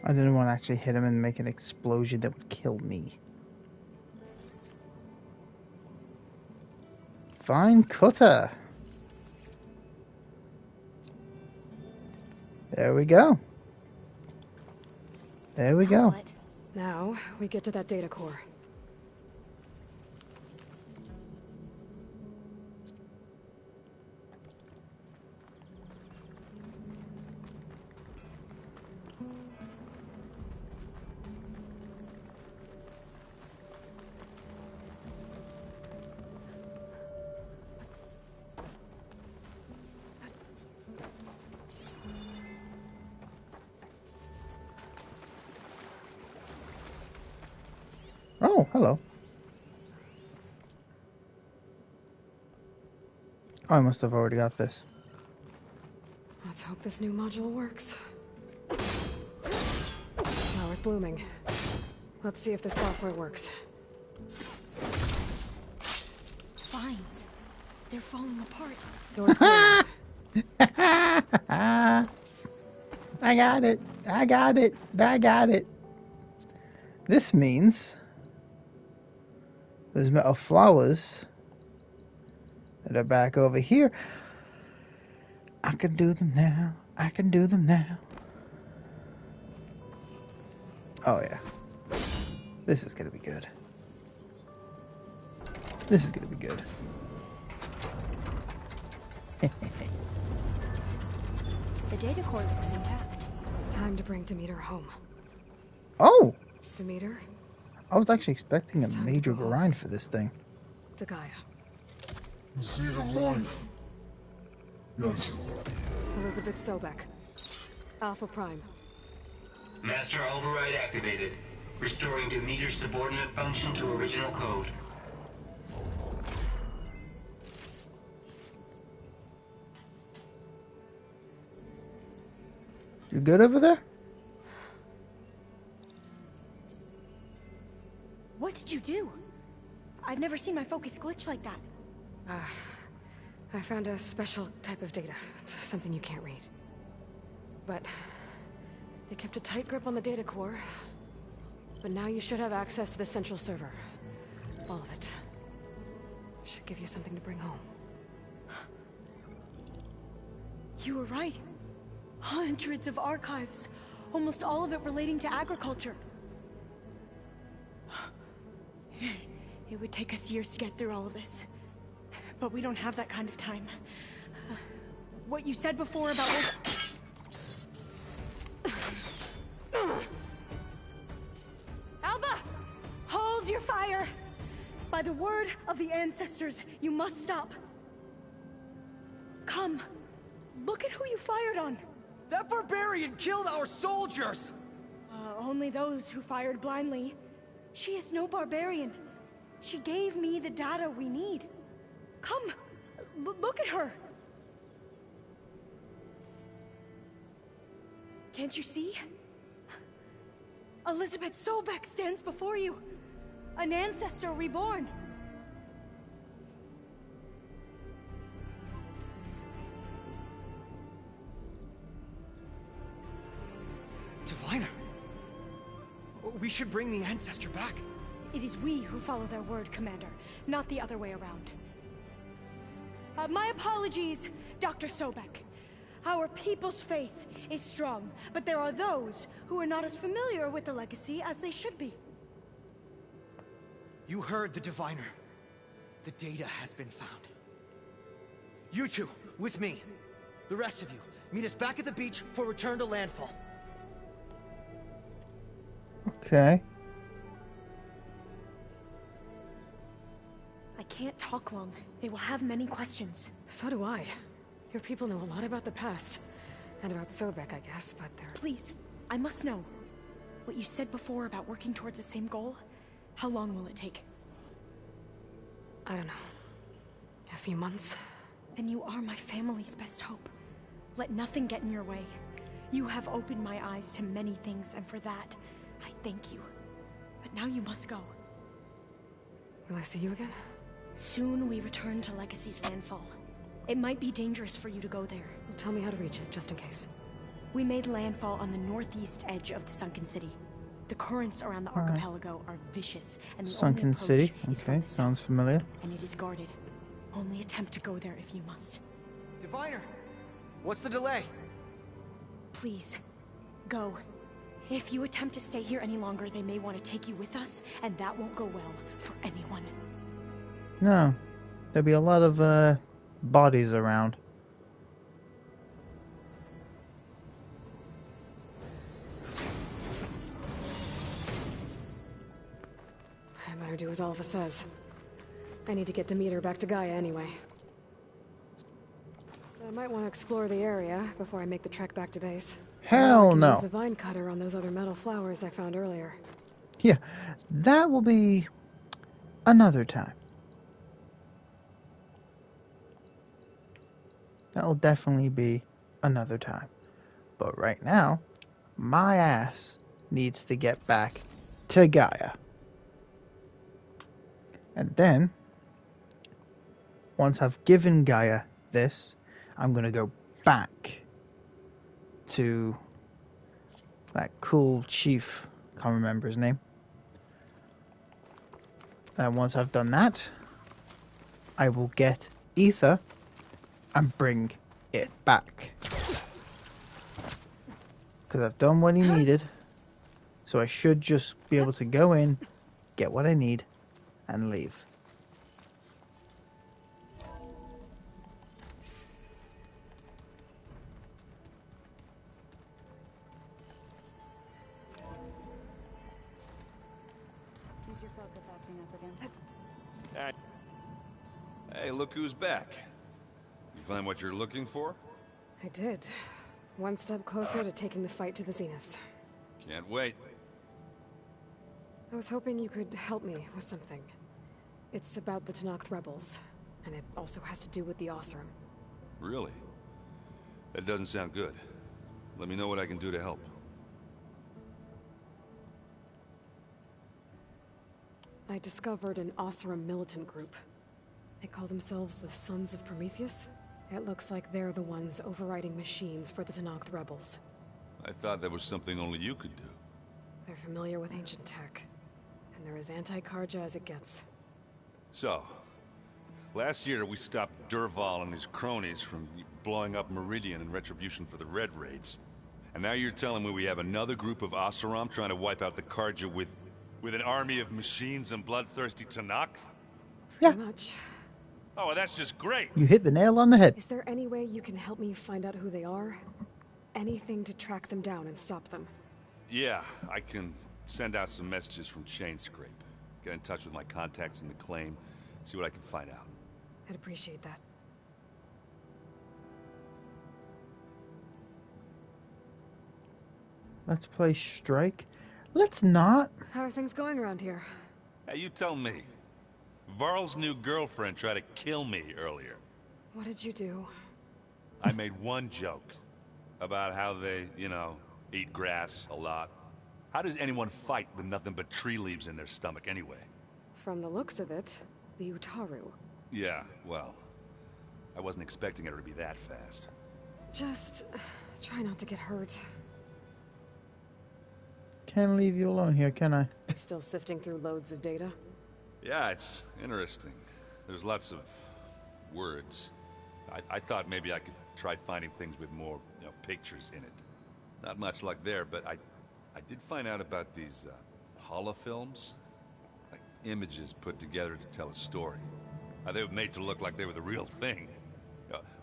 I didn't want to actually hit him and make an explosion that would kill me. Fine cutter. There we go. There we go. Now, we get to that data core. Oh, hello. Oh, I must have already got this. Let's hope this new module works. Flower's blooming. Let's see if the software works. Vines. They're falling apart. Door's clear. I got it. I got it. I got it. This means those metal flowers that are back over here. I can do them now. I can do them now. Oh yeah. This is gonna be good. This is gonna be good. The data core looks intact. Time to bring Demeter home. Oh! Demeter? I was actually expecting a major grind for this thing. To Gaia. The seed of life. Yes. Elizabeth Sobek. Alpha Prime. Master override activated. Restoring Demeter's subordinate function to original code. You good over there? What did you do? I've never seen my focus glitch like that. I found a special type of data. It's something you can't read. But it kept a tight grip on the data core. But now you should have access to the central server. All of it. Should give you something to bring home. You were right. Hundreds of archives. Almost all of it relating to agriculture. It would take us years to get through all of this. But we don't have that kind of time. What you said before about Alba! Hold your fire! By the word of the ancestors, you must stop. Come. Look at who you fired on. That barbarian killed our soldiers! Only those who fired blindly. She is no barbarian. She gave me the data we need. Come, look at her. Can't you see? Elizabeth Sobek stands before you. An ancestor reborn. Diviner. We should bring the ancestor back. It is we who follow their word, Commander, not the other way around. My apologies, Dr. Sobek. Our people's faith is strong, but there are those who are not as familiar with the legacy as they should be. You heard the Diviner. The data has been found. You two, with me. The rest of you, meet us back at the beach for return to landfall. Okay. I can't talk long. They will have many questions. So do I. Your people know a lot about the past. And about Sobek, I guess, but they're... Please, I must know. What you said before about working towards the same goal, how long will it take? I don't know. A few months? Then you are my family's best hope. Let nothing get in your way. You have opened my eyes to many things, and for that, I thank you. But now you must go. Will I see you again? Soon we return to Legacy's landfall. It might be dangerous for you to go there. Well, tell me how to reach it, just in case. We made landfall on the northeast edge of the sunken city. The currents around the archipelago are vicious, and the Sunken only City. approach is from Okay, the south, sounds familiar. and it is guarded. Only attempt to go there if you must. Diviner! What's the delay? Please, go. If you attempt to stay here any longer, they may want to take you with us, and that won't go well for anyone. No. There'll be a lot of bodies around. I better do as Alpha says. I need to get Demeter back to Gaia anyway. I might want to explore the area before I make the trek back to base. Hell I can no. use the vine cutter on those other metal flowers I found earlier. Yeah, that will be another time. That will definitely be another time. But right now, my ass needs to get back to Gaia. And then, once I've given Gaia this, I'm going to go back to that cool chief. Can't remember his name. And once I've done that, I will get Ether and bring it back. Because I've done what he needed. So I should just be able to go in, get what I need, and leave. Is your focus acting up again? Hey, look who's back. You find what you're looking for? I did. One step closer to taking the fight to the Zeniths. Can't wait. I was hoping you could help me with something. It's about the Tenakth rebels, and it also has to do with the Osram. Really? That doesn't sound good. Let me know what I can do to help. I discovered an Osram militant group. They call themselves the Sons of Prometheus. It looks like they're the ones overriding machines for the Tenakth rebels. I thought that was something only you could do. They're familiar with ancient tech, and they're as anti-Karja as it gets. So, last year we stopped Durval and his cronies from blowing up Meridian in retribution for the Red Raids. And now you're telling me we have another group of Oseram trying to wipe out the Karja with an army of machines and bloodthirsty Tenakth? Pretty much. Oh, well, that's just great! You hit the nail on the head. Is there any way you can help me find out who they are? Anything to track them down and stop them? Yeah, I can send out some messages from Chainscrape. Get in touch with my contacts in the claim, see what I can find out. I'd appreciate that. Let's play Strike. Let's not. How are things going around here? Hey, you tell me. Varl's new girlfriend tried to kill me earlier. What did you do? I made one joke about how they, you know, eat grass a lot. How does anyone fight with nothing but tree leaves in their stomach anyway? From the looks of it, the Utaru. Yeah, well, I wasn't expecting her to be that fast. Just try not to get hurt. Can't leave you alone here, can I? Still sifting through loads of data? Yeah, it's interesting. There's lots of words. I thought maybe I could try finding things with more, you know, pictures in it. Not much luck there, but I did find out about these holofilms. Like images put together to tell a story. They were made to look like they were the real thing.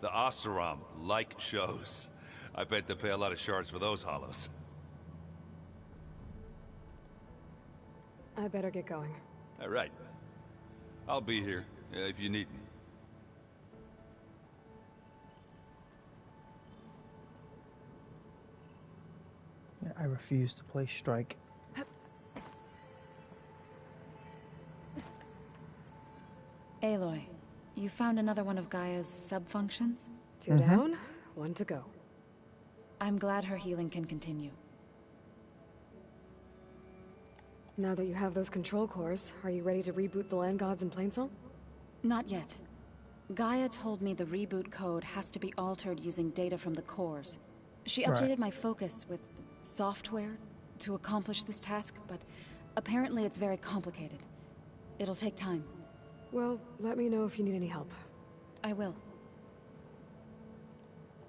The Oseram like shows. I bet they pay a lot of shards for those holos. I better get going. All right. I'll be here if you need me. Yeah, I refuse to play Strike. Aloy, you found another one of Gaia's sub-functions? Two down, one to go. I'm glad her healing can continue. Now that you have those control cores, are you ready to reboot the land gods in Plainsong? Not yet. Gaia told me the reboot code has to be altered using data from the cores. She updated my focus with software to accomplish this task, but apparently it's very complicated. It'll take time. Well, let me know if you need any help. I will.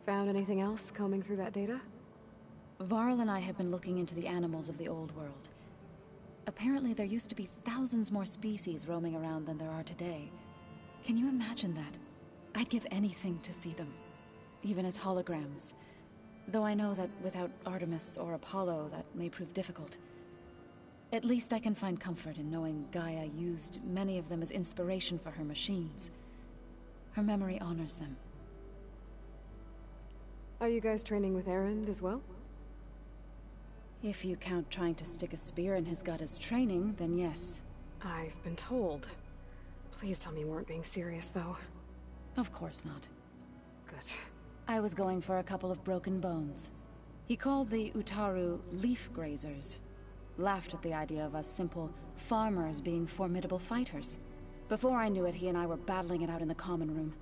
Found anything else combing through that data? Varl and I have been looking into the animals of the old world. Apparently there used to be thousands more species roaming around than there are today. Can you imagine that? I'd give anything to see them, even as holograms. Though I know that without Artemis or Apollo, that may prove difficult. At least I can find comfort in knowing Gaia used many of them as inspiration for her machines. Her memory honors them. Are you guys training with Erend as well? If you count trying to stick a spear in his gut as training, then yes. I've been told. Please tell me you weren't being serious, though. Of course not. Good. I was going for a couple of broken bones. He called the Utaru leaf grazers. Laughed at the idea of us simple farmers being formidable fighters. Before I knew it, he and I were battling it out in the common room.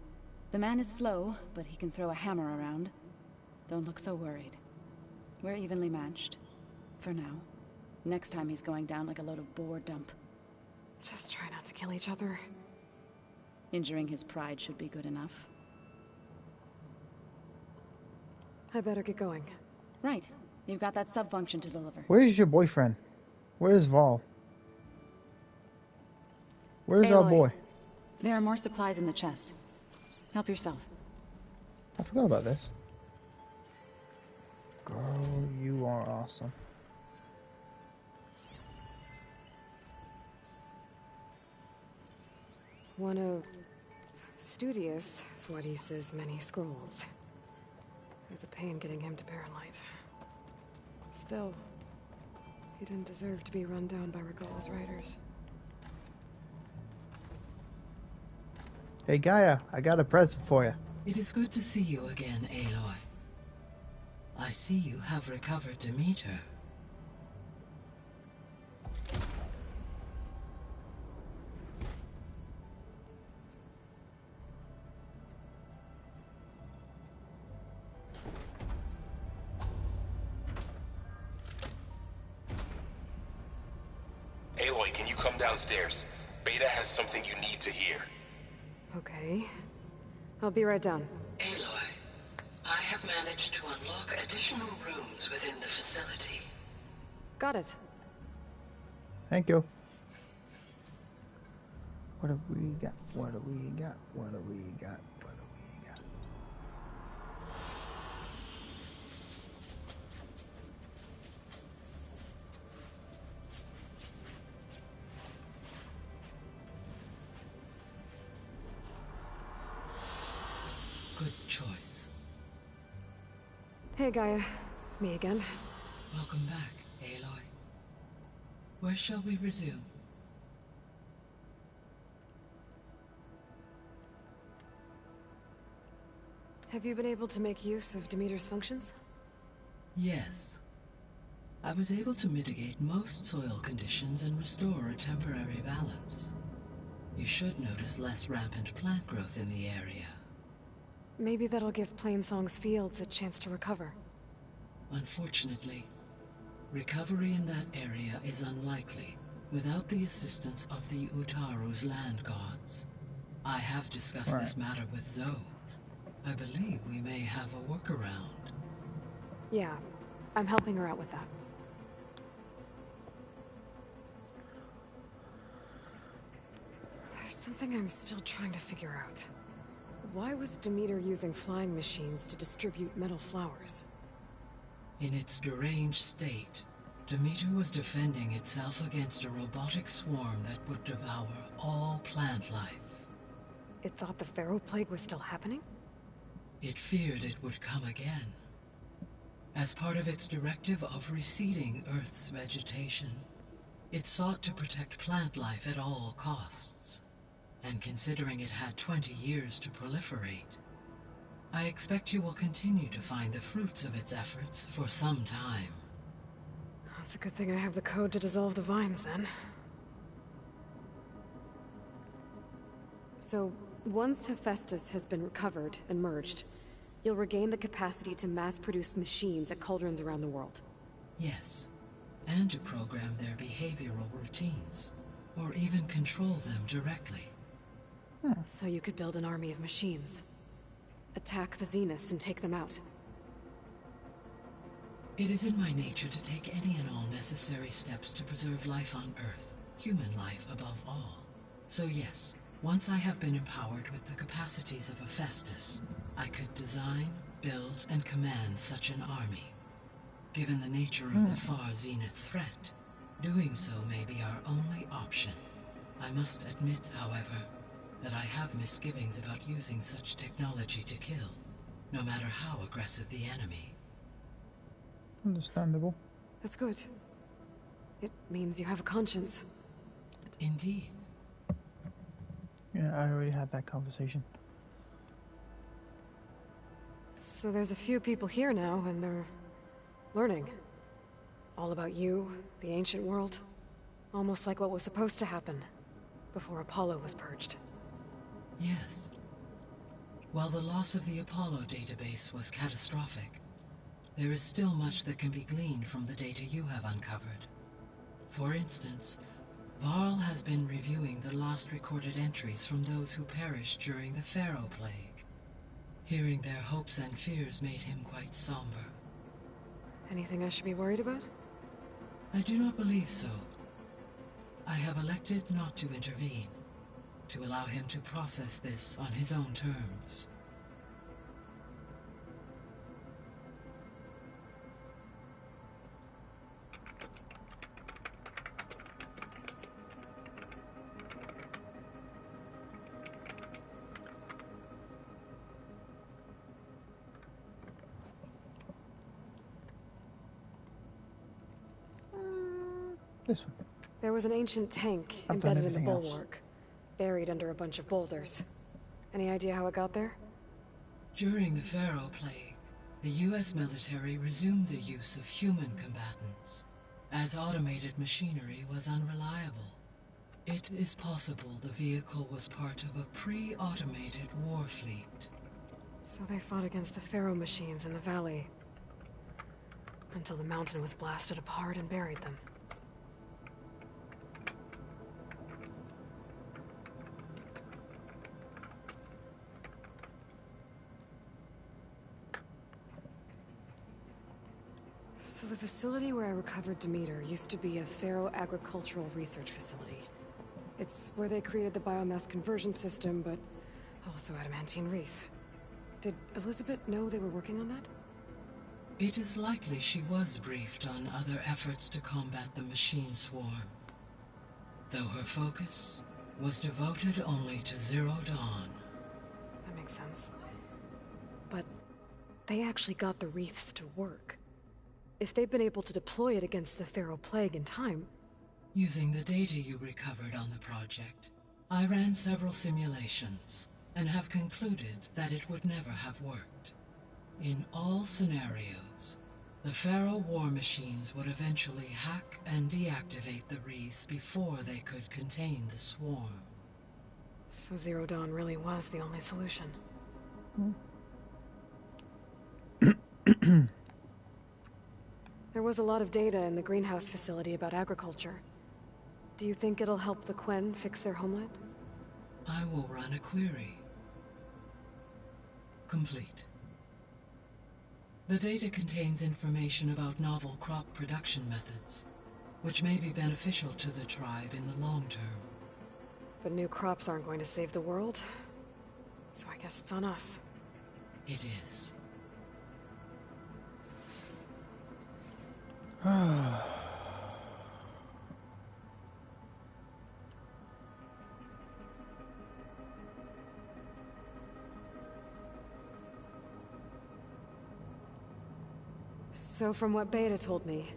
The man is slow, but he can throw a hammer around. Don't look so worried. We're evenly matched. For now. Next time he's going down like a load of boar dump. Just try not to kill each other. Injuring his pride should be good enough. I better get going. Right. You've got that sub-function to deliver. Where's your boyfriend? Where's Val? Where's our boy? There are more supplies in the chest. Help yourself. I forgot about this. Girl, you are awesome. One of Studious Fuadis's many scrolls. There's a pain getting him to Paralight. Still, he didn't deserve to be run down by Regala's riders. Hey Gaia, I got a present for you. It is good to see you again, Aloy. I see you have recovered Demeter. Aloy, can you come downstairs? Beta has something you need to hear. Okay. I'll be right down. Aloy, I have managed to unlock additional rooms within the facility. Got it. Thank you. What have we got? What have we got? What have we got? What have we got? Good choice. Hey Gaia. Me again. Welcome back, Aloy. Where shall we resume? Have you been able to make use of Demeter's functions? Yes. I was able to mitigate most soil conditions and restore a temporary balance. You should notice less rampant plant growth in the area. Maybe that'll give Plainsong's fields a chance to recover. Unfortunately, recovery in that area is unlikely without the assistance of the Utaru's land gods. I have discussed this matter with Zoe. I believe we may have a workaround. Yeah, I'm helping her out with that. There's something I'm still trying to figure out. Why was Demeter using flying machines to distribute metal flowers? In its deranged state, Demeter was defending itself against a robotic swarm that would devour all plant life. It thought the Pharaoh Plague was still happening? It feared it would come again. As part of its directive of receding Earth's vegetation, it sought to protect plant life at all costs. And considering it had 20 years to proliferate, I expect you will continue to find the fruits of its efforts for some time. It's a good thing I have the code to dissolve the vines, then. So, once Hephaestus has been recovered and merged, you'll regain the capacity to mass-produce machines at cauldrons around the world. Yes, and to program their behavioral routines, or even control them directly. So you could build an army of machines. Attack the Zeniths and take them out. It is in my nature to take any and all necessary steps to preserve life on Earth, human life above all. So yes, once I have been empowered with the capacities of Hephaestus, I could design, build, and command such an army. Given the nature of the far Zenith threat, doing so may be our only option. I must admit, however, that I have misgivings about using such technology to kill, no matter how aggressive the enemy. Understandable. That's good. It means you have a conscience. Indeed. Yeah, I already had that conversation. So there's a few people here now, and they're learning. All about you, the ancient world. Almost like what was supposed to happen before Apollo was purged. Yes. While the loss of the Apollo database was catastrophic, there is still much that can be gleaned from the data you have uncovered. For instance, Varl has been reviewing the last recorded entries from those who perished during the Pharaoh Plague. Hearing their hopes and fears made him quite somber. Anything I should be worried about? I do not believe so. I have elected not to intervene, to allow him to process this on his own terms. This one. There was an ancient tank embedded in the bulwark, buried under a bunch of boulders. Any idea how it got there? During the Pharaoh Plague, the US military resumed the use of human combatants, as automated machinery was unreliable. It is possible the vehicle was part of a pre-automated war fleet. So they fought against the Pharaoh machines in the valley, until the mountain was blasted apart and buried them. So the facility where I recovered Demeter used to be a Pharaoh agricultural research facility. It's where they created the biomass conversion system, but also adamantine wreath. Did Elizabeth know they were working on that? It is likely she was briefed on other efforts to combat the machine swarm, though her focus was devoted only to Zero Dawn. That makes sense. But they actually got the wreaths to work. If they've been able to deploy it against the Pharaoh Plague in time... Using the data you recovered on the project, I ran several simulations and have concluded that it would never have worked. In all scenarios, the Pharaoh war machines would eventually hack and deactivate the wreaths before they could contain the swarm. So Zero Dawn really was the only solution. There was a lot of data in the greenhouse facility about agriculture. Do you think it'll help the Quen fix their homeland? I will run a query. Complete. The data contains information about novel crop production methods, which may be beneficial to the tribe in the long term. But new crops aren't going to save the world, so I guess it's on us. It is. So from what Beta told me,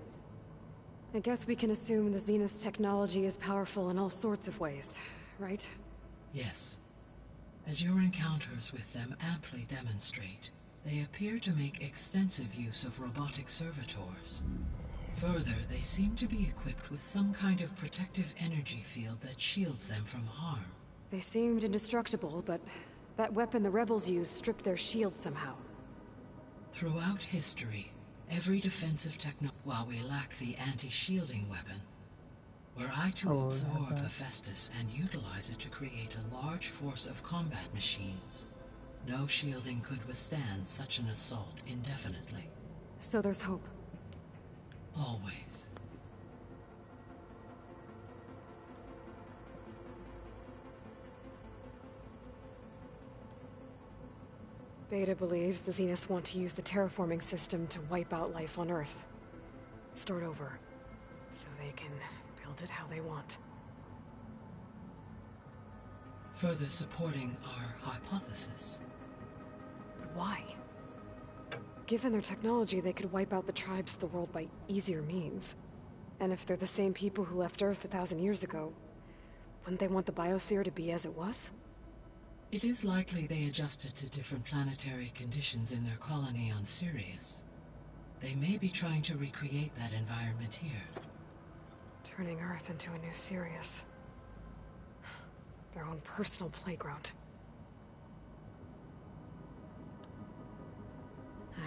I guess we can assume the Zenith's technology is powerful in all sorts of ways, right? Yes. As your encounters with them amply demonstrate, they appear to make extensive use of robotic servitors. Further, they seem to be equipped with some kind of protective energy field that shields them from harm. They seemed indestructible, but that weapon the rebels used stripped their shield somehow. Throughout history, every defensive while we lack the anti-shielding weapon, were I to absorb Hephaestus and utilize it to create a large force of combat machines, no shielding could withstand such an assault indefinitely. So there's hope. Always. Beta believes the Zeniths want to use the terraforming system to wipe out life on Earth. Start over, so they can build it how they want. Further supporting our hypothesis. But why? Given their technology, they could wipe out the tribes of the world by easier means. And if they're the same people who left Earth 1,000 years ago, wouldn't they want the biosphere to be as it was? It is likely they adjusted to different planetary conditions in their colony on Sirius. They may be trying to recreate that environment here. Turning Earth into a new Sirius. Their own personal playground.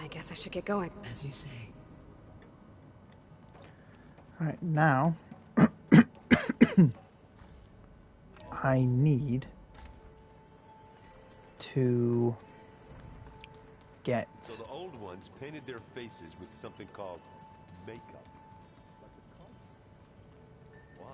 I guess I should get going. As you say. Alright, now... I need to get... So the old ones painted their faces with something called makeup. Why?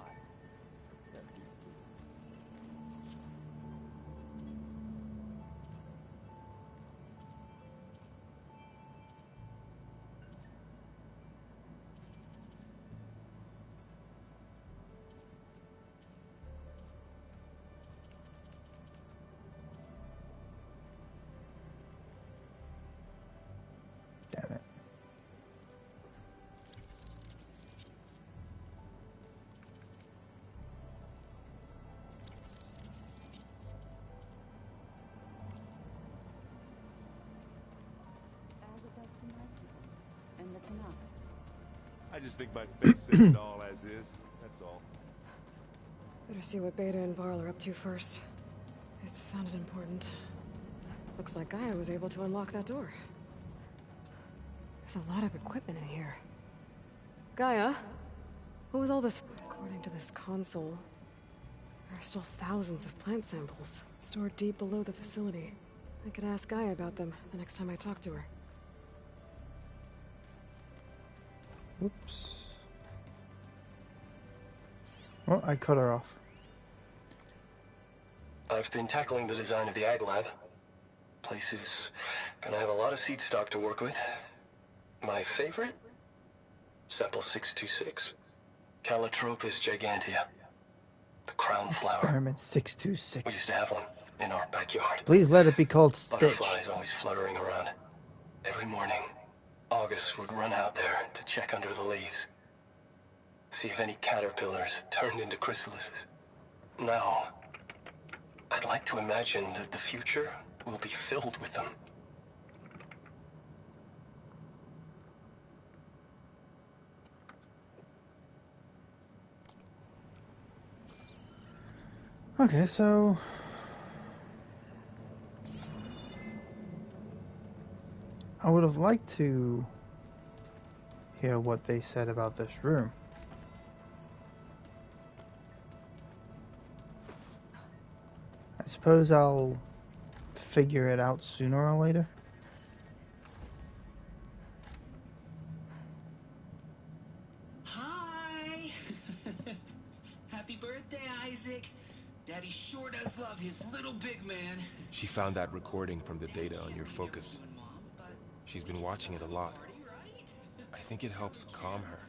Damn it. And the Tanakh. I just think my face says it all as is. That's all. Better see what Beta and Varl are up to first. It sounded important. Looks like Gaia was able to unlock that door. There's a lot of equipment in here. Gaia? What was all this? According to this console, there are still thousands of plant samples stored deep below the facility. I could ask Gaia about them the next time I talk to her. Oops. Well, I cut her off. I've been tackling the design of the Ag Lab. Place is gonna have a lot of seed stock to work with. My favorite? Sample 626. Calotropis gigantea. The crown flower. Experiment 626. We used to have one in our backyard. Please let it be called Stitch. Butterflies always fluttering around. Every morning, August would run out there to check under the leaves. See if any caterpillars turned into chrysalises. Now, I'd like to imagine that the future will be filled with them. Okay, so... I would have liked to hear what they said about this room. I suppose I'll figure it out sooner or later. Hi! Happy birthday, Isaac. Daddy sure does love his little big man. She found that recording from the data on your focus. She's been watching it a lot. I think it helps calm her.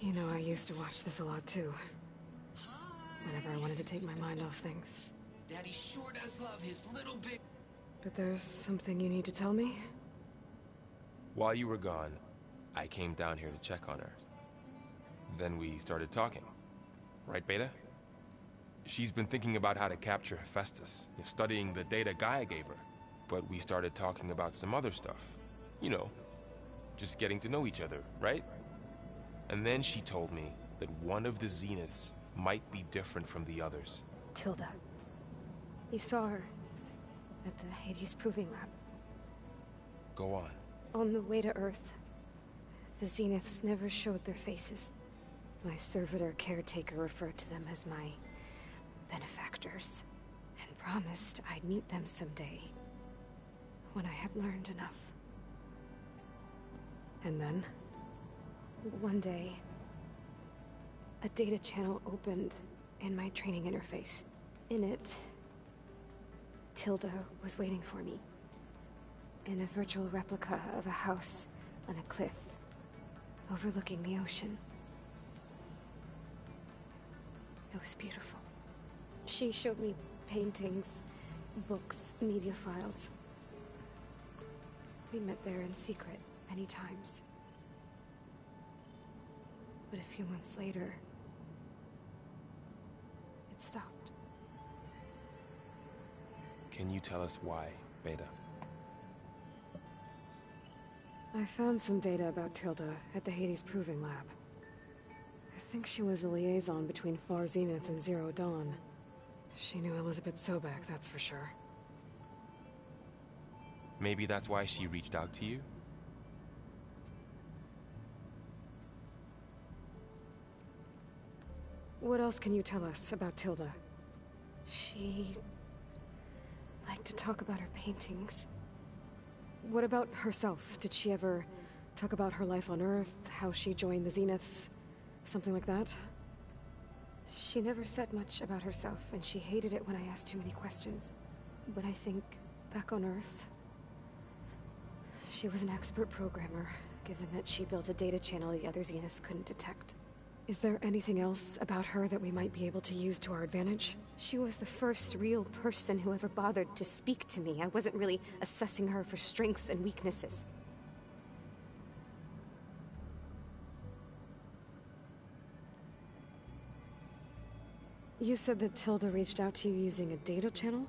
You know, I used to watch this a lot too. Whenever I wanted to take my mind off things. Daddy sure does love his little big... But there's something you need to tell me? While you were gone, I came down here to check on her. Then we started talking. Right, Beta? She's been thinking about how to capture Hephaestus, studying the data Gaia gave her. But we started talking about some other stuff. You know, just getting to know each other, right? And then she told me that one of the Zeniths might be different from the others. Tilda. You saw her at the Hades Proving Lab. Go on. On the way to Earth, the Zeniths never showed their faces. My servitor caretaker referred to them as my benefactors, and promised I'd meet them someday, when I had learned enough. And then, one day, a data channel opened in my training interface. In it, Tilda was waiting for me, in a virtual replica of a house on a cliff, overlooking the ocean. It was beautiful. She showed me paintings, books, media files. We met there in secret many times. But a few months later, it stopped. Can you tell us why, Beta? I found some data about Tilda at the Hades Proving Lab. I think she was the liaison between Far Zenith and Zero Dawn. She knew Elizabeth Sobek, that's for sure. Maybe that's why she reached out to you? What else can you tell us about Tilda? She liked to talk about her paintings. What about herself? Did she ever talk about her life on Earth, how she joined the Zeniths, something like that? She never said much about herself, and she hated it when I asked too many questions. But I think, back on Earth, she was an expert programmer, given that she built a data channel the other Zeniths couldn't detect. Is there anything else about her that we might be able to use to our advantage? She was the first real person who ever bothered to speak to me. I wasn't really assessing her for strengths and weaknesses. You said that Tilda reached out to you using a data channel?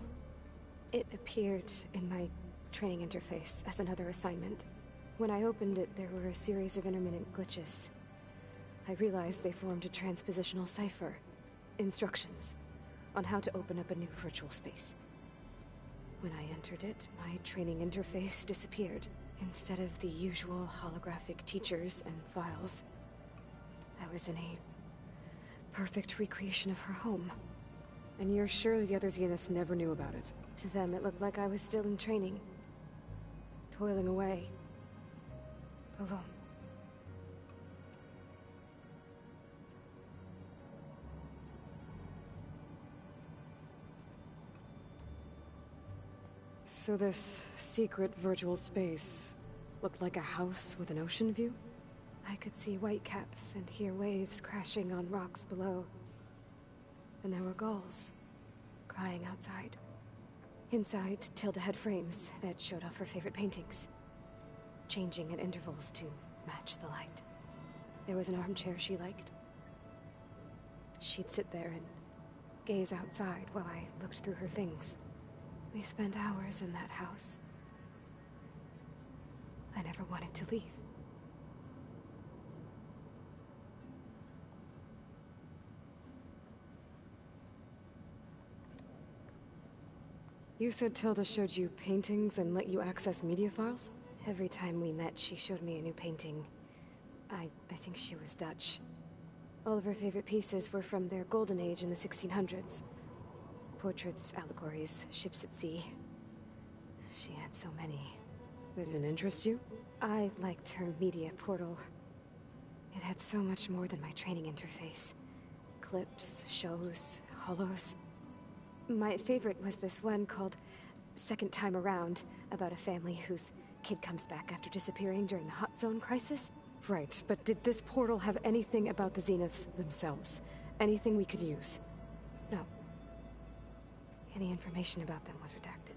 It appeared in my training interface as another assignment. When I opened it, there were a series of intermittent glitches. I realized they formed a transpositional cipher. Instructions on how to open up a new virtual space. When I entered it, my training interface disappeared. Instead of the usual holographic teachers and files, I was in a perfect recreation of her home. And you're sure the other Zeniths never knew about it? To them, it looked like I was still in training. Toiling away. Alone. So this secret virtual space looked like a house with an ocean view? I could see whitecaps and hear waves crashing on rocks below. And there were gulls crying outside. Inside, Tilda had frames that showed off her favorite paintings, changing at intervals to match the light. There was an armchair she liked. She'd sit there and gaze outside while I looked through her things. We spent hours in that house. I never wanted to leave. You said Tilda showed you paintings and let you access media files? Every time we met, she showed me a new painting. I think she was Dutch. All of her favorite pieces were from their golden age in the 1600s. Portraits, allegories, ships at sea. She had so many. They didn't interest you? I liked her media portal. It had so much more than my training interface. Clips, shows, holos. My favorite was this one called Second Time Around, about a family whose kid comes back after disappearing during the Hot Zone crisis. Right, but did this portal have anything about the Zeniths themselves? Anything we could use? No. Any information about them was redacted.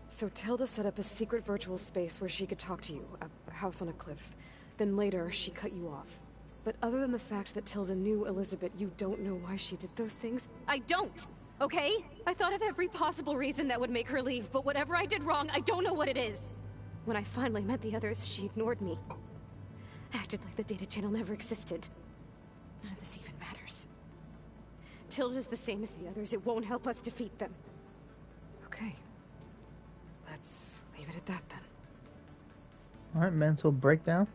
So Tilda set up a secret virtual space where she could talk to you, a house on a cliff. Then later, she cut you off. But other than the fact that Tilda knew Elizabeth, you don't know why she did those things? I don't! Okay? I thought of every possible reason that would make her leave, but whatever I did wrong, I don't know what it is. When I finally met the others, she ignored me. Acted like the data channel never existed. None of this even matters. Tilda's the same as the others. It won't help us defeat them. Okay. Let's leave it at that then. Alright, mental breakdown.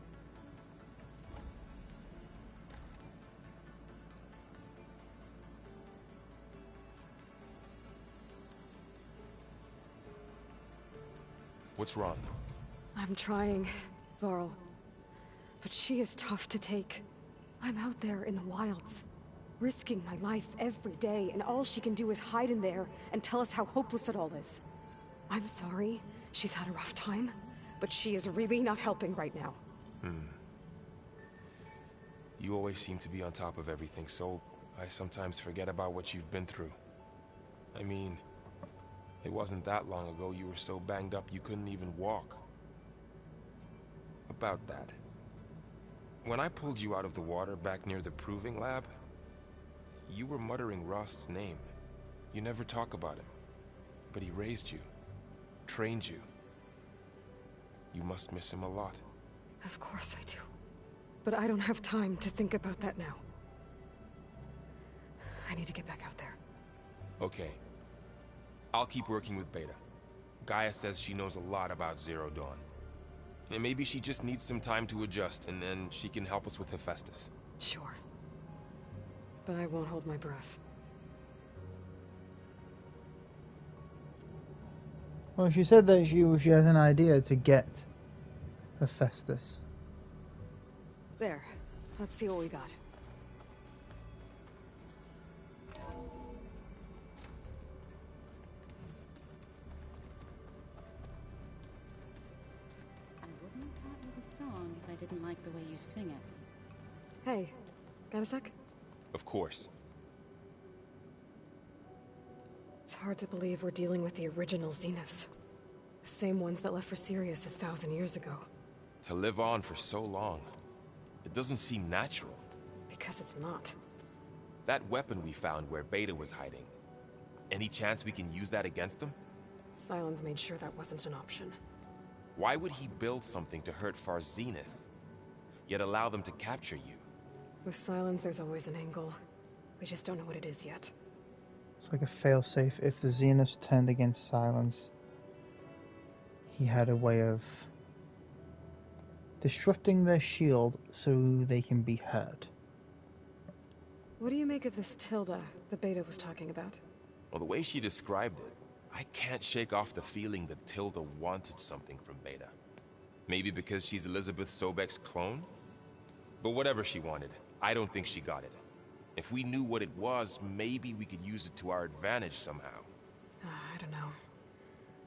What's wrong? I'm trying, Varl. But she is tough to take. I'm out there in the wilds, risking my life every day, and all she can do is hide in there and tell us how hopeless it all is. I'm sorry, she's had a rough time, but she is really not helping right now. You always seem to be on top of everything, so I sometimes forget about what you've been through. I mean, it wasn't that long ago you were so banged up you couldn't even walk. About that. When I pulled you out of the water back near the proving lab, you were muttering Rost's name. You never talk about him. But he raised you, trained you. You must miss him a lot. Of course I do. But I don't have time to think about that now. I need to get back out there. Okay. I'll keep working with Beta. Gaia says she knows a lot about Zero Dawn. And maybe she just needs some time to adjust, and then she can help us with Hephaestus. Sure. But I won't hold my breath. Well, she said that she has an idea to get Hephaestus. There. Let's see what we got. Song if I didn't like the way you sing it. Hey, got a sec? Of course. It's hard to believe we're dealing with the original Zeniths. The same ones that left for Sirius 1,000 years ago. To live on for so long, it doesn't seem natural. Because it's not. That weapon we found where Beta was hiding, any chance we can use that against them? Sylens made sure that wasn't an option. Why would he build something to hurt Far's Zenith, yet allow them to capture you? With Sylens, there's always an angle. We just don't know what it is yet. It's like a failsafe. If the Zeniths turned against Sylens, he had a way of disrupting their shield so they can be hurt. What do you make of this Tilda the Beta was talking about? Well, the way she described it, I can't shake off the feeling that Tilda wanted something from Beta. Maybe because she's Elizabeth Sobek's clone? But whatever she wanted, I don't think she got it. If we knew what it was, maybe we could use it to our advantage somehow. I don't know.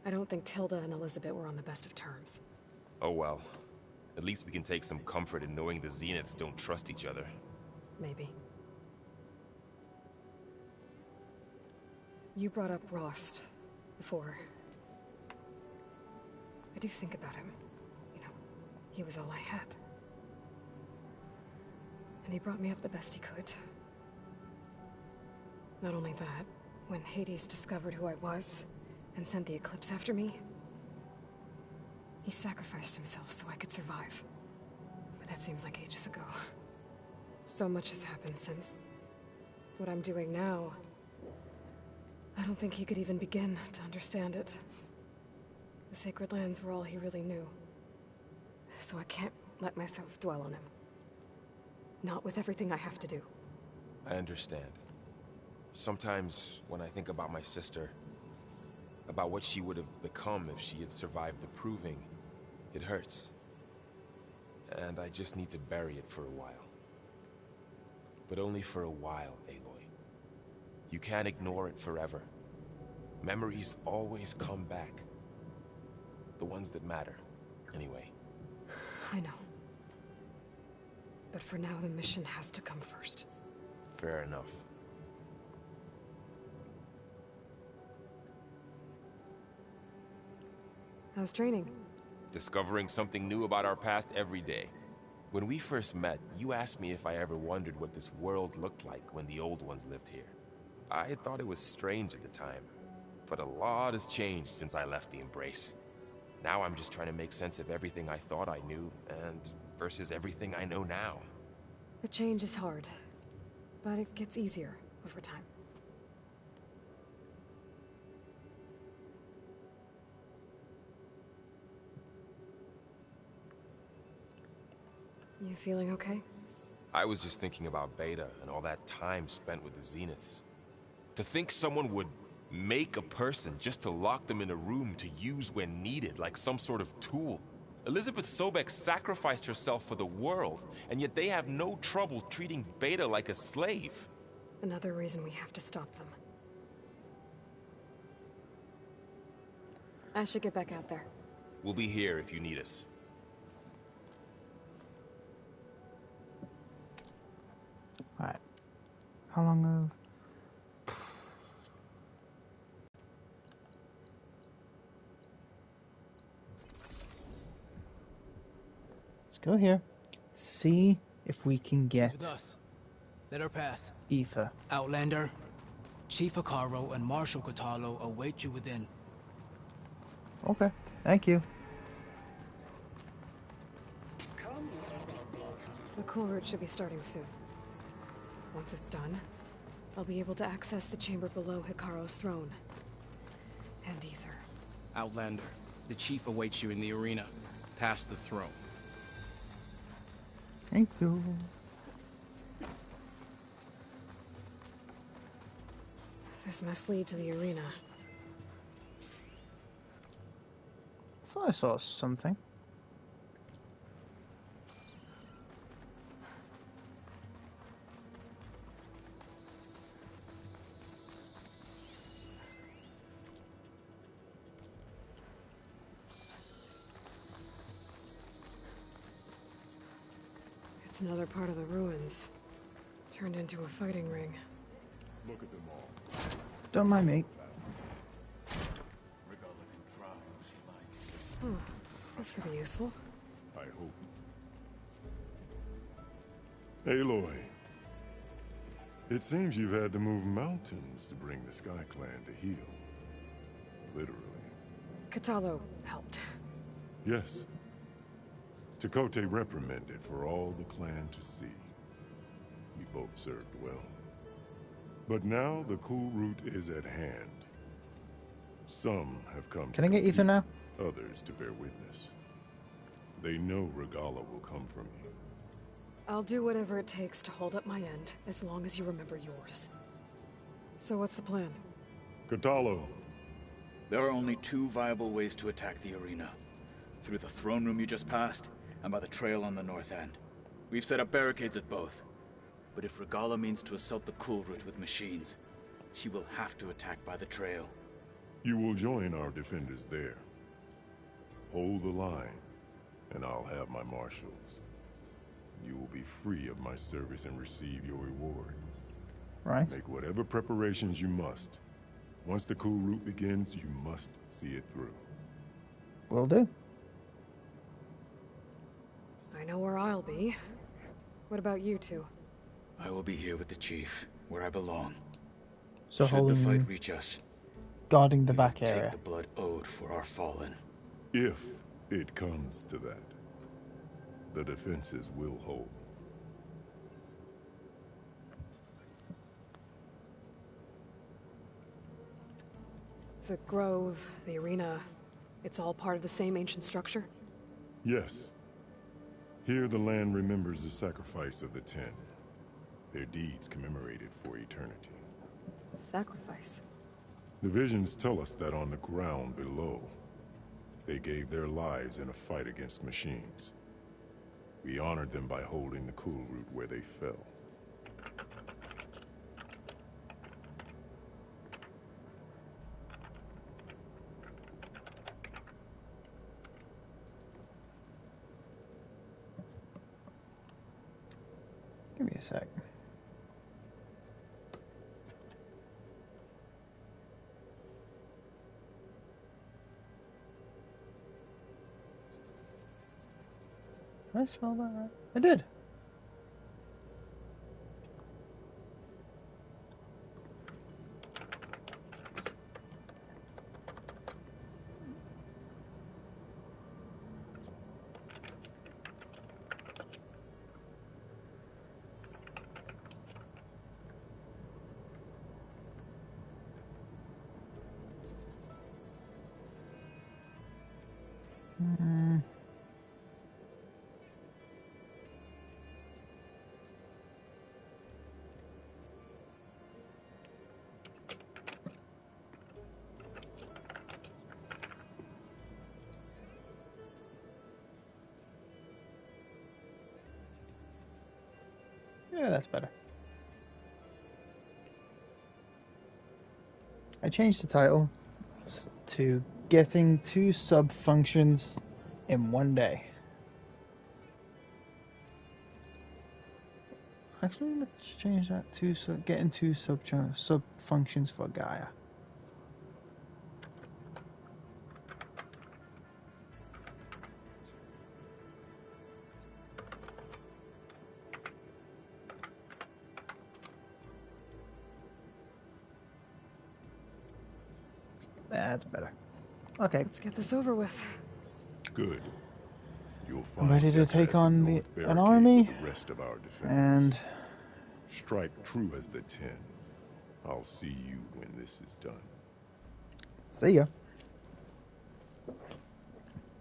I don't think Tilda and Elizabeth were on the best of terms. Oh well. At least we can take some comfort in knowing the Zeniths don't trust each other. Maybe. You brought up Rost before. I do think about him. You know, he was all I had. And he brought me up the best he could. Not only that, when Hades discovered who I was and sent the Eclipse after me, he sacrificed himself so I could survive. But that seems like ages ago. So much has happened since. What I'm doing now, I don't think he could even begin to understand it. The Sacred Lands were all he really knew. So I can't let myself dwell on him. Not with everything I have to do. I understand. Sometimes, when I think about my sister, about what she would have become if she had survived the Proving, it hurts. And I just need to bury it for a while. But only for a while, Aloy. You can't ignore it forever. Memories always come back. The ones that matter, anyway. I know. But for now, the mission has to come first. Fair enough. How's training? Discovering something new about our past every day. When we first met, you asked me if I ever wondered what this world looked like when the old ones lived here. I thought it was strange at the time, but a lot has changed since I left the Embrace. Now I'm just trying to make sense of everything I thought I knew, and versus everything I know now. The change is hard, but it gets easier over time. You feeling okay? I was just thinking about Beta and all that time spent with the Zeniths. To think someone would make a person just to lock them in a room to use when needed, like some sort of tool. Elizabeth Sobek sacrificed herself for the world, and yet they have no trouble treating Beta like a slave. Another reason we have to stop them. I should get back out there. We'll be here if you need us. Alright. How long of... Let's go here. See if we can get With us. Let her pass. Ether. Outlander, Chief Akaro and Marshal Katalo await you within. Okay. Thank you. The cool route should be starting soon. Once it's done, I'll be able to access the chamber below Hikaru's throne. And Ether. Outlander, the Chief awaits you in the arena, past the throne. Thank you. This must lead to the arena. I thought I saw something. It's another part of the ruins. Turned into a fighting ring. Look at them all. Don't mind me. Hmm. This could be useful. I hope. Aloy. It seems you've had to move mountains to bring the Sky Clan to heel. Literally. Katalo helped. Yes. Takote reprimanded for all the clan to see. We both served well. But now the cool route is at hand. Some have come Can I get Ether now? Others to bear witness. They know Regala will come from you. I'll do whatever it takes to hold up my end, as long as you remember yours. So what's the plan? Katalo. There are only two viable ways to attack the arena. Through the throne room you just passed, and by the trail on the north end. We've set up barricades at both. But if Regala means to assault the cool route with machines, she will have to attack by the trail. You will join our defenders there. Hold the line, and I'll have my marshals. You will be free of my service and receive your reward. Right. Make whatever preparations you must. Once the cool route begins, you must see it through. Will do. I know where I'll be. What about you two? I will be here with the chief, where I belong. So should the holding fight you, reach us, guarding the we will back area. take the blood owed for our fallen. If it comes to that, the defenses will hold. The grove, the arena, it's all part of the same ancient structure? Yes. Here the land remembers the sacrifice of the Ten. Their deeds commemorated for eternity. Sacrifice? The visions tell us that on the ground below, they gave their lives in a fight against machines. We honored them by holding the cool route where they fell. Give me a sec. Did I spell that right? I did. Yeah, that's better. I changed the title to Getting 2 Sub-Functions in 1 Day. Actually, let's change that to getting 2 sub-functions for GAIA. That's better. Okay. Let's get this over with. Good. You'll I'm find ready to Death take at the on north an barricade army. with the rest of our defenders. And strike true as the 10. I'll see you when this is done. see ya.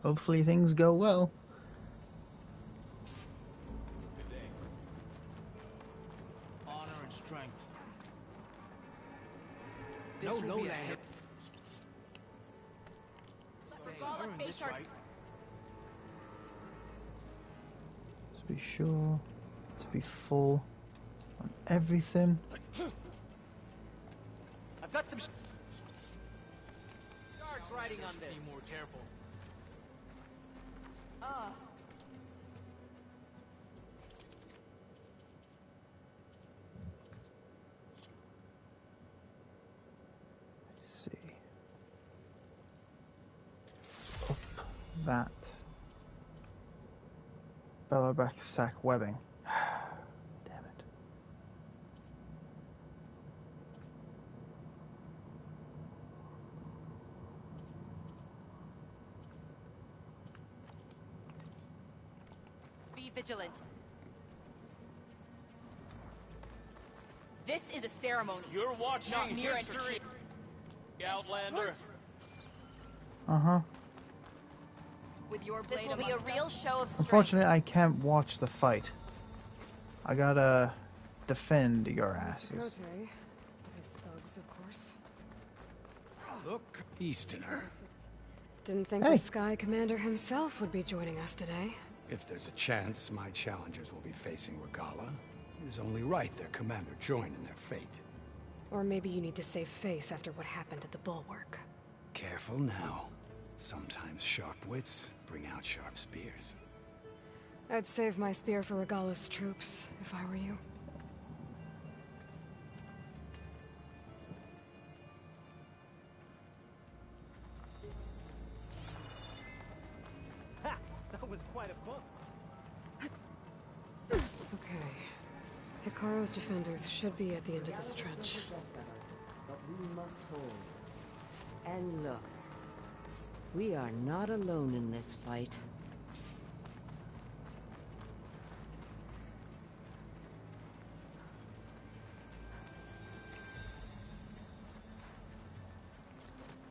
Hopefully things go well. Honor and strength. This No will be a lowlander. hit. Earn this right. Let's be sure to be full on everything. I've got some shards riding on this. Be more careful. Let's see. Up that. Belloback sack webbing. Damn it. Be vigilant. This is a ceremony. You're watching Not mere history, Outlander. Uh-huh. With your blade, this will be a real show of strength. Unfortunately, I can't watch the fight. I gotta defend your asses. Cote. His thugs, of course. Look, Easterner. Didn't think Hey. the Sky Commander himself would be joining us today. If there's a chance my challengers will be facing Regala, it is only right their commander join in their fate. Or maybe you need to save face after what happened at the Bulwark. Careful now. Sometimes sharp wits bring out sharp spears. I'd save my spear for Regala's troops, if I were you. Ha! That was quite a bump. Okay. Hikaru's defenders should be at the end of this trench. But we must hold. And look, we are not alone in this fight.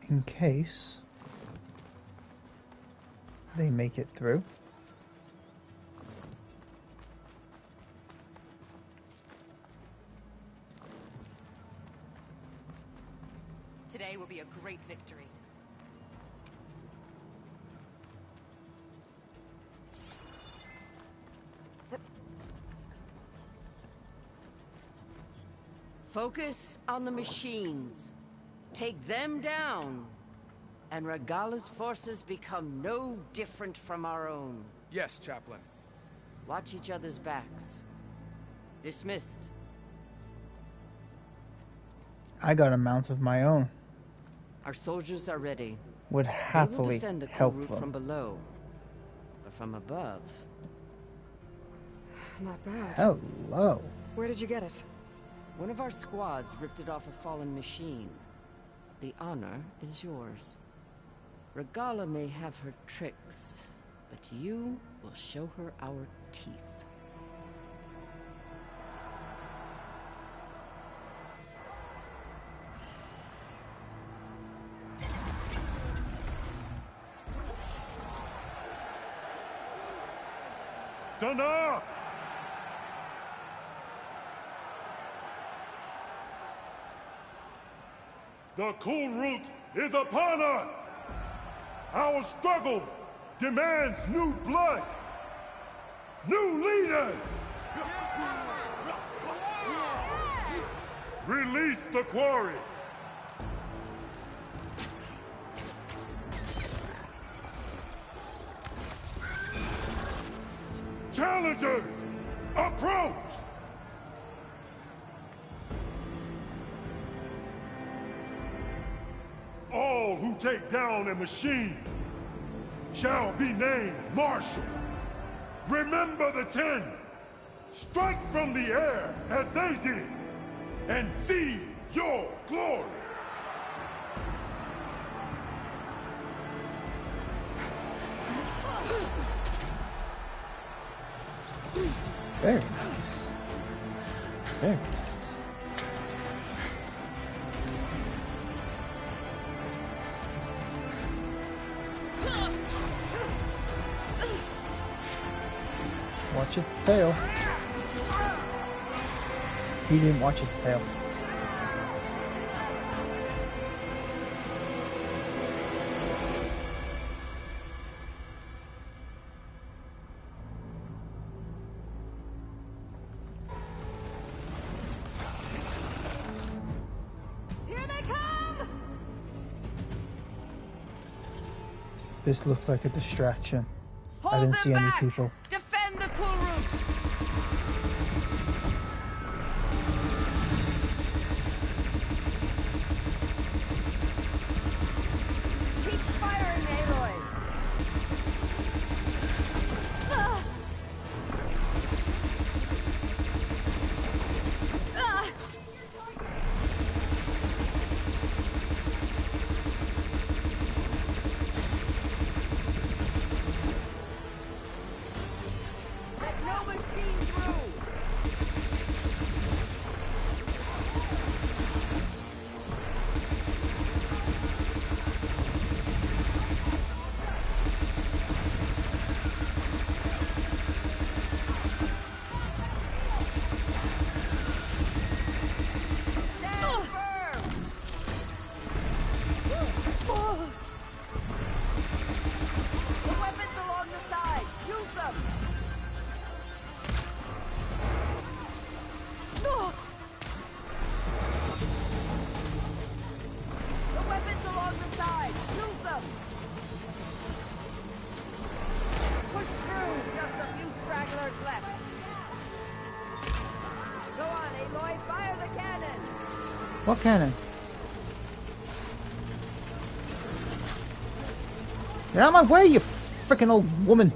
In case they make it through. Today will be a great victory. Focus on the machines. Take them down. And Regala's forces become no different from our own. Yes, Chaplain. Watch each other's backs. Dismissed. I got a mount of my own. Our soldiers are ready. Would They will happily defend the help route them. from below. But from above, Not bad. Hello. Where did you get it? One of our squads ripped it off a fallen machine. The honor is yours. Regala may have her tricks, but you will show her our teeth. Dana! The cool root is upon us! Our struggle demands new blood! New leaders! Release the quarry! Challengers, approach! All who take down a machine shall be named Marshal. Remember the 10. Strike from the air as they did, and seize your glory. Very nice. Very nice. Watch its tail. He didn't watch its tail. This looks like a distraction. I didn't see any people. Defend the cool root! Keep firing, Aloy! What cannon? Get out of my way, you freaking old woman!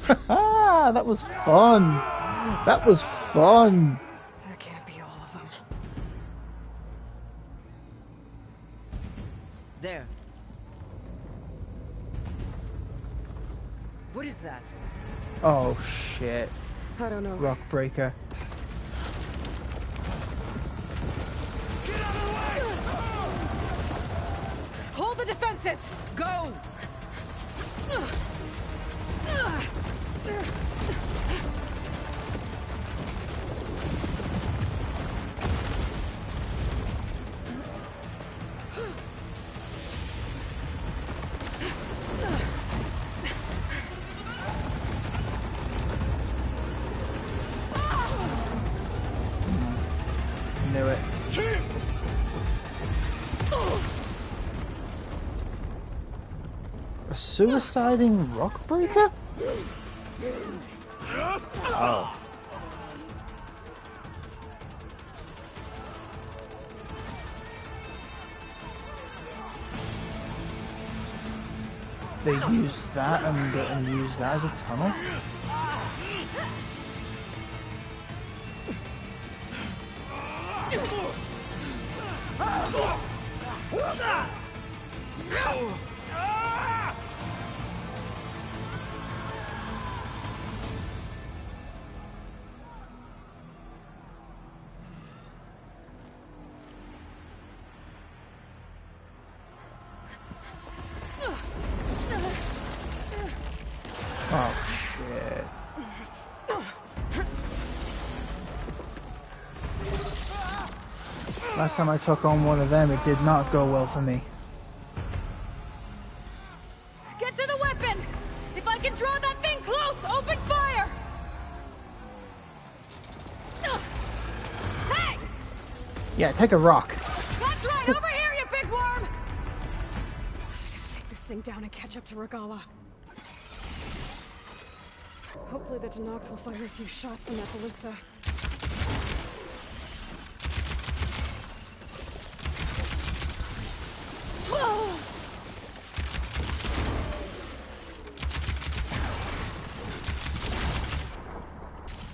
Haha, that was fun. That was fun. That can't be all of them. There. What is that? Oh shit. I don't know. Rock breaker. Get up! defenses! Go! Knew it. A suiciding rock breaker? Oh. They used that and used that as a tunnel? Oh shit. Last time I took on one of them, it did not go well for me. Get to the weapon! If I can draw that thing close, open fire! Hey! Yeah, take a rock. That's right, over here, you big worm! Take this thing down and catch up to Regala. Hopefully the Denox will fire a few shots from that ballista. Whoa!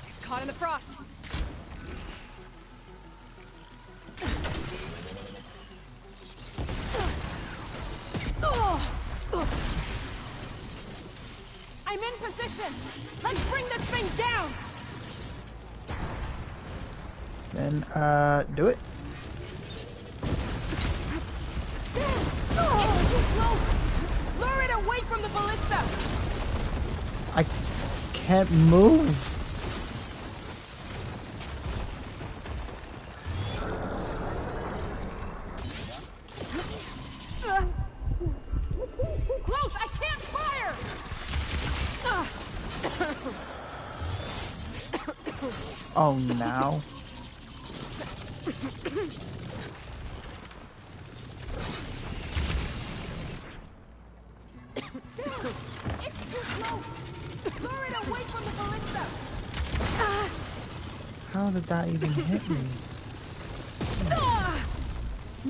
It's caught in the frost. I'm in position! Let's bring this thing down! Then, do it. It's too close! Lure it away from the ballista! I can't move. Too close! I can't fire! Oh, now. It's too close! Lure it away from the ballista! How did that even hit me?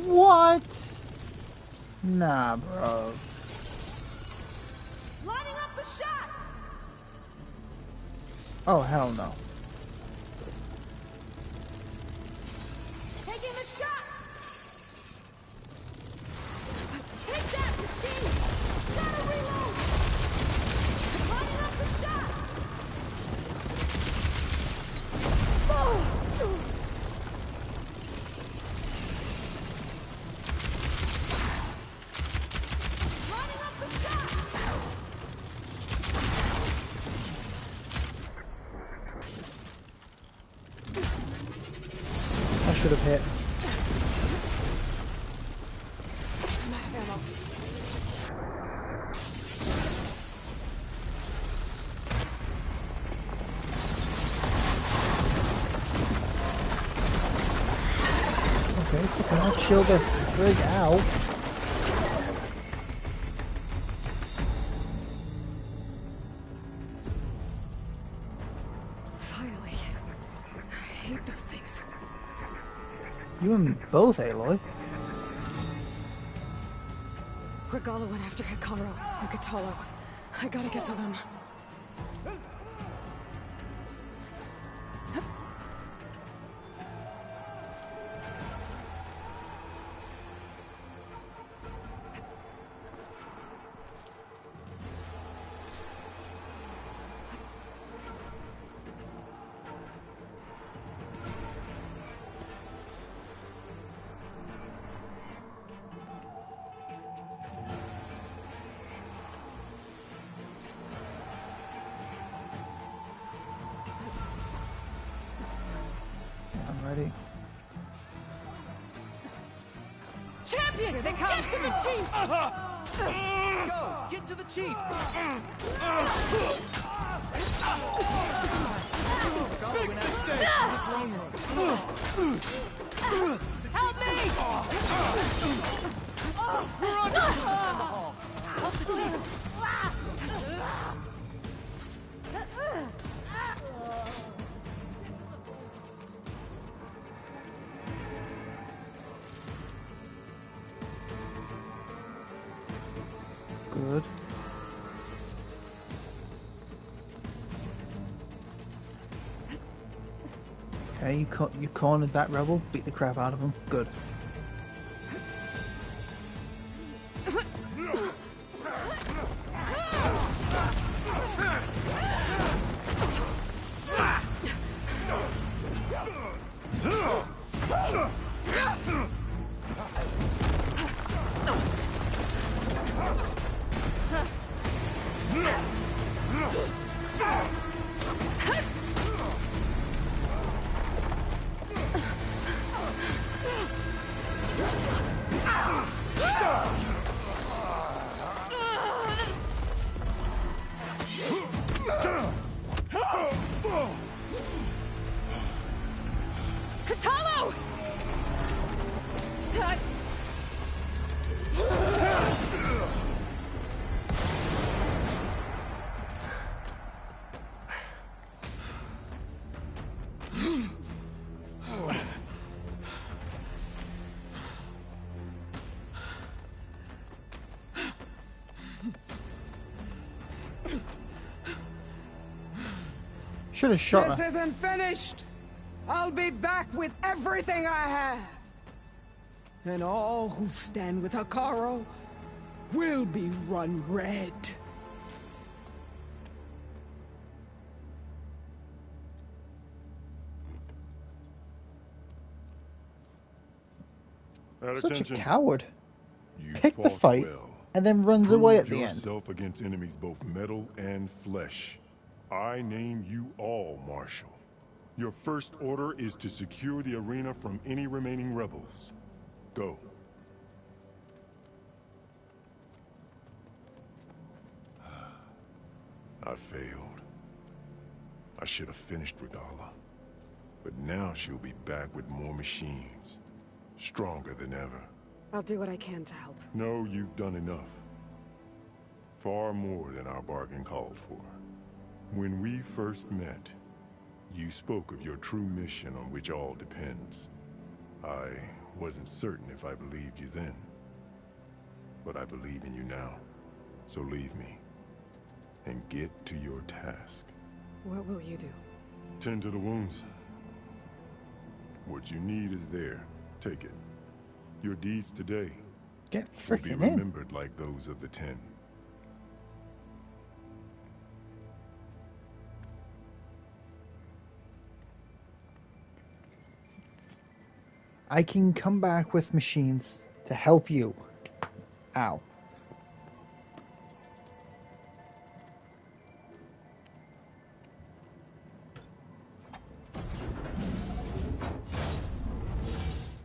What? Nah, bro. Lining up the shot! Oh, hell no. Taking the shot! Take that, Christine! Gotta reload! Lining up the shot! Lining up the shot! I should have hit. I'm out of ammo. Okay, fucking I'll chill the frig out. Finally. I hate those things. You and me both, Aloy. Regala went after Hikaru and Katalo. I gotta get to them. Ready? Champion! Here they come! Get to the chief! Go! Get to the chief! Help me! We're under the hall. Help the chief! Good. Okay, you cornered that rebel. Beat the crap out of him. Good. Katalo! Should have shot This her. isn't finished! I'll be back with everything I have! And all who stand with Hekarro will be run red. At Such attention. a coward. You Picked the fought fight well. and then runs away at Proved the end. yourself against enemies both metal and flesh. I name you all Marshal. Your first order is to secure the arena from any remaining rebels. Go. I failed. I should have finished Regala. But now she'll be back with more machines. Stronger than ever. I'll do what I can to help. No, you've done enough. Far more than our bargain called for. When we first met, you spoke of your true mission on which all depends. I wasn't certain if I believed you then. But I believe in you now. So leave me. And get to your task. What will you do? Tend to the wounds. What you need is there. Take it. Your deeds today Get will be freaking in. remembered like those of the 10. I can come back with machines to help you. Ow.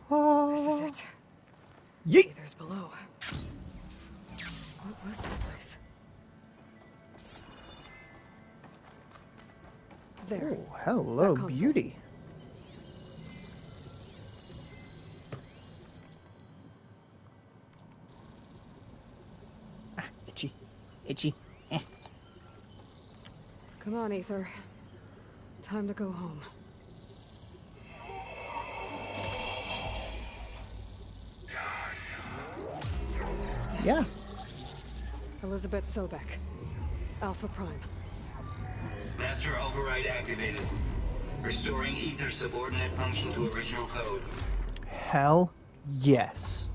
This is it. Yeet. There's below. What was this place? There. Oh, hello, That console. beauty. Ah, itchy. Itchy. Eh. Come on, Aether. Time to go home. Yeah. Elizabeth Sobek. Alpha Prime. Master override activated. Restoring ether subordinate function to original code. Hell yes.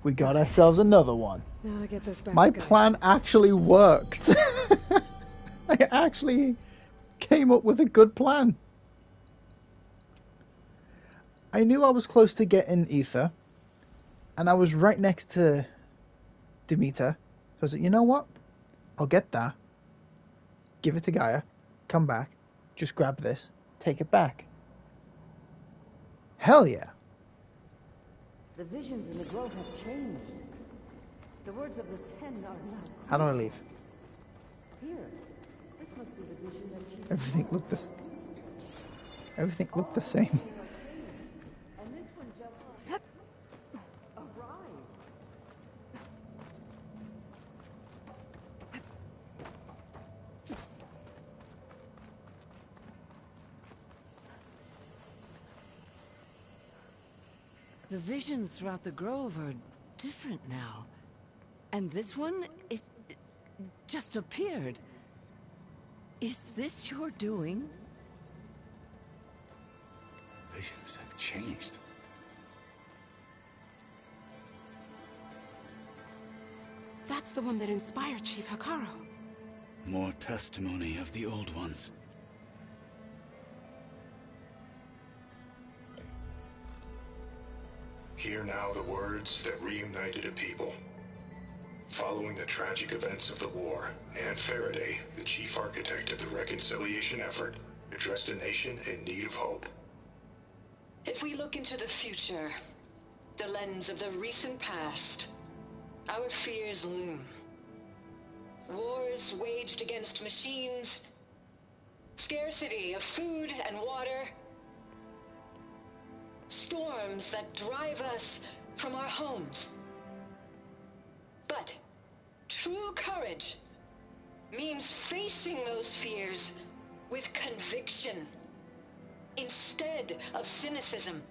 We got ourselves another one. Now to get this back My to Gaia. plan actually worked. I actually came up with a good plan. I knew I was close to getting ether, and I was right next to Demeter. So I said, you know what? I'll get that. Give it to Gaia. Come back. Just grab this. take it back. Hell yeah. The visions in the grove have changed. The words of the Ten are now. How do I leave? Here. This must be the vision that she. Everything looked this. Everything looked the same. And this one just arrived. The visions throughout the grove are different now. And this one, it just appeared. Is this your doing? Visions have changed. That's the one that inspired Chief Hikaru. More testimony of the old ones. Hear now the words that reunited a people. Following the tragic events of the war, Anne Faraday, the chief architect of the reconciliation effort, addressed a nation in need of hope. If we look into the future, the lens of the recent past, our fears loom. Wars waged against machines, scarcity of food and water, storms that drive us from our homes. But true courage means facing those fears with conviction instead of cynicism.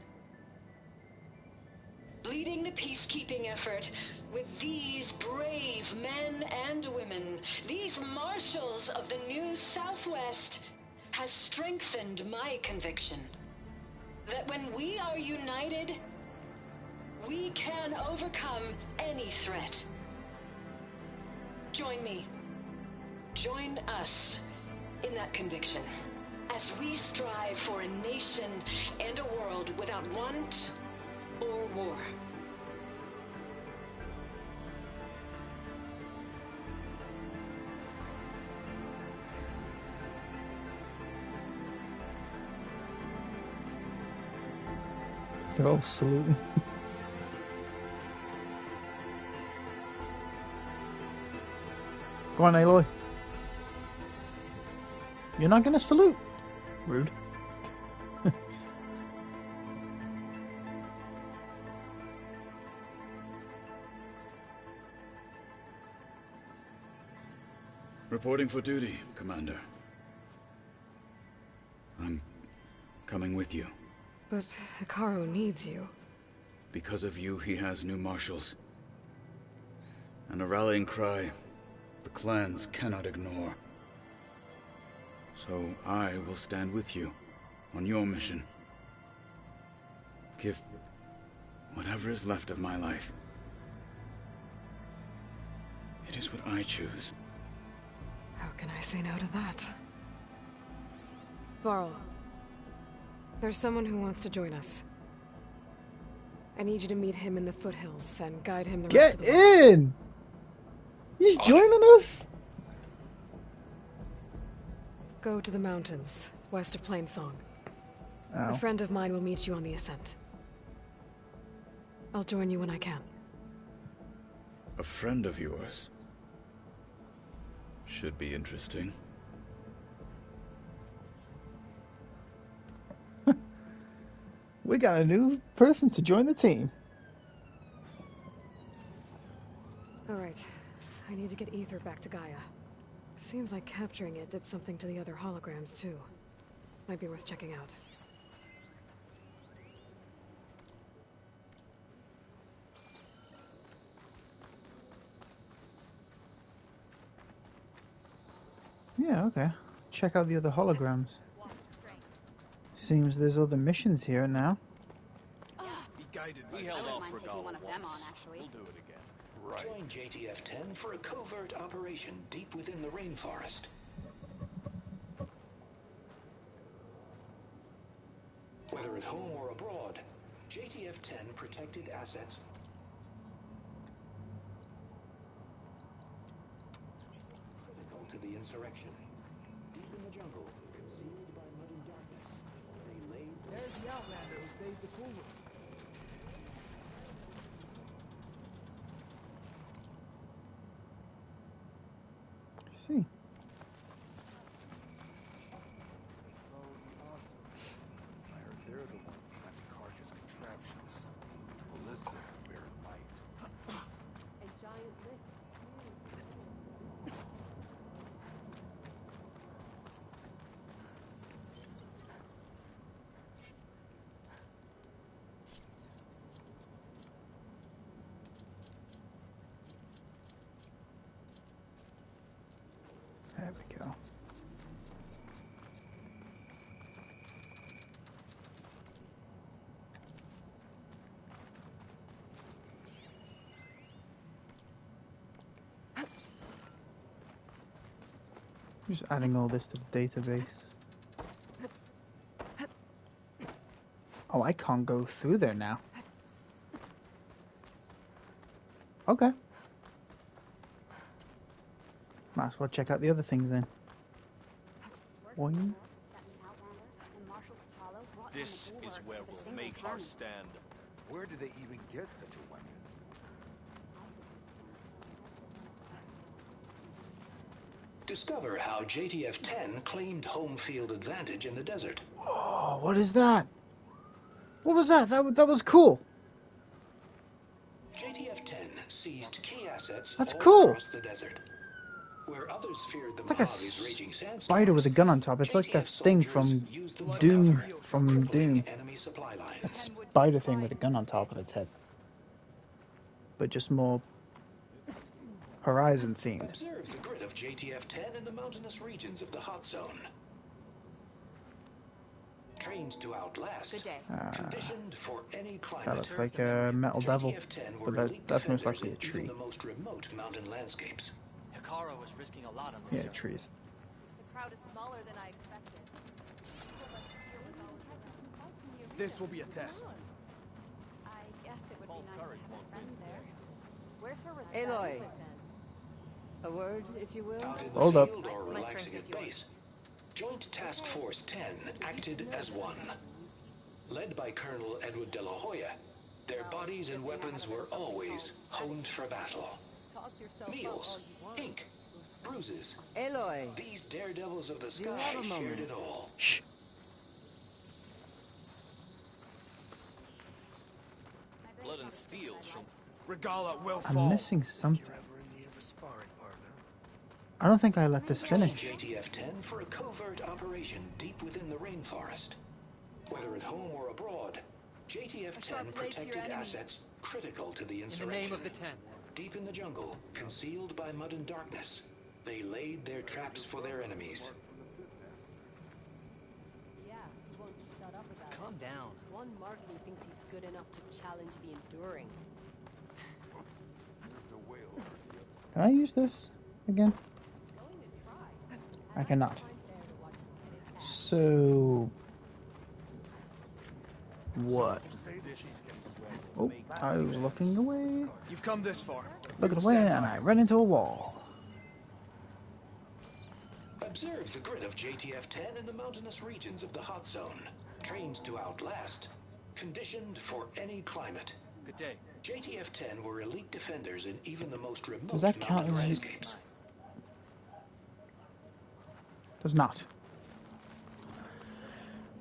Leading the peacekeeping effort with these brave men and women, these marshals of the new Southwest, has strengthened my conviction that when we are united, we can overcome any threat. Join me. Join us in that conviction as we strive for a nation and a world without want or war. They're all saluting. Go on, Aloy. You're not gonna salute? Rude. Reporting for duty, Commander. I'm coming with you. But Hikaru needs you. Because of you, he has new marshals. And a rallying cry the clans cannot ignore. So I will stand with you on your mission. Give whatever is left of my life. It is what I choose. How can I say no to that? Varl, there's someone who wants to join us. I need you to meet him in the foothills and guide him the rest of the way. Get in! He's joining us? Go to the mountains, west of Plainsong. Ow. A friend of mine will meet you on the ascent. I'll join you when I can. A friend of yours? Should be interesting. We got a new person to join the team. Alright, I need to get Ether back to Gaia. Seems like capturing it did something to the other holograms too. Might be worth checking out. Yeah, okay. Check out the other holograms. Seems there's other missions here now. Be guided. We held off for one of them on, actually. We'll do it again. Right. Join JTF-10 for a covert operation deep within the rainforest. Whether at home or abroad, JTF-10 protected assets. Critical to the insurrection. Deep in the jungle, concealed by mud and darkness. Outlander who saved the cool room. I see. They're the ones behind the carcass contraptions. Ballista, bear light. A giant lift. There we go. Just adding all this to the database. Oh, I can't go through there now. Okay. Might as well check out the other things then. Boing. This is where we'll make our stand. Where did they even get such a weapon? Discover how JTF-10 claimed home field advantage in the desert. Oh, what is that? What was that? That was cool. JTF-10 seized key assets That's all cool. across the desert. Where others feared the It's like a Mojave's raging sandstorms, spider with a gun on top. It's like that thing from Doom. enemy supply lines. That spider thing with a gun on top of its head. But just more Horizon themed. Observe the grid of JTF-10 in the mountainous regions of the hot zone. Trained to outlast, conditioned for any climate. That looks like a metal devil, JTF-10 but were elite that's most defenders likely a in tree. even the most remote mountain landscapes. Hikaru was risking a lot on this. Yeah, trees. The crowd is smaller than I expected. This will be a test. I guess it would be nice to have a friend there. Where's her Aloy. A word, if you will? Out in the Hold up. field or relaxing at base, Joint Task Force 10 acted as one. Led by Colonel Edward de la Hoya, their bodies and weapons were always honed for battle. Meals, ink, bruises. Aloy. These daredevils of the You have sky a moment. shared it all. Shh. Blood and steel shall... Regala will I'm fall. missing something. If you're ever in need of a sparring partner. I don't think I let this finish. JTF-10 for a covert operation deep within the rainforest. Whether at home or abroad, JTF-10 protected assets critical to the insurrection. In the name of the 10. Deep in the jungle, concealed by mud and darkness, they laid their traps for their enemies. Yeah, he won't shut up about Calm down. One marketing thinks he's good enough to challenge the enduring. Can I use this again? I cannot. So... what? Oh, I was looking away. You've come this far. Looking away and I ran into a wall. Observe the grid of JTF-10 in the mountainous regions of the hot zone. Trained to outlast, conditioned for any climate. Good day. JTF-10 were elite defenders in even the most remote Does that count mountain as landscapes. Does not.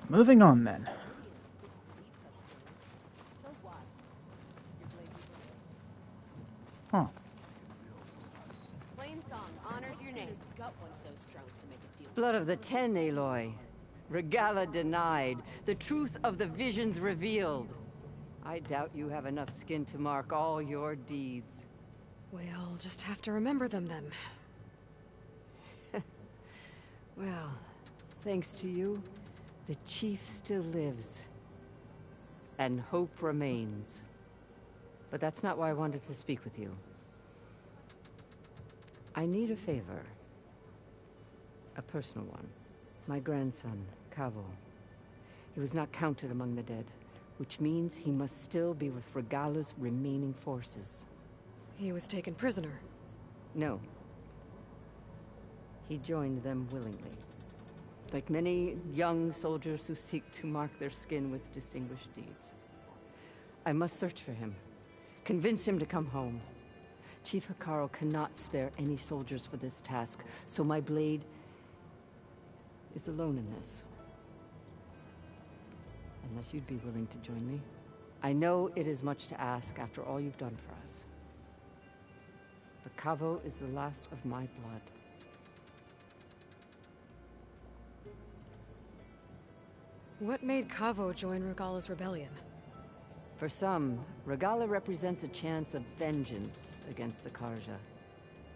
Moving on then. Huh. Plain song honors your name. Got one of those drunks to make a deal. Blood of the 10, Aloy. Regala denied. The truth of the visions revealed. I doubt you have enough skin to mark all your deeds. We'll just have to remember them then. Well, thanks to you, the chief still lives. And hope remains. But that's not why I wanted to speak with you. I need a favor. A personal one. My grandson, Cavo. He was not counted among the dead, which means he must still be with Regala's remaining forces. He was taken prisoner. No. He joined them willingly. like many young soldiers who seek to mark their skin with distinguished deeds. I must search for him, convince him to come home. Chief Hikaru cannot spare any soldiers for this task, so my blade is alone in this. Unless you'd be willing to join me. I know it is much to ask after all you've done for us. But Kavo is the last of my blood. What made Kavo join Regala's rebellion? For some, Regala represents a chance of vengeance against the Karja.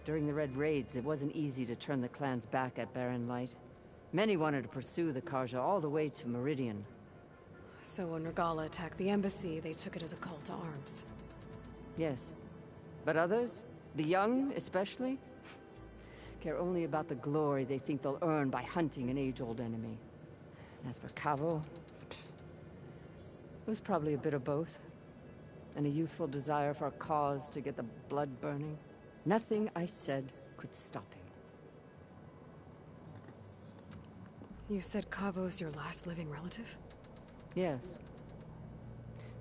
During the Red Raids, it wasn't easy to turn the clan's back at Barren Light. Many wanted to pursue the Karja all the way to Meridian. So when Regala attacked the embassy, they took it as a call to arms. Yes. But others, the young especially, care only about the glory they think they'll earn by hunting an age-old enemy. And as for Kavo, it was probably a bit of both. And a youthful desire for a cause to get the blood burning. Nothing I said could stop him. You said Kavo's your last living relative? Yes.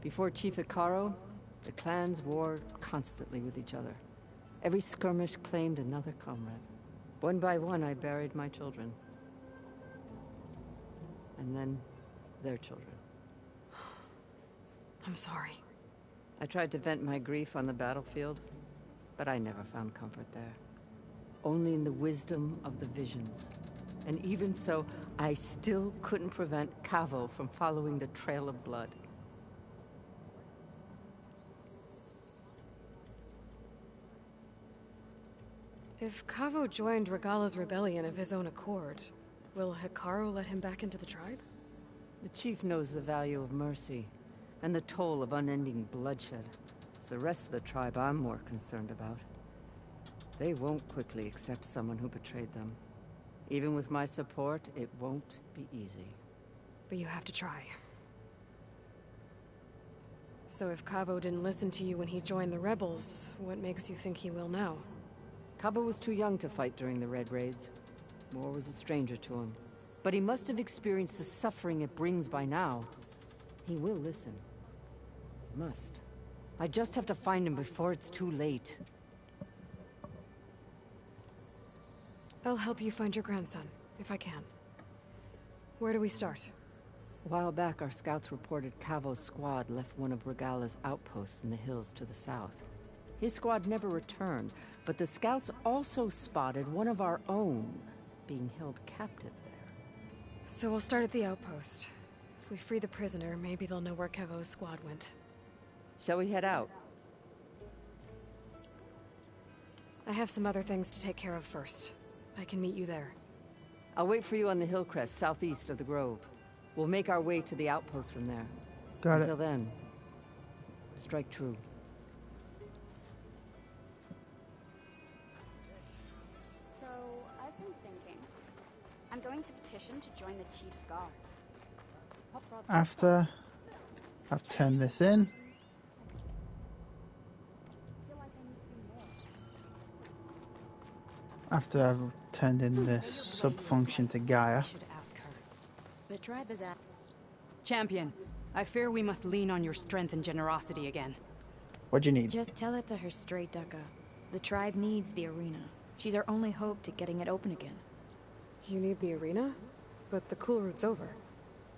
Before Chief Hikaru, the clans warred constantly with each other. Every skirmish claimed another comrade. One by one, I buried my children. And then, their children. I'm sorry. I tried to vent my grief on the battlefield, but I never found comfort there. Only in the wisdom of the visions. And even so, I still couldn't prevent Kavo from following the trail of blood. If Kavo joined Regala's rebellion of his own accord, will Hikaru let him back into the tribe? The chief knows the value of mercy, and the toll of unending bloodshed. It's the rest of the tribe I'm more concerned about. They won't quickly accept someone who betrayed them. Even with my support, it won't be easy. But you have to try. So if Kavo didn't listen to you when he joined the rebels, what makes you think he will now? Kavo was too young to fight during the Red Raids. War was a stranger to him. But he must have experienced the suffering it brings by now. He will listen. Must. I just have to find him before it's too late. I'll help you find your grandson, if I can. Where do we start? A while back, our scouts reported Kavo's squad left one of Regala's outposts in the hills to the south. His squad never returned, but the scouts also spotted one of our own being held captive there. So we'll start at the outpost. If we free the prisoner, maybe they'll know where Kavo's squad went. Shall we head out? I have some other things to take care of first. I can meet you there. I'll wait for you on the hill crest southeast of the grove. We'll make our way to the outpost from there. Until then, strike true. So, I've been thinking. I'm going to petition to join the Chief's Guard. After I've turned this in, after I've turned in this sub-function to GAIA. The tribe is at... Champion, I fear we must lean on your strength and generosity again. What do you need? Just tell it to her straight, Ducka. The tribe needs the arena. She's our only hope to getting it open again. You need the arena? But the cool route's over.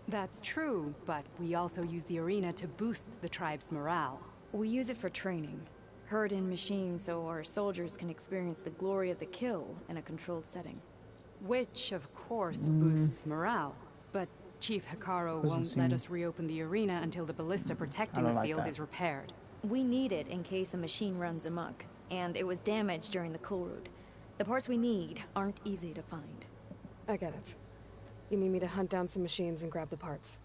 That's true, but we also use the arena to boost the tribe's morale. We use it for training. Herd in machines so our soldiers can experience the glory of the kill in a controlled setting. Which, of course, boosts morale. But Chief Hikaru won't let us reopen the arena until the ballista protecting the field is repaired. We need it in case a machine runs amok, and it was damaged during the cool route. The parts we need aren't easy to find. I get it. You need me to hunt down some machines and grab the parts.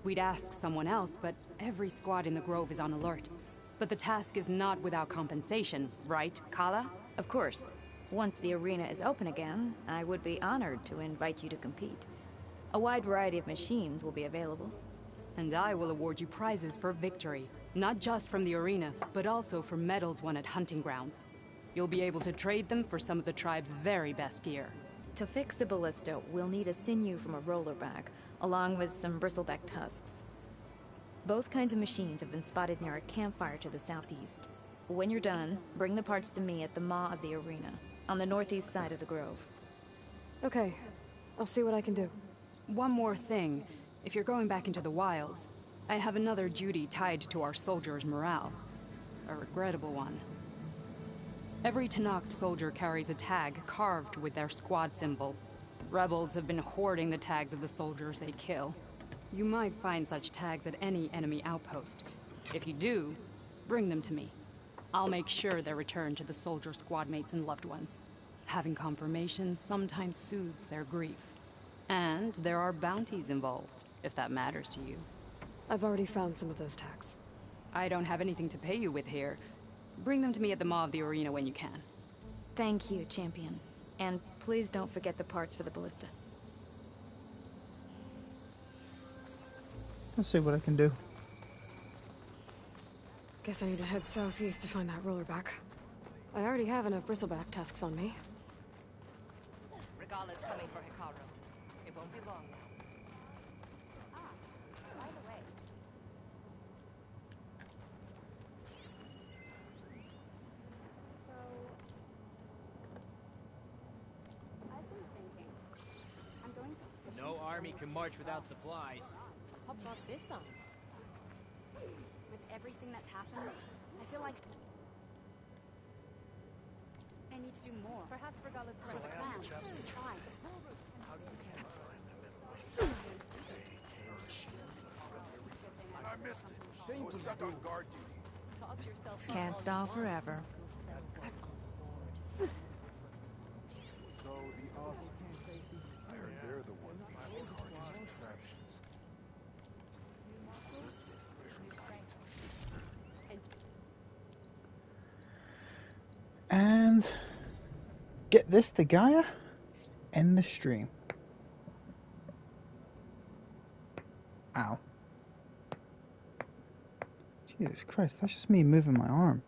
We'd ask someone else, but every squad in the grove is on alert. But the task is not without compensation, right, Kala? Of course. Once the arena is open again, I would be honored to invite you to compete. A wide variety of machines will be available. And I will award you prizes for victory. Not just from the arena, but also for medals won at hunting grounds. You'll be able to trade them for some of the tribe's very best gear. To fix the ballista, we'll need a sinew from a rollerback, along with some bristleback tusks. Both kinds of machines have been spotted near a campfire to the southeast. When you're done, bring the parts to me at the maw of the arena, on the northeast side of the grove. Okay, I'll see what I can do. One more thing. If you're going back into the wilds, I have another duty tied to our soldiers' morale. A regrettable one. Every Tenakth soldier carries a tag carved with their squad symbol. Rebels have been hoarding the tags of the soldiers they kill. You might find such tags at any enemy outpost. If you do, bring them to me. I'll make sure they're returned to the soldier squad mates and loved ones. Having confirmation sometimes soothes their grief. And there are bounties involved, if that matters to you. I've already found some of those tags. I don't have anything to pay you with here. Bring them to me at the maw of the arena when you can. Thank you, champion. And please don't forget the parts for the ballista. Let's see what I can do. Guess I need to head southeast to find that rollerback. I already have enough bristleback tusks on me. Regala's coming for Hikaru. It won't be long now. By the way. I've been thinking. I'm going to... No army can march without supplies. How brought this on? With everything that's happened, I feel like I need to do more. Perhaps Regala's For the clan, the tribe. I missed it. I was stuck on guard duty. Talk yourself. Can't stall forever. So the I heard they're the ones behind Carter's contraptions. And get this to GAIA, end the stream. Ow. Jesus Christ, that's just me moving my arm.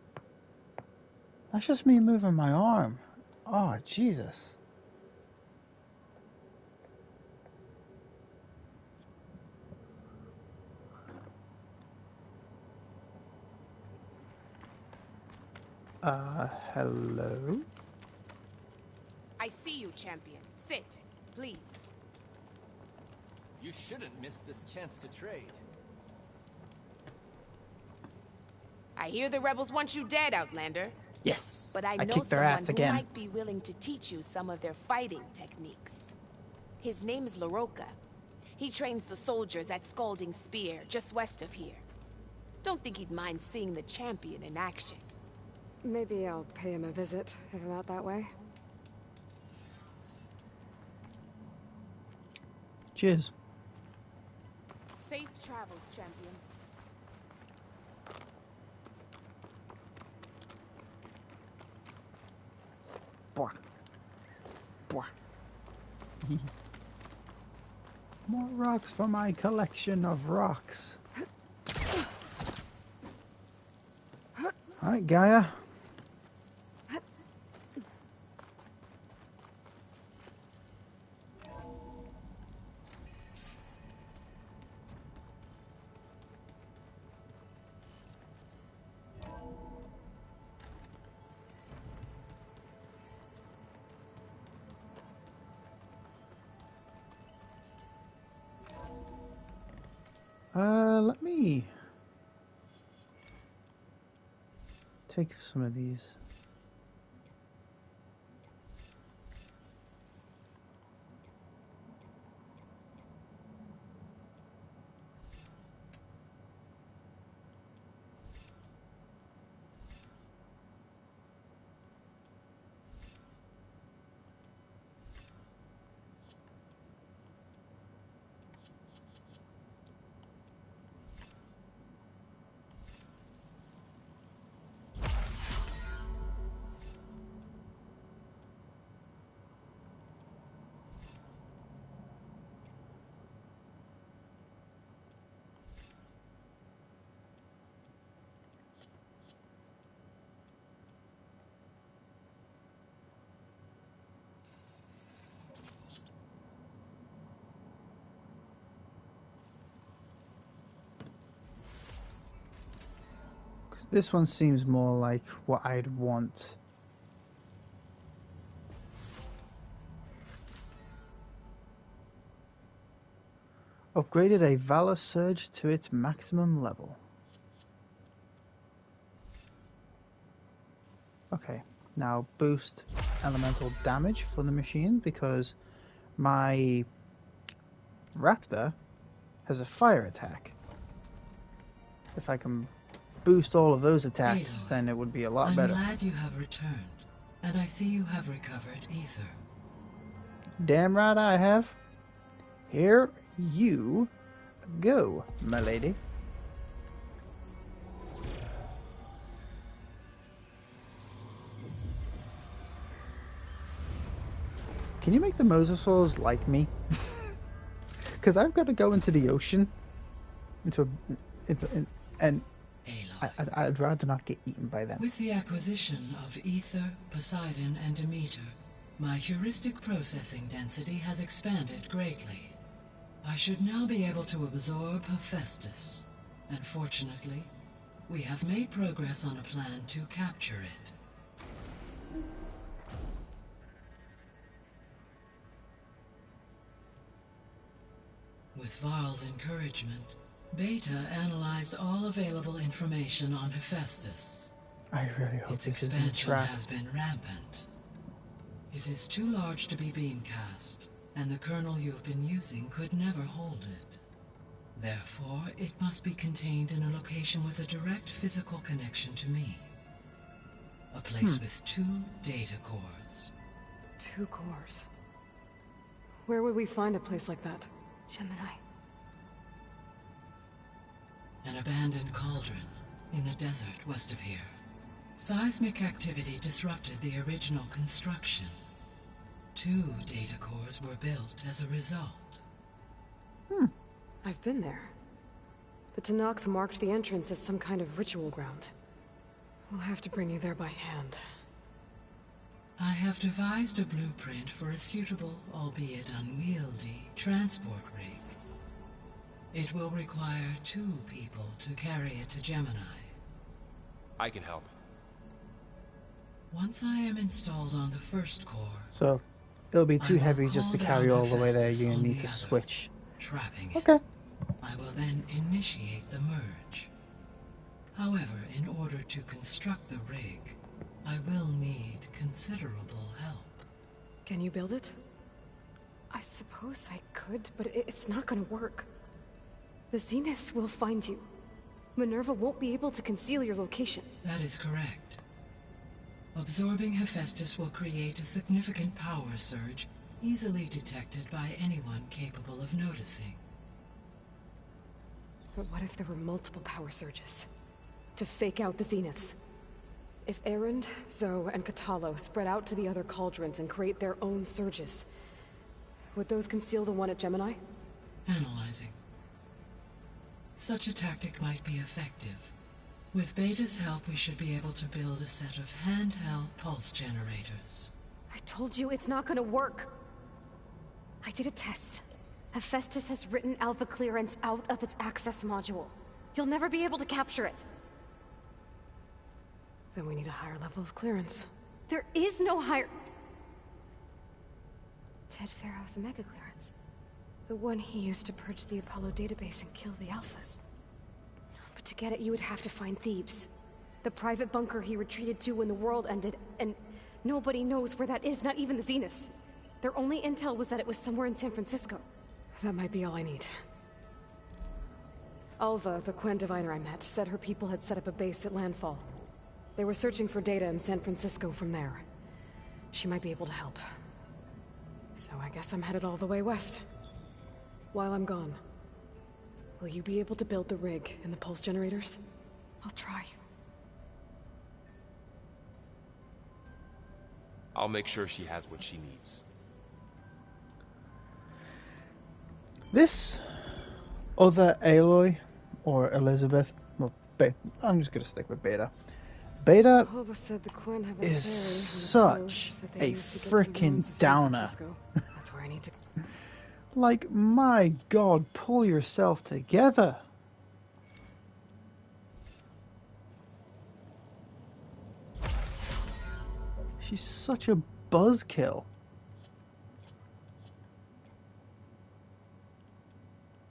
That's just me moving my arm. Oh, Jesus. Hello? I see you, champion. Sit, please. You shouldn't miss this chance to trade. I hear the rebels want you dead, Outlander. Yes. But I know kicked their someone ass who again. might be willing to teach you some of their fighting techniques. His name's LaRocca. He trains the soldiers at Scalding Spear, just west of here. Don't think he'd mind seeing the champion in action. Maybe I'll pay him a visit if I'm out that way. Cheers. Safe travels, champion. Bwah. Bwah. More rocks for my collection of rocks. Alright, GAIA. Let me take some of these. This one seems more like what I'd want. Upgraded a Valor Surge to its maximum level. Okay, now boost elemental damage for the machine because my Raptor has a fire attack. If I can boost all of those attacks, then it would be a lot better. I'm glad you have returned, and I see you have recovered ether. Damn right I have. Here you go, my lady. Can you make the mosasaurs like me? Because I've got to go into the ocean, and I'd rather not get eaten by them. With the acquisition of ether, Poseidon, and Demeter, my heuristic processing density has expanded greatly. I should now be able to absorb Hephaestus, and fortunately, we have made progress on a plan to capture it. With Varl's encouragement, Beta analyzed all available information on Hephaestus. I really hope its this isn't a expansion trap. has been rampant. It is too large to be beamcast, and the kernel you've been using could never hold it. Therefore, it must be contained in a location with a direct physical connection to me. A place with 2 data cores. 2 cores? Where would we find a place like that? Gemini. An abandoned cauldron in the desert west of here. Seismic activity disrupted the original construction. 2 data cores were built as a result. I've been there. The Tanakh marked the entrance as some kind of ritual ground. We'll have to bring you there by hand. I have devised a blueprint for a suitable, albeit unwieldy, transport rig. It will require 2 people to carry it to Gemini. I can help. Once I am installed on the first core, So it'll be too I will heavy just to call carry down all the way there. Hephaestus You're gonna on need the to other, switch. trapping it. Okay. I will then initiate the merge. However, in order to construct the rig, I will need considerable help. Can you build it? I suppose I could, but it's not gonna work. The Zeniths will find you. Minerva won't be able to conceal your location. That is correct. Absorbing Hephaestus will create a significant power surge, easily detected by anyone capable of noticing. But what if there were multiple power surges? To fake out the Zeniths? If Erend, Zoe, and Katalo spread out to the other cauldrons and create their own surges, would those conceal the one at Gemini? Analyzing. Such a tactic might be effective. With Beta's help, we should be able to build a set of handheld pulse generators. I told you it's not gonna work. I did a test. Hephaestus has written Alpha clearance out of its access module. You'll never be able to capture it. Then we need a higher level of clearance. There is no higher... Ted Farrow's Omega clearance. The one he used to purge the Apollo database and kill the Alphas. But to get it, you would have to find Thebes. The private bunker he retreated to when the world ended, and nobody knows where that is, not even the Zeniths. Their only intel was that it was somewhere in San Francisco. That might be all I need. Alva, the Quen diviner I met, said her people had set up a base at Landfall. They were searching for data in San Francisco from there. She might be able to help. So I guess I'm headed all the way west. While I'm gone, will you be able to build the rig and the pulse generators? I'll try. I'll make sure she has what she needs. This other Aloy, or Elizabeth, well, I'm just gonna stick with Beta. Beta Alva said the Quen have a is ferry on the such coast that they a used to get to the ruins freaking of San downer. Francisco. That's where I need to... Like, my God, pull yourself together. She's such a buzzkill.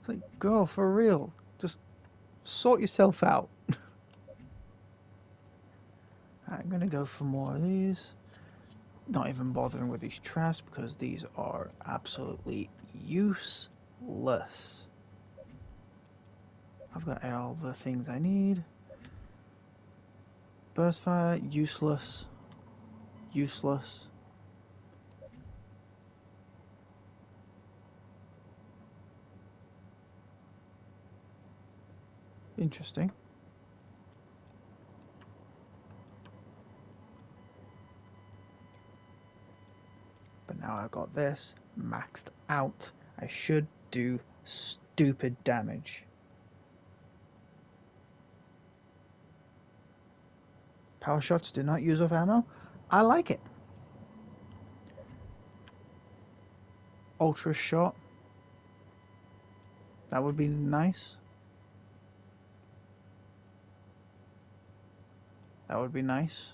It's like, girl, for real. Just sort yourself out. I'm gonna go for more of these. Not even bothering with these traps because these are absolutely useless. I've got all the things I need. Burst fire, useless. Useless. Interesting. But now I've got this maxed out. I should do stupid damage. Power shots do not use up ammo. I like it. Ultra shot. That would be nice. That would be nice.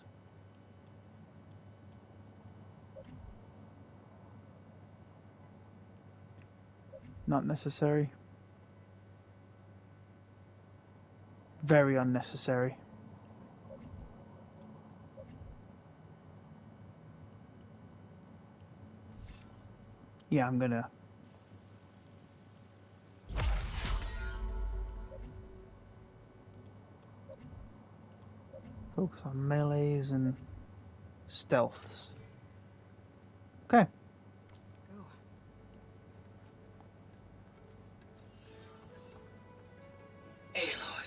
Not necessary. Very unnecessary. Yeah, I'm gonna focus on melees and stealths. Okay. Aloy,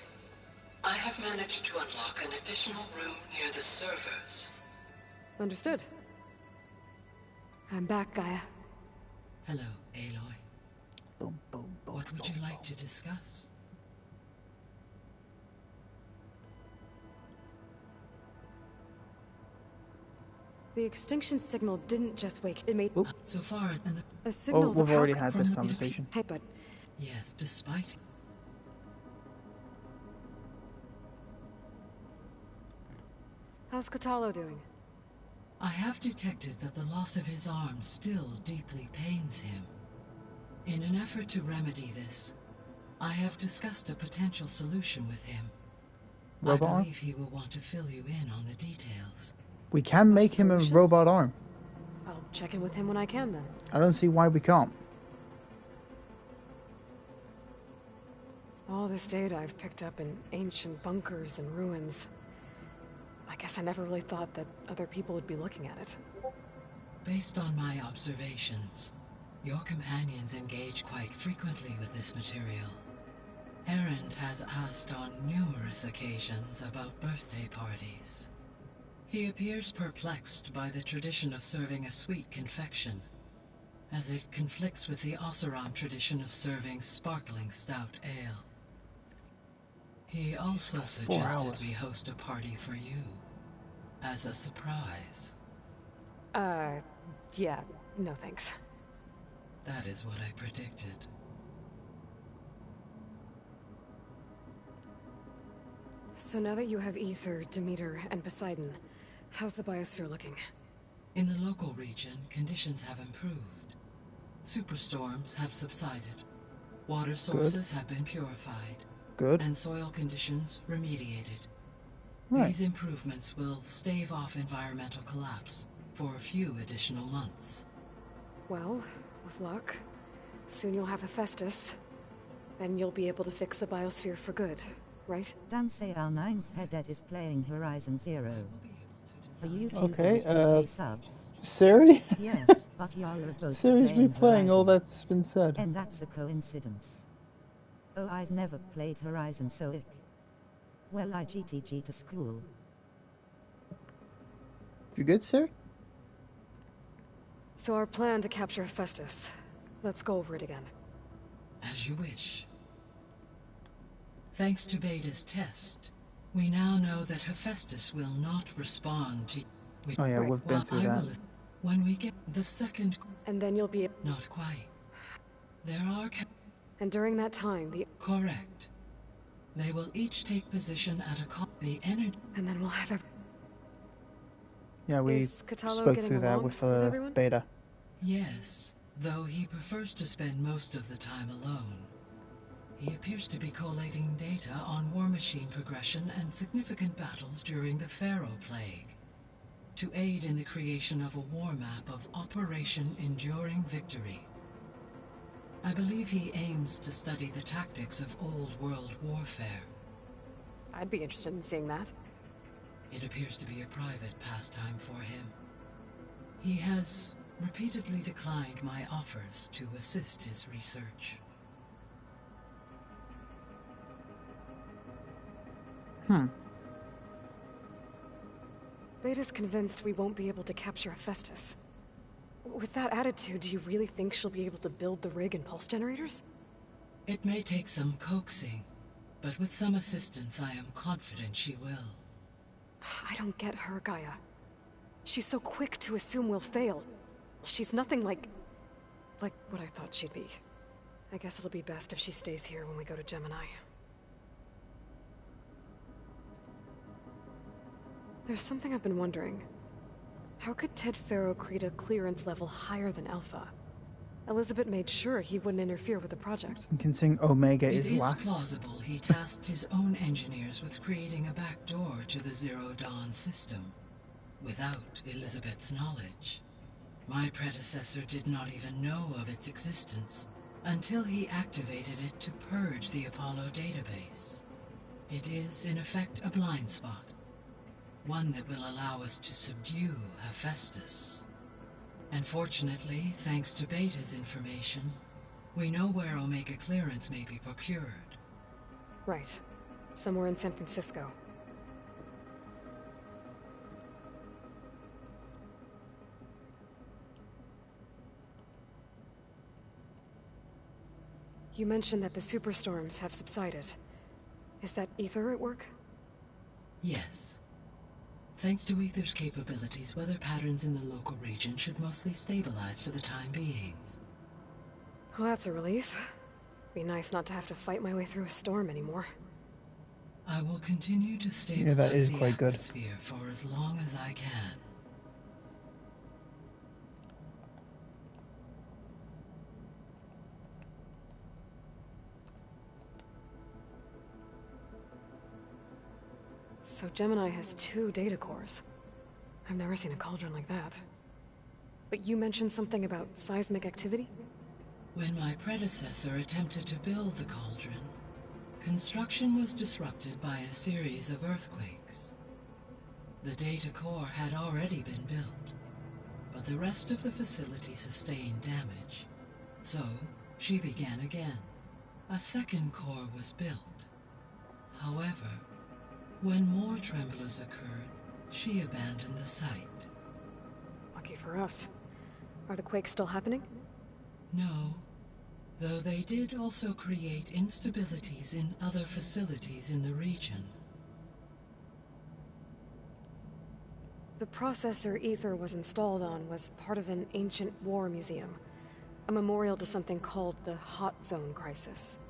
I have managed to unlock an additional room near the servers. Understood. I'm back, Gaia. Hello, Aloy. Boom, boom, boom. What would you like to discuss? The extinction signal didn't just wake. It made So far as a signal. We've already that had this conversation. Hey, but yes, despite. How's Katalo doing? I have detected that the loss of his arm still deeply pains him. In an effort to remedy this, I have discussed a potential solution with him. Robot I arm? believe he will want to fill you in on the details. We can make him a robot arm. I'll check in with him when I can then. I don't see why we can't. All this data I've picked up in ancient bunkers and ruins. I guess I never really thought that other people would be looking at it. Based on my observations, your companions engage quite frequently with this material. Erend has asked on numerous occasions about birthday parties. He appears perplexed by the tradition of serving a sweet confection, as it conflicts with the Oseram tradition of serving sparkling stout ale. He also suggested we host a party for you, as a surprise. Yeah, no thanks. That is what I predicted. So now that you have Ether, Demeter, and Poseidon, how's the biosphere looking? In the local region, conditions have improved. Superstorms have subsided. Water sources have been purified. Good. And soil conditions remediated. Right. These improvements will stave off environmental collapse for a few additional months. Well, with luck, soon you'll have Hephaestus. Then you'll be able to fix the biosphere for good, right? Dance our 9th Hedet is playing Horizon Zero. For YouTube Okay, 2K subs. Siri? Yeah, but y'all are both Siri's replaying all Horizon. that's been said. And that's a coincidence. Oh, I've never played Horizon, so ick. Well, I GTG to school. You good, Siri? So our plan to capture Hephaestus. Let's go over it again. As you wish. Thanks to Beta's test, we now know that Hephaestus will not respond to... Oh yeah, we've been through that. When we get the second... And then you'll be... Not quite. There are... And during that time, the... Correct. They will each take position at a... The energy... And then we'll have... Yeah, we Is Katalo spoke getting through that along with everyone? Beta. Yes, though he prefers to spend most of the time alone. He appears to be collating data on war machine progression and significant battles during the Pharaoh Plague, to aid in the creation of a war map of Operation Enduring Victory. I believe he aims to study the tactics of old world warfare. I'd be interested in seeing that. It appears to be a private pastime for him. He has repeatedly declined my offers to assist his research. Beta's convinced we won't be able to capture Hephaestus. With that attitude, do you really think she'll be able to build the rig and pulse generators? It may take some coaxing, but with some assistance I am confident she will. I don't get her, Gaia. She's so quick to assume we'll fail. She's nothing like what I thought she'd be. I guess it'll be best if she stays here when we go to Gemini. There's something I've been wondering. How could Ted Faro create a clearance level higher than Alpha? Elizabeth made sure he wouldn't interfere with the project. You can sing Omega It is is last. plausible he tasked his own engineers with creating a back door to the Zero Dawn system, without Elizabeth's knowledge. My predecessor did not even know of its existence until he activated it to purge the Apollo database. It is, in effect, a blind spot. One that will allow us to subdue Hephaestus. And fortunately, thanks to Beta's information, we know where Omega clearance may be procured. Right. Somewhere in San Francisco. You mentioned that the superstorms have subsided. Is that Ether at work? Yes. Thanks to Ether's capabilities, weather patterns in the local region should mostly stabilize for the time being. Well, that's a relief. Be nice not to have to fight my way through a storm anymore. I will continue to stabilize Yeah, that is the quite good. atmosphere for as long as I can. So Gemini has 2 data cores. I've never seen a cauldron like that. But you mentioned something about seismic activity? When my predecessor attempted to build the cauldron, construction was disrupted by a series of earthquakes. The data core had already been built, but the rest of the facility sustained damage. So, she began again. A second core was built. However, when more tremblers occurred, she abandoned the site. Lucky for us. Are the quakes still happening? No, though they did also create instabilities in other facilities in the region. The processor Ether was installed on was part of an ancient war museum. A memorial to something called the Hot Zone Crisis.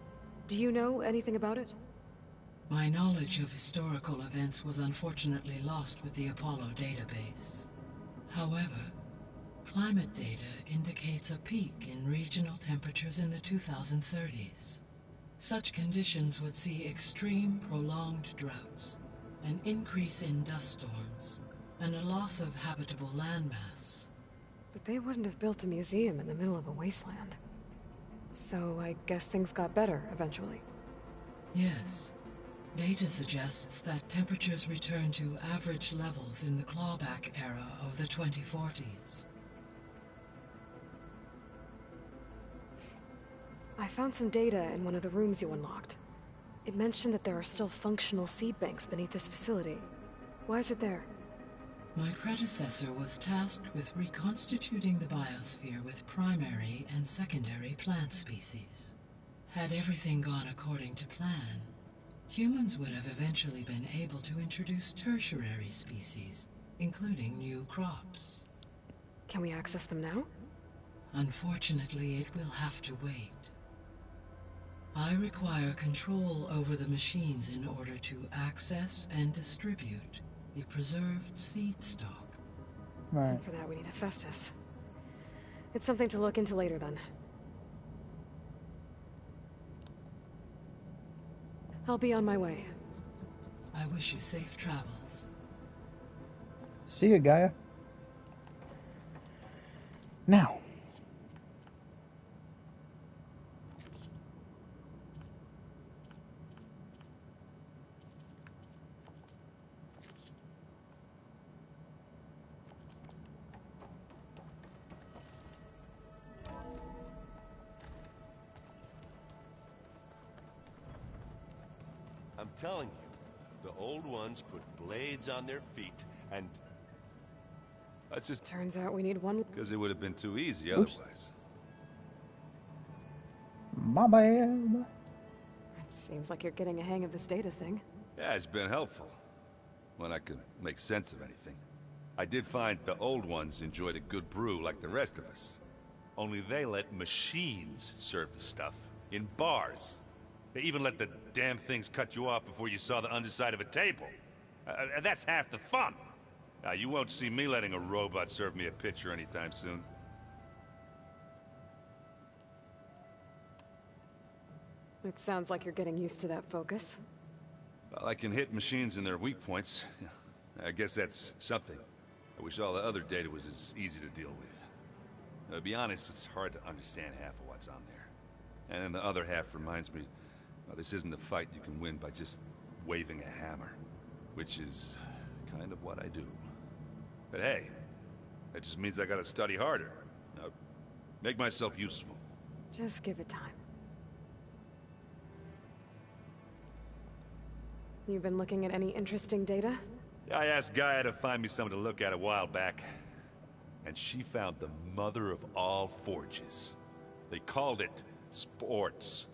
Do you know anything about it? My knowledge of historical events was unfortunately lost with the Apollo database. However, climate data indicates a peak in regional temperatures in the 2030s. Such conditions would see extreme, prolonged droughts, an increase in dust storms, and a loss of habitable landmass. But they wouldn't have built a museum in the middle of a wasteland. So I guess things got better eventually. Yes. Data suggests that temperatures returned to average levels in the clawback era of the 2040s. I found some data in one of the rooms you unlocked. It mentioned that there are still functional seed banks beneath this facility. Why is it there? My predecessor was tasked with reconstituting the biosphere with primary and secondary plant species. Had everything gone according to plan, humans would have eventually been able to introduce tertiary species, including new crops. Can we access them now? Unfortunately, it will have to wait. I require control over the machines in order to access and distribute the preserved seed stock. Right. And for that, we need Hephaestus. It's something to look into later, then. I'll be on my way. I wish you safe travels. See you, Gaia. Now. I'm telling you, the old ones put blades on their feet, and... That's just... Turns out we need one... Because it would have been too easy otherwise. My bad. It seems like you're getting a hang of this data thing. Yeah, it's been helpful. When I could make sense of anything. I did find the old ones enjoyed a good brew like the rest of us. Only they let machines serve the stuff. In bars. They even let the damn things cut you off before you saw the underside of a table. That's half the fun. You won't see me letting a robot serve me a pitcher anytime soon. It sounds like you're getting used to that focus. Well, I can hit machines in their weak points. I guess that's something. I wish all the other data was as easy to deal with. To be honest, it's hard to understand half of what's on there. And then the other half reminds me, well, this isn't a fight you can win by just waving a hammer. Which is kind of what I do. But hey, that just means I gotta study harder. Now, make myself useful. Just give it time. You've been looking at any interesting data? I asked Gaia to find me something to look at a while back. And she found the mother of all forges. They called it sports.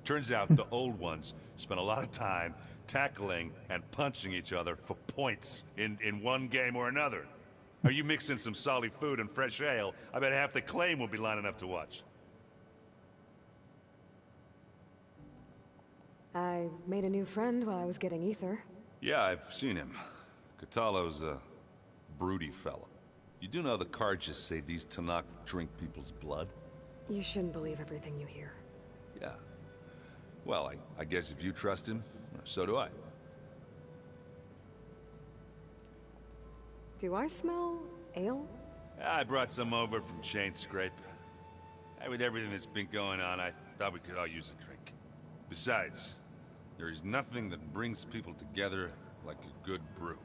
Turns out the old ones spent a lot of time tackling and punching each other for points in one game or another. Are you mixing some solid food and fresh ale? I bet half the claim will be lining up to watch. I made a new friend while I was getting ether. Yeah, I've seen him. Catalo's a broody fella. You do know the cards just say these Tanakh drink people's blood? You shouldn't believe everything you hear. Yeah. Well, I guess if you trust him, so do I. Do I smell ale? I brought some over from Chain Scrape. With everything that's been going on, I thought we could all use a drink. Besides, there is nothing that brings people together like a good brew.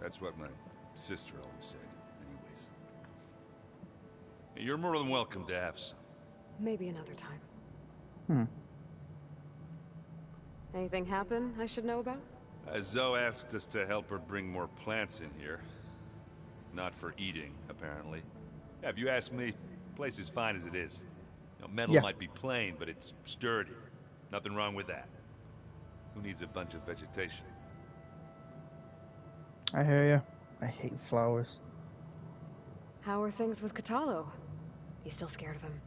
That's what my sister always said, anyways. You're more than welcome to have some. Maybe another time. Anything happen I should know about? Zoe asked us to help her bring more plants in here. Not for eating, apparently. Yeah, if you ask me, the place is fine as it is. You know, metal might be plain, but it's sturdy. Nothing wrong with that. Who needs a bunch of vegetation? I hear you. I hate flowers. How are things with Catalo? You still scared of him?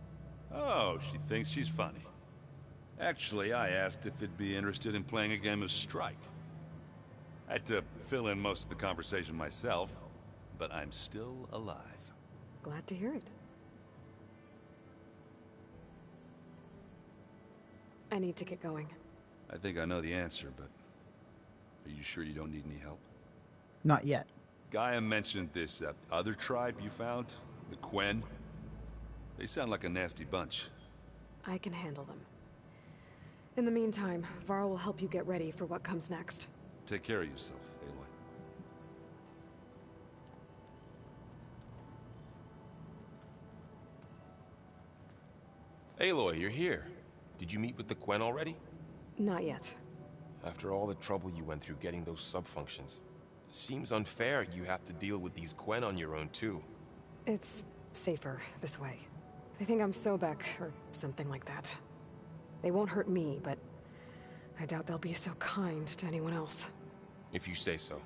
Oh, she thinks she's funny. Actually, I asked if it'd be interested in playing a game of Strike. I had to fill in most of the conversation myself, but I'm still alive. Glad to hear it. I need to get going. I think I know the answer, but are you sure you don't need any help? Not yet. Gaia mentioned this other tribe you found, the Quen. They sound like a nasty bunch. I can handle them. In the meantime, Varl will help you get ready for what comes next. Take care of yourself, Aloy. Aloy, you're here. Did you meet with the Quen already? Not yet. After all the trouble you went through getting those sub-functions, seems unfair you have to deal with these Quen on your own too. It's safer this way. They think I'm Sobek, or something like that. They won't hurt me, but I doubt they'll be so kind to anyone else. If you say so.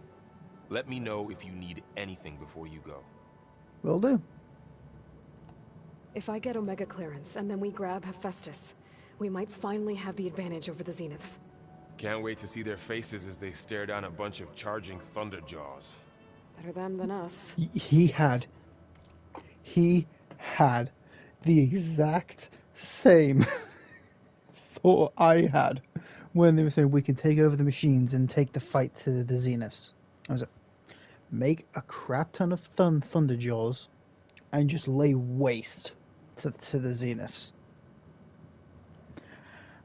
Let me know if you need anything before you go. Will do. If I get Omega clearance, and then we grab Hephaestus, we might finally have the advantage over the Zeniths. Can't wait to see their faces as they stare down a bunch of charging Thunderjaws. Better them than us. He had the exact same thought I had when they were saying we can take over the machines and take the fight to the Zeniths. I was like, make a crap ton of Thunderjaws and just lay waste to the Zeniths.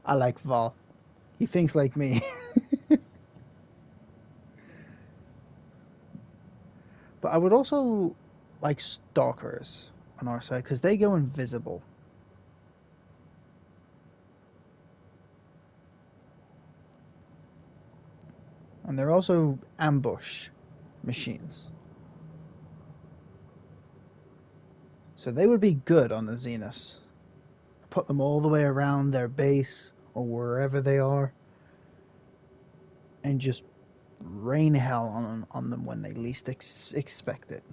I like Val. He thinks like me. But I would also like Stalkers on our side because they go invisible. And they're also ambush machines. So they would be good on the Zeniths. Put them all the way around their base or wherever they are. And just rain hell on them when they least expect it.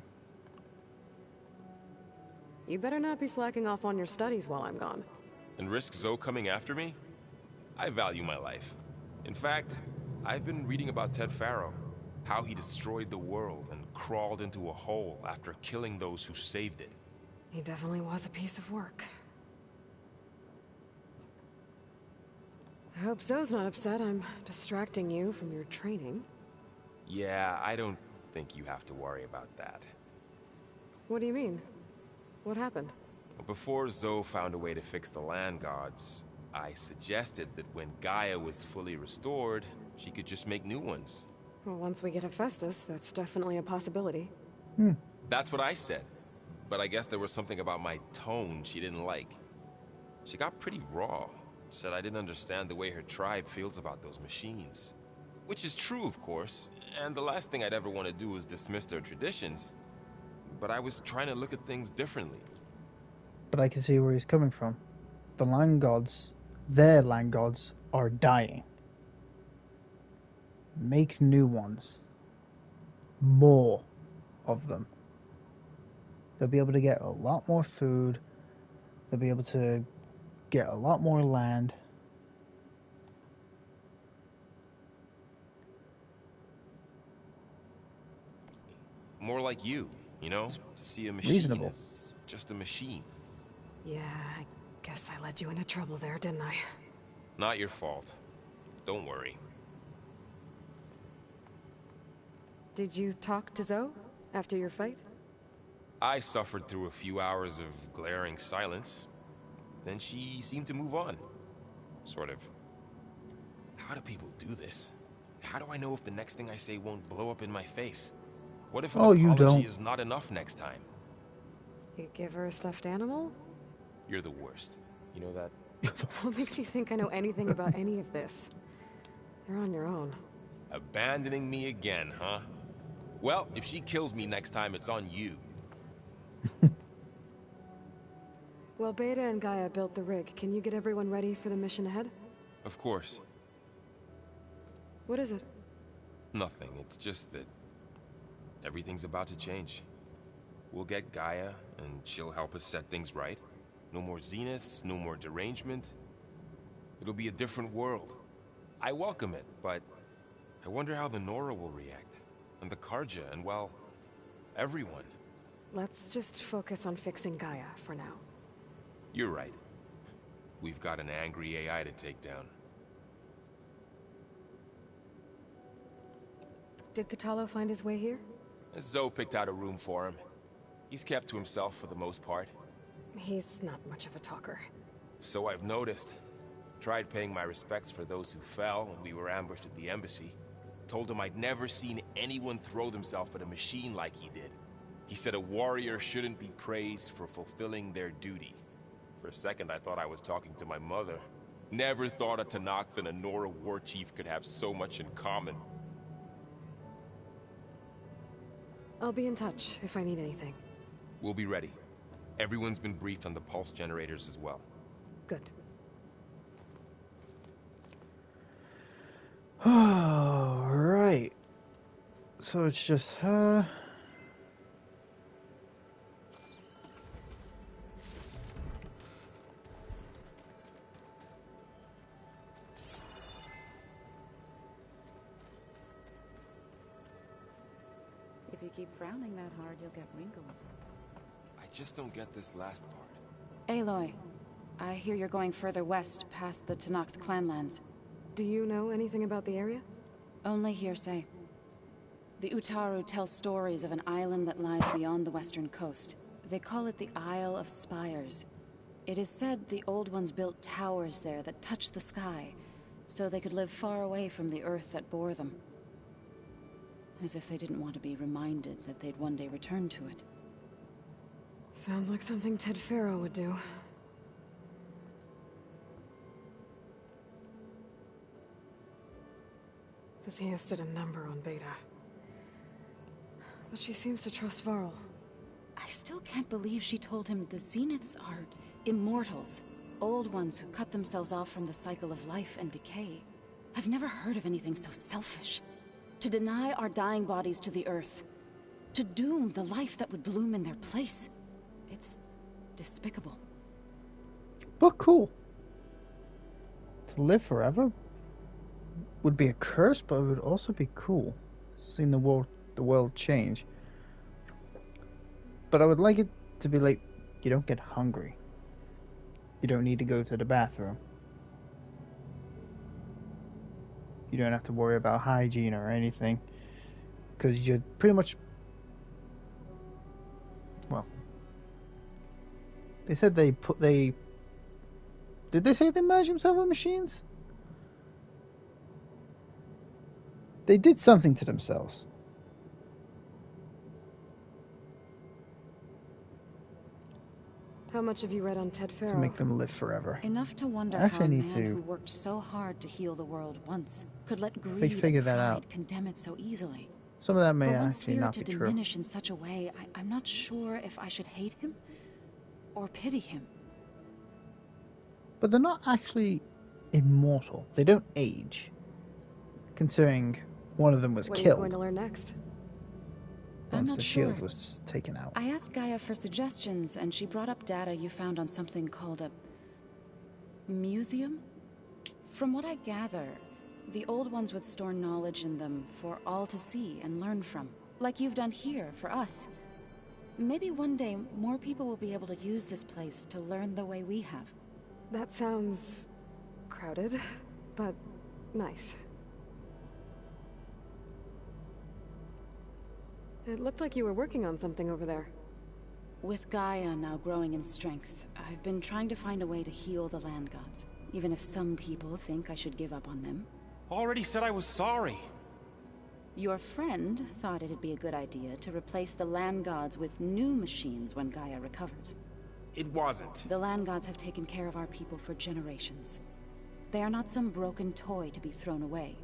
You better not be slacking off on your studies while I'm gone. And risk Zoe coming after me? I value my life. In fact, I've been reading about Ted Faro. How he destroyed the world and crawled into a hole after killing those who saved it. He definitely was a piece of work. I hope Zoe's not upset I'm distracting you from your training. Yeah, I don't think you have to worry about that. What do you mean? What happened? Before Zoe found a way to fix the land gods, I suggested that when Gaia was fully restored, she could just make new ones. Well, once we get Hephaestus, that's definitely a possibility. That's what I said. But I guess there was something about my tone she didn't like. She got pretty raw. Said I didn't understand the way her tribe feels about those machines. Which is true, of course, and the last thing I'd ever want to do is dismiss their traditions. But I was trying to look at things differently. But I can see where he's coming from. The land gods, their land gods, are dying. Make new ones. More of them. They'll be able to get a lot more food. They'll be able to get a lot more land. More like you know? To see a machine Reasonable. as just a machine. Yeah, I guess I led you into trouble there, didn't I? Not your fault. Don't worry. Did you talk to Zoe after your fight? I suffered through a few hours of glaring silence. Then she seemed to move on. Sort of. How do people do this? How do I know if the next thing I say won't blow up in my face? What if an apology is not enough next time? You give her a stuffed animal? You're the worst. You know that? What makes you think I know anything about any of this? You're on your own. Abandoning me again, huh? Well, if she kills me next time, it's on you. Well, Beta and Gaia built the rig. Can you get everyone ready for the mission ahead? Of course. What is it? Nothing. It's just that everything's about to change. We'll get Gaia, and she'll help us set things right. No more Zeniths, no more derangement. It'll be a different world. I welcome it, but I wonder how the Nora will react. And the Karja, and well, everyone. Let's just focus on fixing Gaia for now. You're right. We've got an angry AI to take down. Did Catalo find his way here? Zoe picked out a room for him. He's kept to himself for the most part. He's not much of a talker. So I've noticed. Tried paying my respects for those who fell when we were ambushed at the embassy. Told him I'd never seen anyone throw themselves at a machine like he did. He said a warrior shouldn't be praised for fulfilling their duty. For a second I thought I was talking to my mother. Never thought a Tanakh and a Nora war chief could have so much in common. I'll be in touch if I need anything. We'll be ready. Everyone's been briefed on the pulse generators as well. Good. Alright. So it's just her. If you keep frowning that hard, you'll get wrinkles. I just don't get this last part. Aloy, I hear you're going further west past the Tenakth clanlands. Do you know anything about the area? Only hearsay. The Utaru tell stories of an island that lies beyond the western coast. They call it the Isle of Spires. It is said the Old Ones built towers there that touch the sky, so they could live far away from the earth that bore them. As if they didn't want to be reminded that they'd one day return to it. Sounds like something Ted Faro would do. The Zenith stood a number on Beta. But she seems to trust Varl. I still can't believe she told him the Zeniths are immortals. Old ones who cut themselves off from the cycle of life and decay. I've never heard of anything so selfish. To deny our dying bodies to the earth. To doom the life that would bloom in their place. It's despicable. But cool. To live forever would be a curse, but it would also be cool. Seeing the world change. But I would like it to be like, you don't get hungry. You don't need to go to the bathroom. You don't have to worry about hygiene or anything. Because you're pretty much... Well... They said they... Did they say they merged themselves with machines? They did something to themselves. How much have you read on Ted Faro? To make them live forever. Enough to wonder how a man who worked so hard to heal the world once could let greed and pride condemn it so easily. Some of that may For one actually spirit not to be true. diminish in such a way, I'm not sure if I should hate him or pity him. But they're not actually immortal. They don't age. Considering one of them was What killed. are you going to learn next? Once the shield was taken out. I asked GAIA for suggestions, and she brought up data you found on something called a museum? From what I gather, the Old Ones would store knowledge in them for all to see and learn from. Like you've done here, for us. Maybe one day, more people will be able to use this place to learn the way we have. That sounds... crowded, but nice. It looked like you were working on something over there. With GAIA now growing in strength, I've been trying to find a way to heal the land gods. Even if some people think I should give up on them. Already said I was sorry. Your friend thought it'd be a good idea to replace the land gods with new machines when GAIA recovers. It wasn't. The land gods have taken care of our people for generations. They are not some broken toy to be thrown away.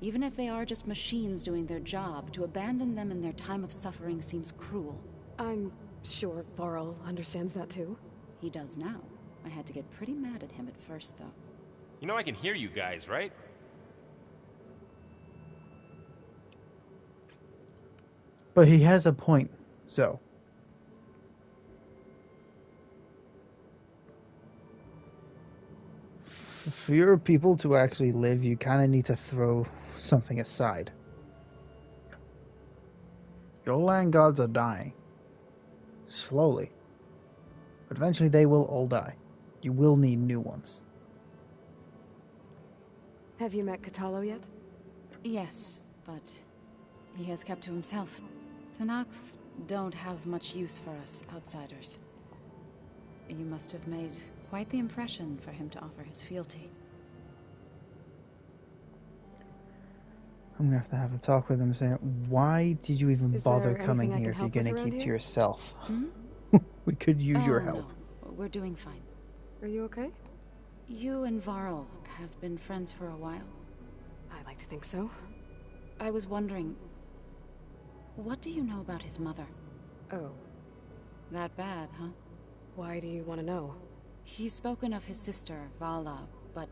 Even if they are just machines doing their job, to abandon them in their time of suffering seems cruel. I'm sure Varl understands that too. He does now. I had to get pretty mad at him at first, though. You know I can hear you guys, right? But he has a point, Zoe. For your people to actually live, you kind of need to throw something aside. Your land gods are dying. Slowly. But eventually they will all die. You will need new ones. Have you met Katalo yet? Yes, but he has kept to himself. Tenakth don't have much use for us outsiders. You must have made quite the impression for him to offer his fealty. I'm gonna have a talk with him saying, why did you even bother coming here if you're gonna keep to yourself? Hmm? We could use your help. No. We're doing fine. Are you okay? You and Varl have been friends for a while. I like to think so. I was wondering, what do you know about his mother? Oh. That bad, huh? Why do you want to know? He's spoken of his sister, Vala, but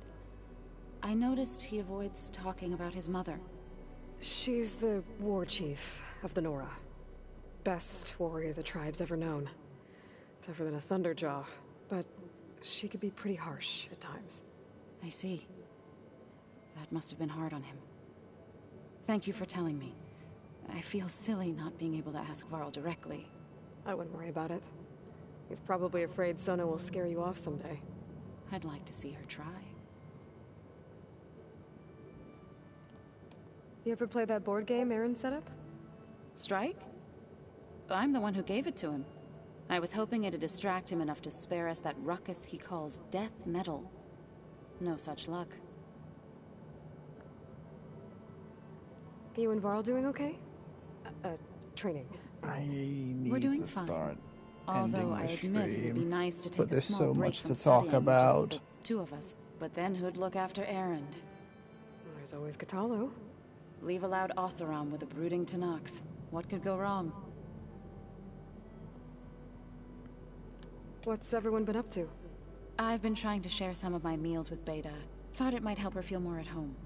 I noticed he avoids talking about his mother. She's the war chief of the Nora. Best warrior the tribe's ever known. Tougher than a Thunderjaw, but she could be pretty harsh at times. I see. That must have been hard on him. Thank you for telling me. I feel silly not being able to ask Varl directly. I wouldn't worry about it. He's probably afraid Sona will scare you off someday. I'd like to see her try. You ever play that board game Aaron set up? Strike? I'm the one who gave it to him. I was hoping it'd distract him enough to spare us that ruckus he calls death metal. No such luck. You and Varl doing okay? Training. We're doing to fine. start Although ending I the admit it'd be stream, nice to take but a there's small so break much from to talk studying, about. just the two of us. But then who'd look after Erend? There's always Katalo. Leave a loud Oseram with a brooding Tenakth. What could go wrong? What's everyone been up to? I've been trying to share some of my meals with Beta. Thought it might help her feel more at home.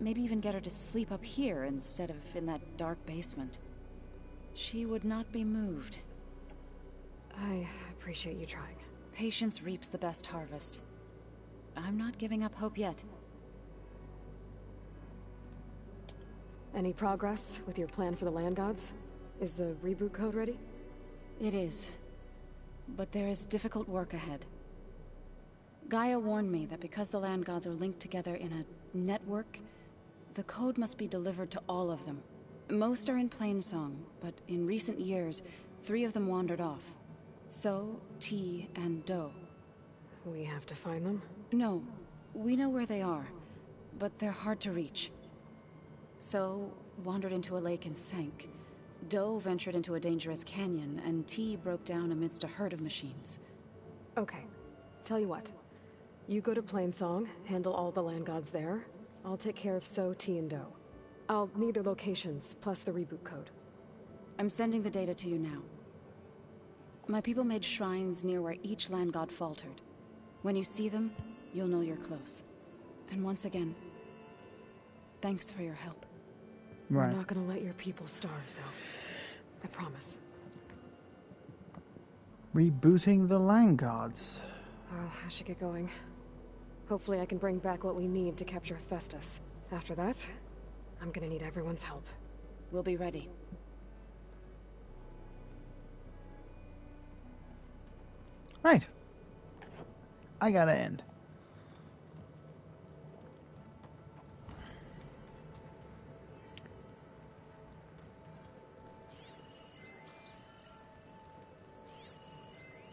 Maybe even get her to sleep up here instead of in that dark basement. She would not be moved. I appreciate you trying. Patience reaps the best harvest. I'm not giving up hope yet. Any progress with your plan for the land gods? Is the reboot code ready? It is. But there is difficult work ahead. GAIA warned me that because the land gods are linked together in a network, the code must be delivered to all of them. Most are in Plainsong, but in recent years, 3 of them wandered off. So, T, and Do. We have to find them? No, we know where they are, but they're hard to reach. So, wandered into a lake and sank. Do ventured into a dangerous canyon, and T broke down amidst a herd of machines. Okay. Tell you what. You go to Plainsong, handle all the land gods there. I'll take care of So, T, and Do. I'll need their locations, plus the reboot code. I'm sending the data to you now. My people made shrines near where each land god faltered. When you see them, you'll know you're close. And once again, thanks for your help. We're not gonna let your people starve, so I promise. Rebooting the land gods. Well, I should get going. Hopefully I can bring back what we need to capture Festus. After that, I'm gonna need everyone's help. We'll be ready. Right. I gotta end.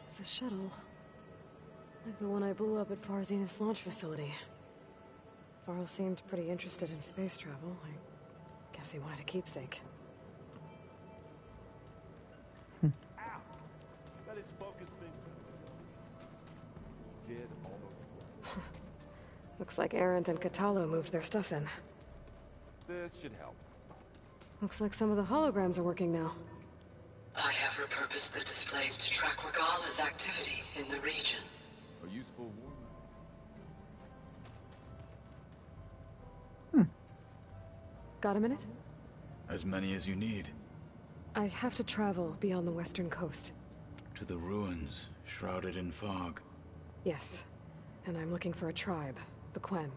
It's a shuttle. Like the one I blew up at Far Zenith's launch facility. Varl seemed pretty interested in space travel. I guess he wanted a keepsake. That is focus thing. Did all of Looks like Erend and Katalo moved their stuff in. this should help. Looks like some of the holograms are working now. I have repurposed the displays to track Regala's activity in the region. A useful warning. Got a minute? As many as you need. I have to travel beyond the western coast. To the ruins, shrouded in fog. Yes. And I'm looking for a tribe, the Quen.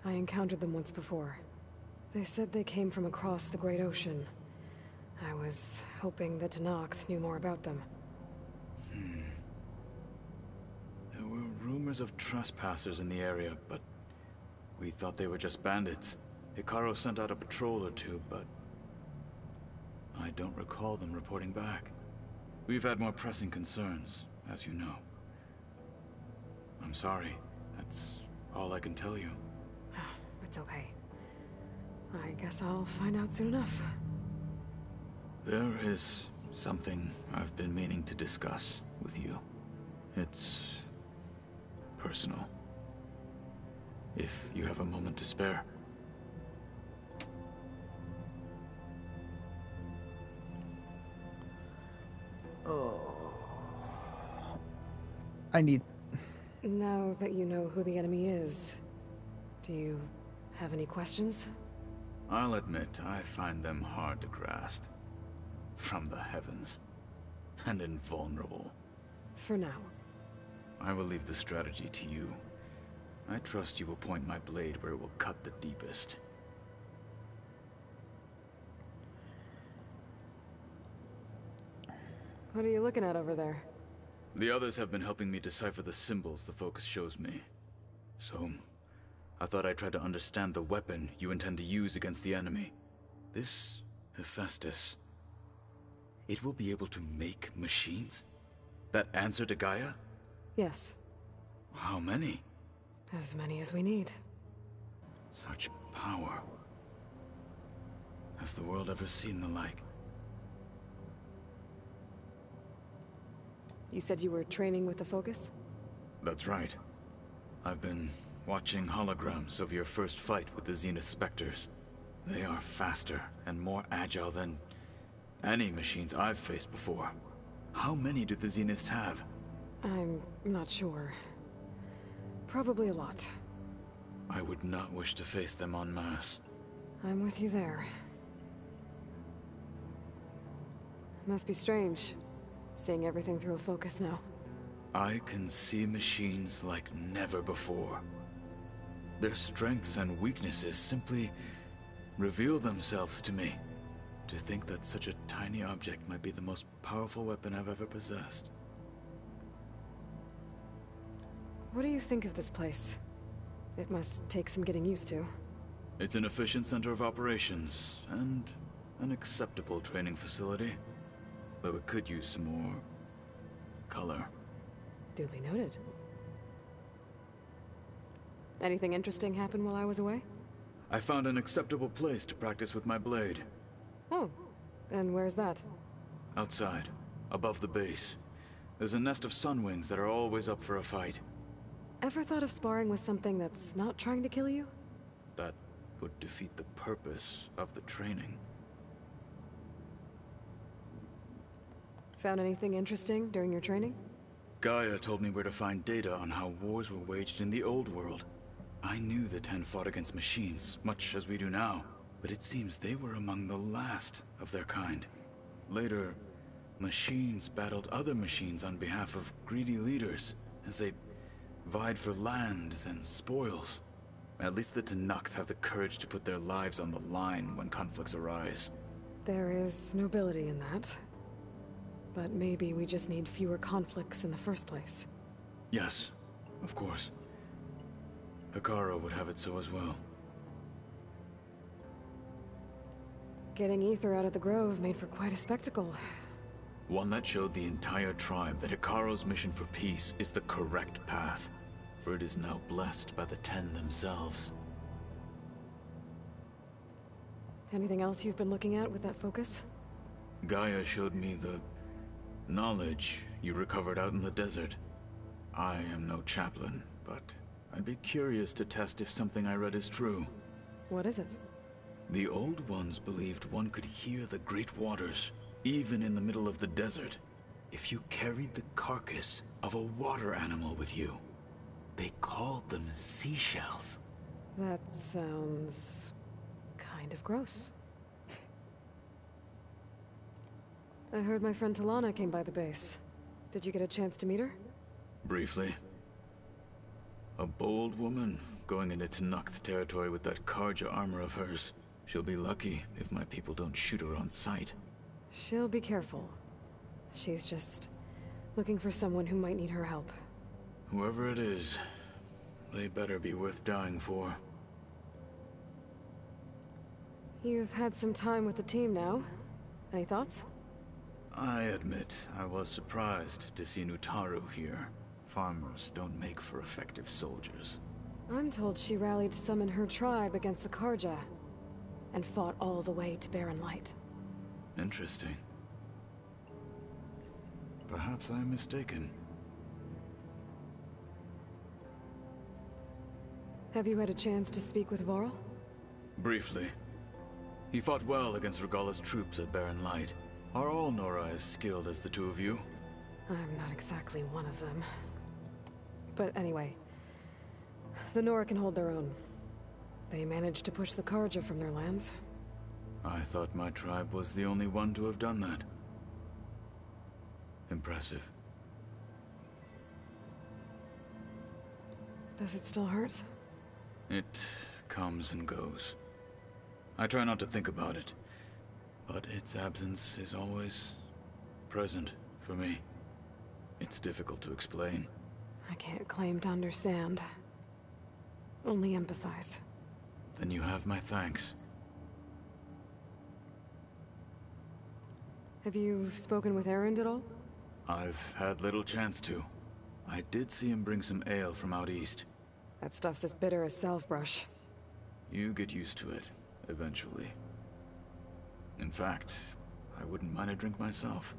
I encountered them once before. They said they came from across the Great Ocean. I was hoping that Tenakth knew more about them. There were rumors of trespassers in the area, but we thought they were just bandits. Hikaru sent out a patrol or two, but I don't recall them reporting back. We've had more pressing concerns, as you know. I'm sorry. That's all I can tell you. It's okay. I guess I'll find out soon enough. There is something I've been meaning to discuss with you. It's personal. If you have a moment to spare. Oh. I need... Now that you know who the enemy is, do you have any questions? I'll admit, I find them hard to grasp. From the heavens. And invulnerable. For now. I will leave the strategy to you. I trust you will point my blade where it will cut the deepest. What are you looking at over there? The others have been helping me decipher the symbols the focus shows me. So, I thought I'd try to understand the weapon you intend to use against the enemy. This Hephaestus, it will be able to make machines? That answer to Gaia? Yes. How many? As many as we need. Such power. Has the world ever seen the like? You said you were training with the Focus? That's right. I've been watching holograms of your first fight with the Zenith Spectres. They are faster and more agile than any machines I've faced before. How many do the Zeniths have? I'm not sure. Probably a lot. I would not wish to face them en masse. I'm with you there. Must be strange, seeing everything through a focus now. I can see machines like never before. Their strengths and weaknesses simply reveal themselves to me. To think that such a tiny object might be the most powerful weapon I've ever possessed. What do you think of this place? It must take some getting used to. It's an efficient center of operations, and an acceptable training facility. Though it could use some more color. Duly noted. Anything interesting happen while I was away? I found an acceptable place to practice with my blade. Oh, and where's that? Outside, above the base. There's a nest of sunwings that are always up for a fight. Ever thought of sparring with something that's not trying to kill you? That would defeat the purpose of the training. Found anything interesting during your training? Gaia told me where to find data on how wars were waged in the old world. I knew the Ten fought against machines, much as we do now, but it seems they were among the last of their kind. Later, machines battled other machines on behalf of greedy leaders, as they vied for lands and spoils. At least the Tenakth have the courage to put their lives on the line when conflicts arise. There is nobility in that. But maybe we just need fewer conflicts in the first place. Yes, of course. Hekarro would have it so as well. Getting Ether out of the Grove made for quite a spectacle. One that showed the entire tribe that Hekarro's mission for peace is the correct path, for it is now blessed by the Ten themselves. Anything else you've been looking at with that focus? Gaia showed me the knowledge you recovered out in the desert. I am no chaplain, but I'd be curious to test if something I read is true. What is it? The Old Ones believed one could hear the great waters, even in the middle of the desert, if you carried the carcass of a water animal with you. They called them seashells. That sounds kind of gross. I heard my friend Talana came by the base. Did you get a chance to meet her? Briefly. A bold woman going into Tenakth territory with that Karja armor of hers. She'll be lucky if my people don't shoot her on sight. She'll be careful. She's just looking for someone who might need her help. Whoever it is, they better be worth dying for. You've had some time with the team now. Any thoughts? I admit, I was surprised to see Nutaru here. Farmers don't make for effective soldiers. I'm told she rallied some in her tribe against the Karja, and fought all the way to Barren Light. Interesting. Perhaps I'm mistaken. Have you had a chance to speak with Varl? Briefly. He fought well against Regalla's troops at Barren Light. Are all Nora as skilled as the two of you? I'm not exactly one of them. But anyway, the Nora can hold their own. They managed to push the Karja from their lands. I thought my tribe was the only one to have done that. Impressive. Does it still hurt? It comes and goes. I try not to think about it, but its absence is always present for me. It's difficult to explain. I can't claim to understand. Only empathize. Then you have my thanks. Have you spoken with Erend at all? I've had little chance to. I did see him bring some ale from out east. That stuff's as bitter as salve-brush. You get used to it, eventually. In fact, I wouldn't mind a drink myself.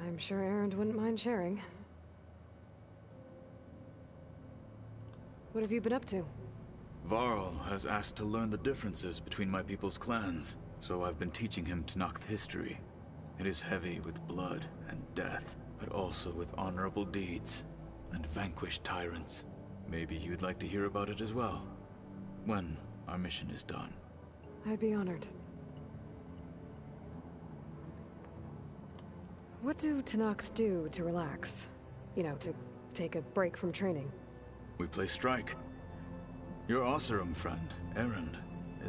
I'm sure Erend wouldn't mind sharing. What have you been up to? Varl has asked to learn the differences between my people's clans, so I've been teaching him Tenakth history. It is heavy with blood and death, but also with honorable deeds and vanquished tyrants. Maybe you'd like to hear about it as well, when our mission is done. I'd be honored. What do Tenakth do to relax? You know, to take a break from training? We play strike. Your Oseram friend, Erend,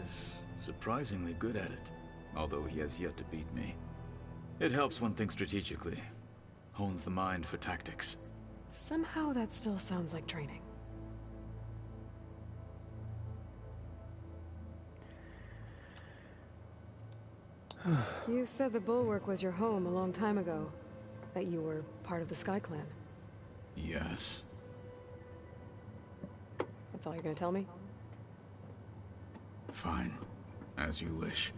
is surprisingly good at it, although he has yet to beat me. It helps one think strategically, hones the mind for tactics. Somehow that still sounds like training. You said the Bulwark was your home a long time ago. That you were part of the Sky Clan. Yes. That's all you're gonna tell me? Fine. As you wish.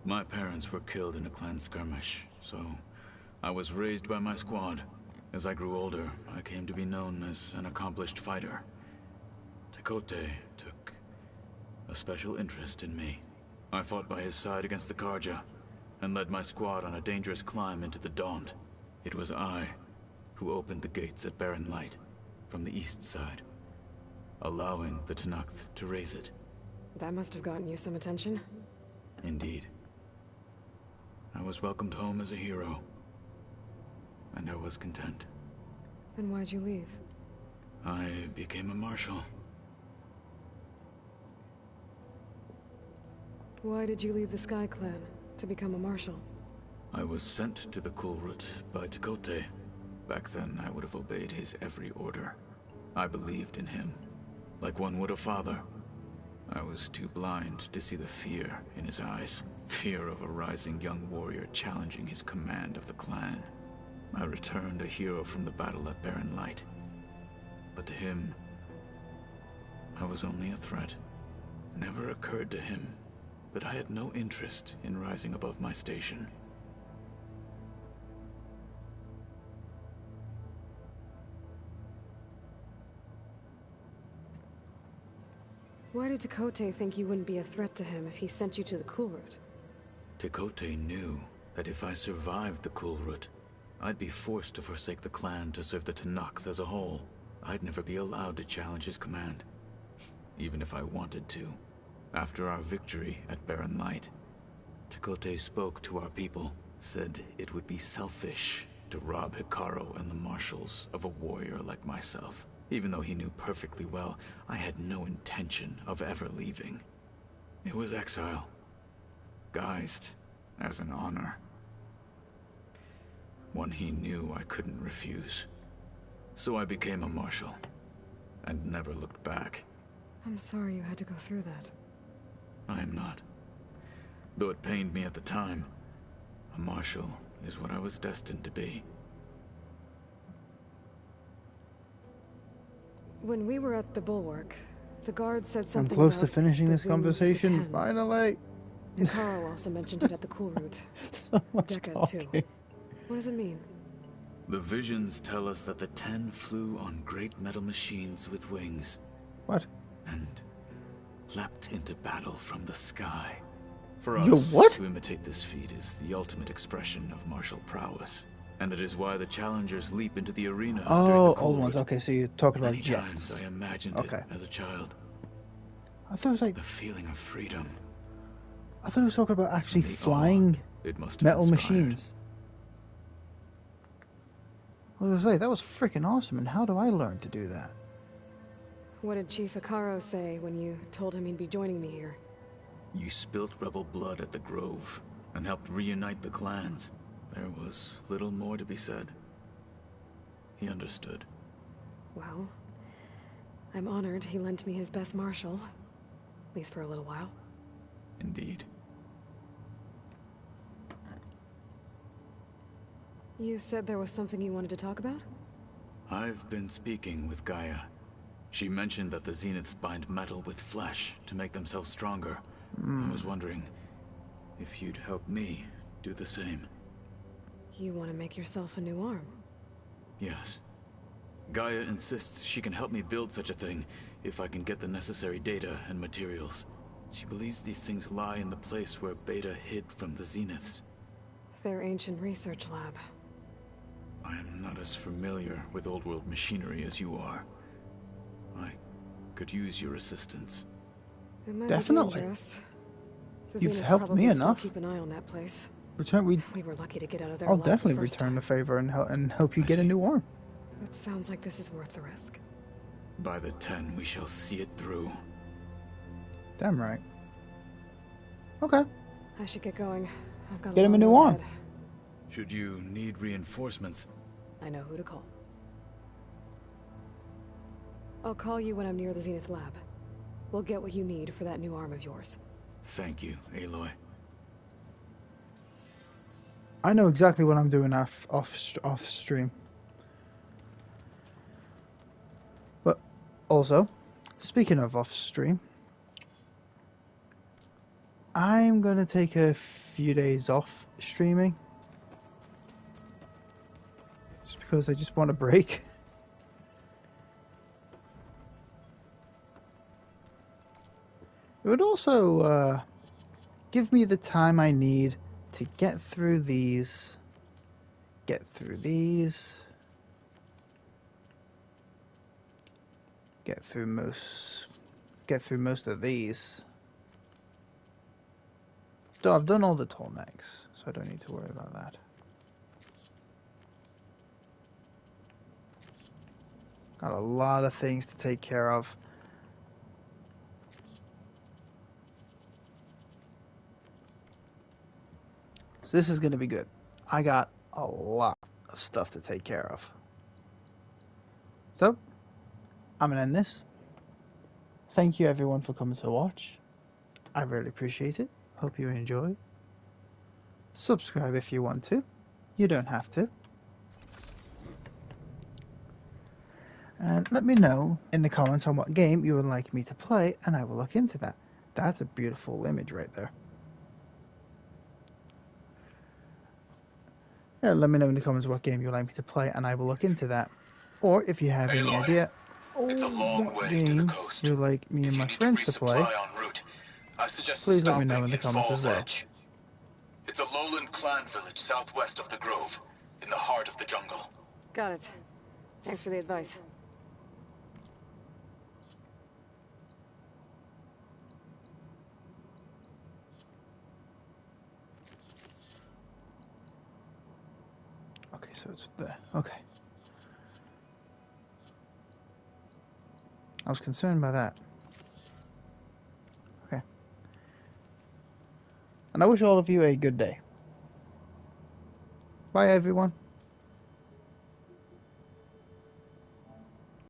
My parents were killed in a clan skirmish, so I was raised by my squad. As I grew older, I came to be known as an accomplished fighter. Tekote took a special interest in me. I fought by his side against the Karja, and led my squad on a dangerous climb into the Daunt. It was I who opened the gates at Barren Light, from the east side, allowing the Tenakth to raise it. That must have gotten you some attention. Indeed. I was welcomed home as a hero, and I was content. Then why'd you leave? I became a marshal. Why did you leave the Sky Clan to become a marshal? I was sent to the Kulrut by Tekote. Back then, I would have obeyed his every order. I believed in him, like one would a father. I was too blind to see the fear in his eyes. Fear of a rising young warrior challenging his command of the clan. I returned a hero from the battle at Barren Light. But to him, I was only a threat. Never occurred to him that I had no interest in rising above my station. Why did Tekote think you wouldn't be a threat to him if he sent you to the Kulrut? Tekote knew that if I survived the Kulrut, I'd be forced to forsake the clan to serve the Tenakth as a whole. I'd never be allowed to challenge his command, even if I wanted to. After our victory at Barren Light, Tekote spoke to our people, said it would be selfish to rob Hikaru and the marshals of a warrior like myself. Even though he knew perfectly well, I had no intention of ever leaving. It was exile, guised as an honor. One he knew I couldn't refuse. So I became a marshal, and never looked back. I'm sorry you had to go through that. I am not. Though it pained me at the time, a marshal is what I was destined to be. When we were at the Bulwark, the guard said I'm something close to about finishing the this wings of the conversation, Ten. finally. Hikaru also mentioned it at the Kulrut. So much Decca, too. talking. What does it mean? The visions tell us that the Ten flew on great metal machines with wings. What? And leapt into battle from the sky. For Yo, us, what? to imitate this feat is the ultimate expression of martial prowess. And it is why the challengers leap into the arena during Oh, the old ones. Kulrut. Okay, so you're talking about Many jets. times I imagined Okay. it as a child. I thought it was like, The feeling of freedom. I thought it was talking about actually The awe flying it must have metal inspired. machines. I was gonna say, that was freaking awesome, and how do I learn to do that? What did Chief Hikaru say when you told him he'd be joining me here? You spilt rebel blood at the Grove and helped reunite the clans. There was little more to be said. He understood. Well, I'm honored he lent me his best martial. At least for a little while. Indeed. You said there was something you wanted to talk about? I've been speaking with GAIA. She mentioned that the Zeniths bind metal with flesh to make themselves stronger. I was wondering if you'd help me do the same. You want to make yourself a new arm? Yes. GAIA insists she can help me build such a thing if I can get the necessary data and materials. She believes these things lie in the place where Beta hid from the Zeniths. Their ancient research lab. I am not as familiar with old-world machinery as you are. I could use your assistance. It might Definitely. Be dangerous. The You've Zeniths helped probably me still enough. Keep an eye on that place. We were lucky to get out of there I'll alive definitely the first return time. the favor and help you get a new arm. It sounds like this is worth the risk. By the 10, we shall see it through. Damn right. Okay. I should get going. I've got Get him a new road arm. ahead. Should you need reinforcements? I know who to call. I'll call you when I'm near the Zenith lab. We'll get what you need for that new arm of yours. Thank you, Aloy. I know exactly what I'm doing off stream. But also, speaking of off stream, I'm gonna take a few days off streaming. Just because I just want a break. It would also give me the time I need to get through these, get through most of these. So I've done all the Tolmecs, so I don't need to worry about that. Got a lot of things to take care of. So this is going to be good. I got a lot of stuff to take care of. So, I'm going to end this. Thank you everyone for coming to watch. I really appreciate it. Hope you enjoy. Subscribe if you want to. You don't have to. And let me know in the comments on what game you would like me to play, and I will look into that. That's a beautiful image right there. Yeah, let me know in the comments what game you'd like me to play, and I will look into that. Or if you have any idea It's a long what way to the game coast. you'd like me and my friends to play, En route, I suggest please let me stopping know in the comments as Falls well. Edge. It's a lowland clan village southwest of the Grove, in the heart of the jungle. Got it. Thanks for the advice. Okay, so it's there. Okay. I was concerned by that. Okay. And I wish all of you a good day. Bye, everyone.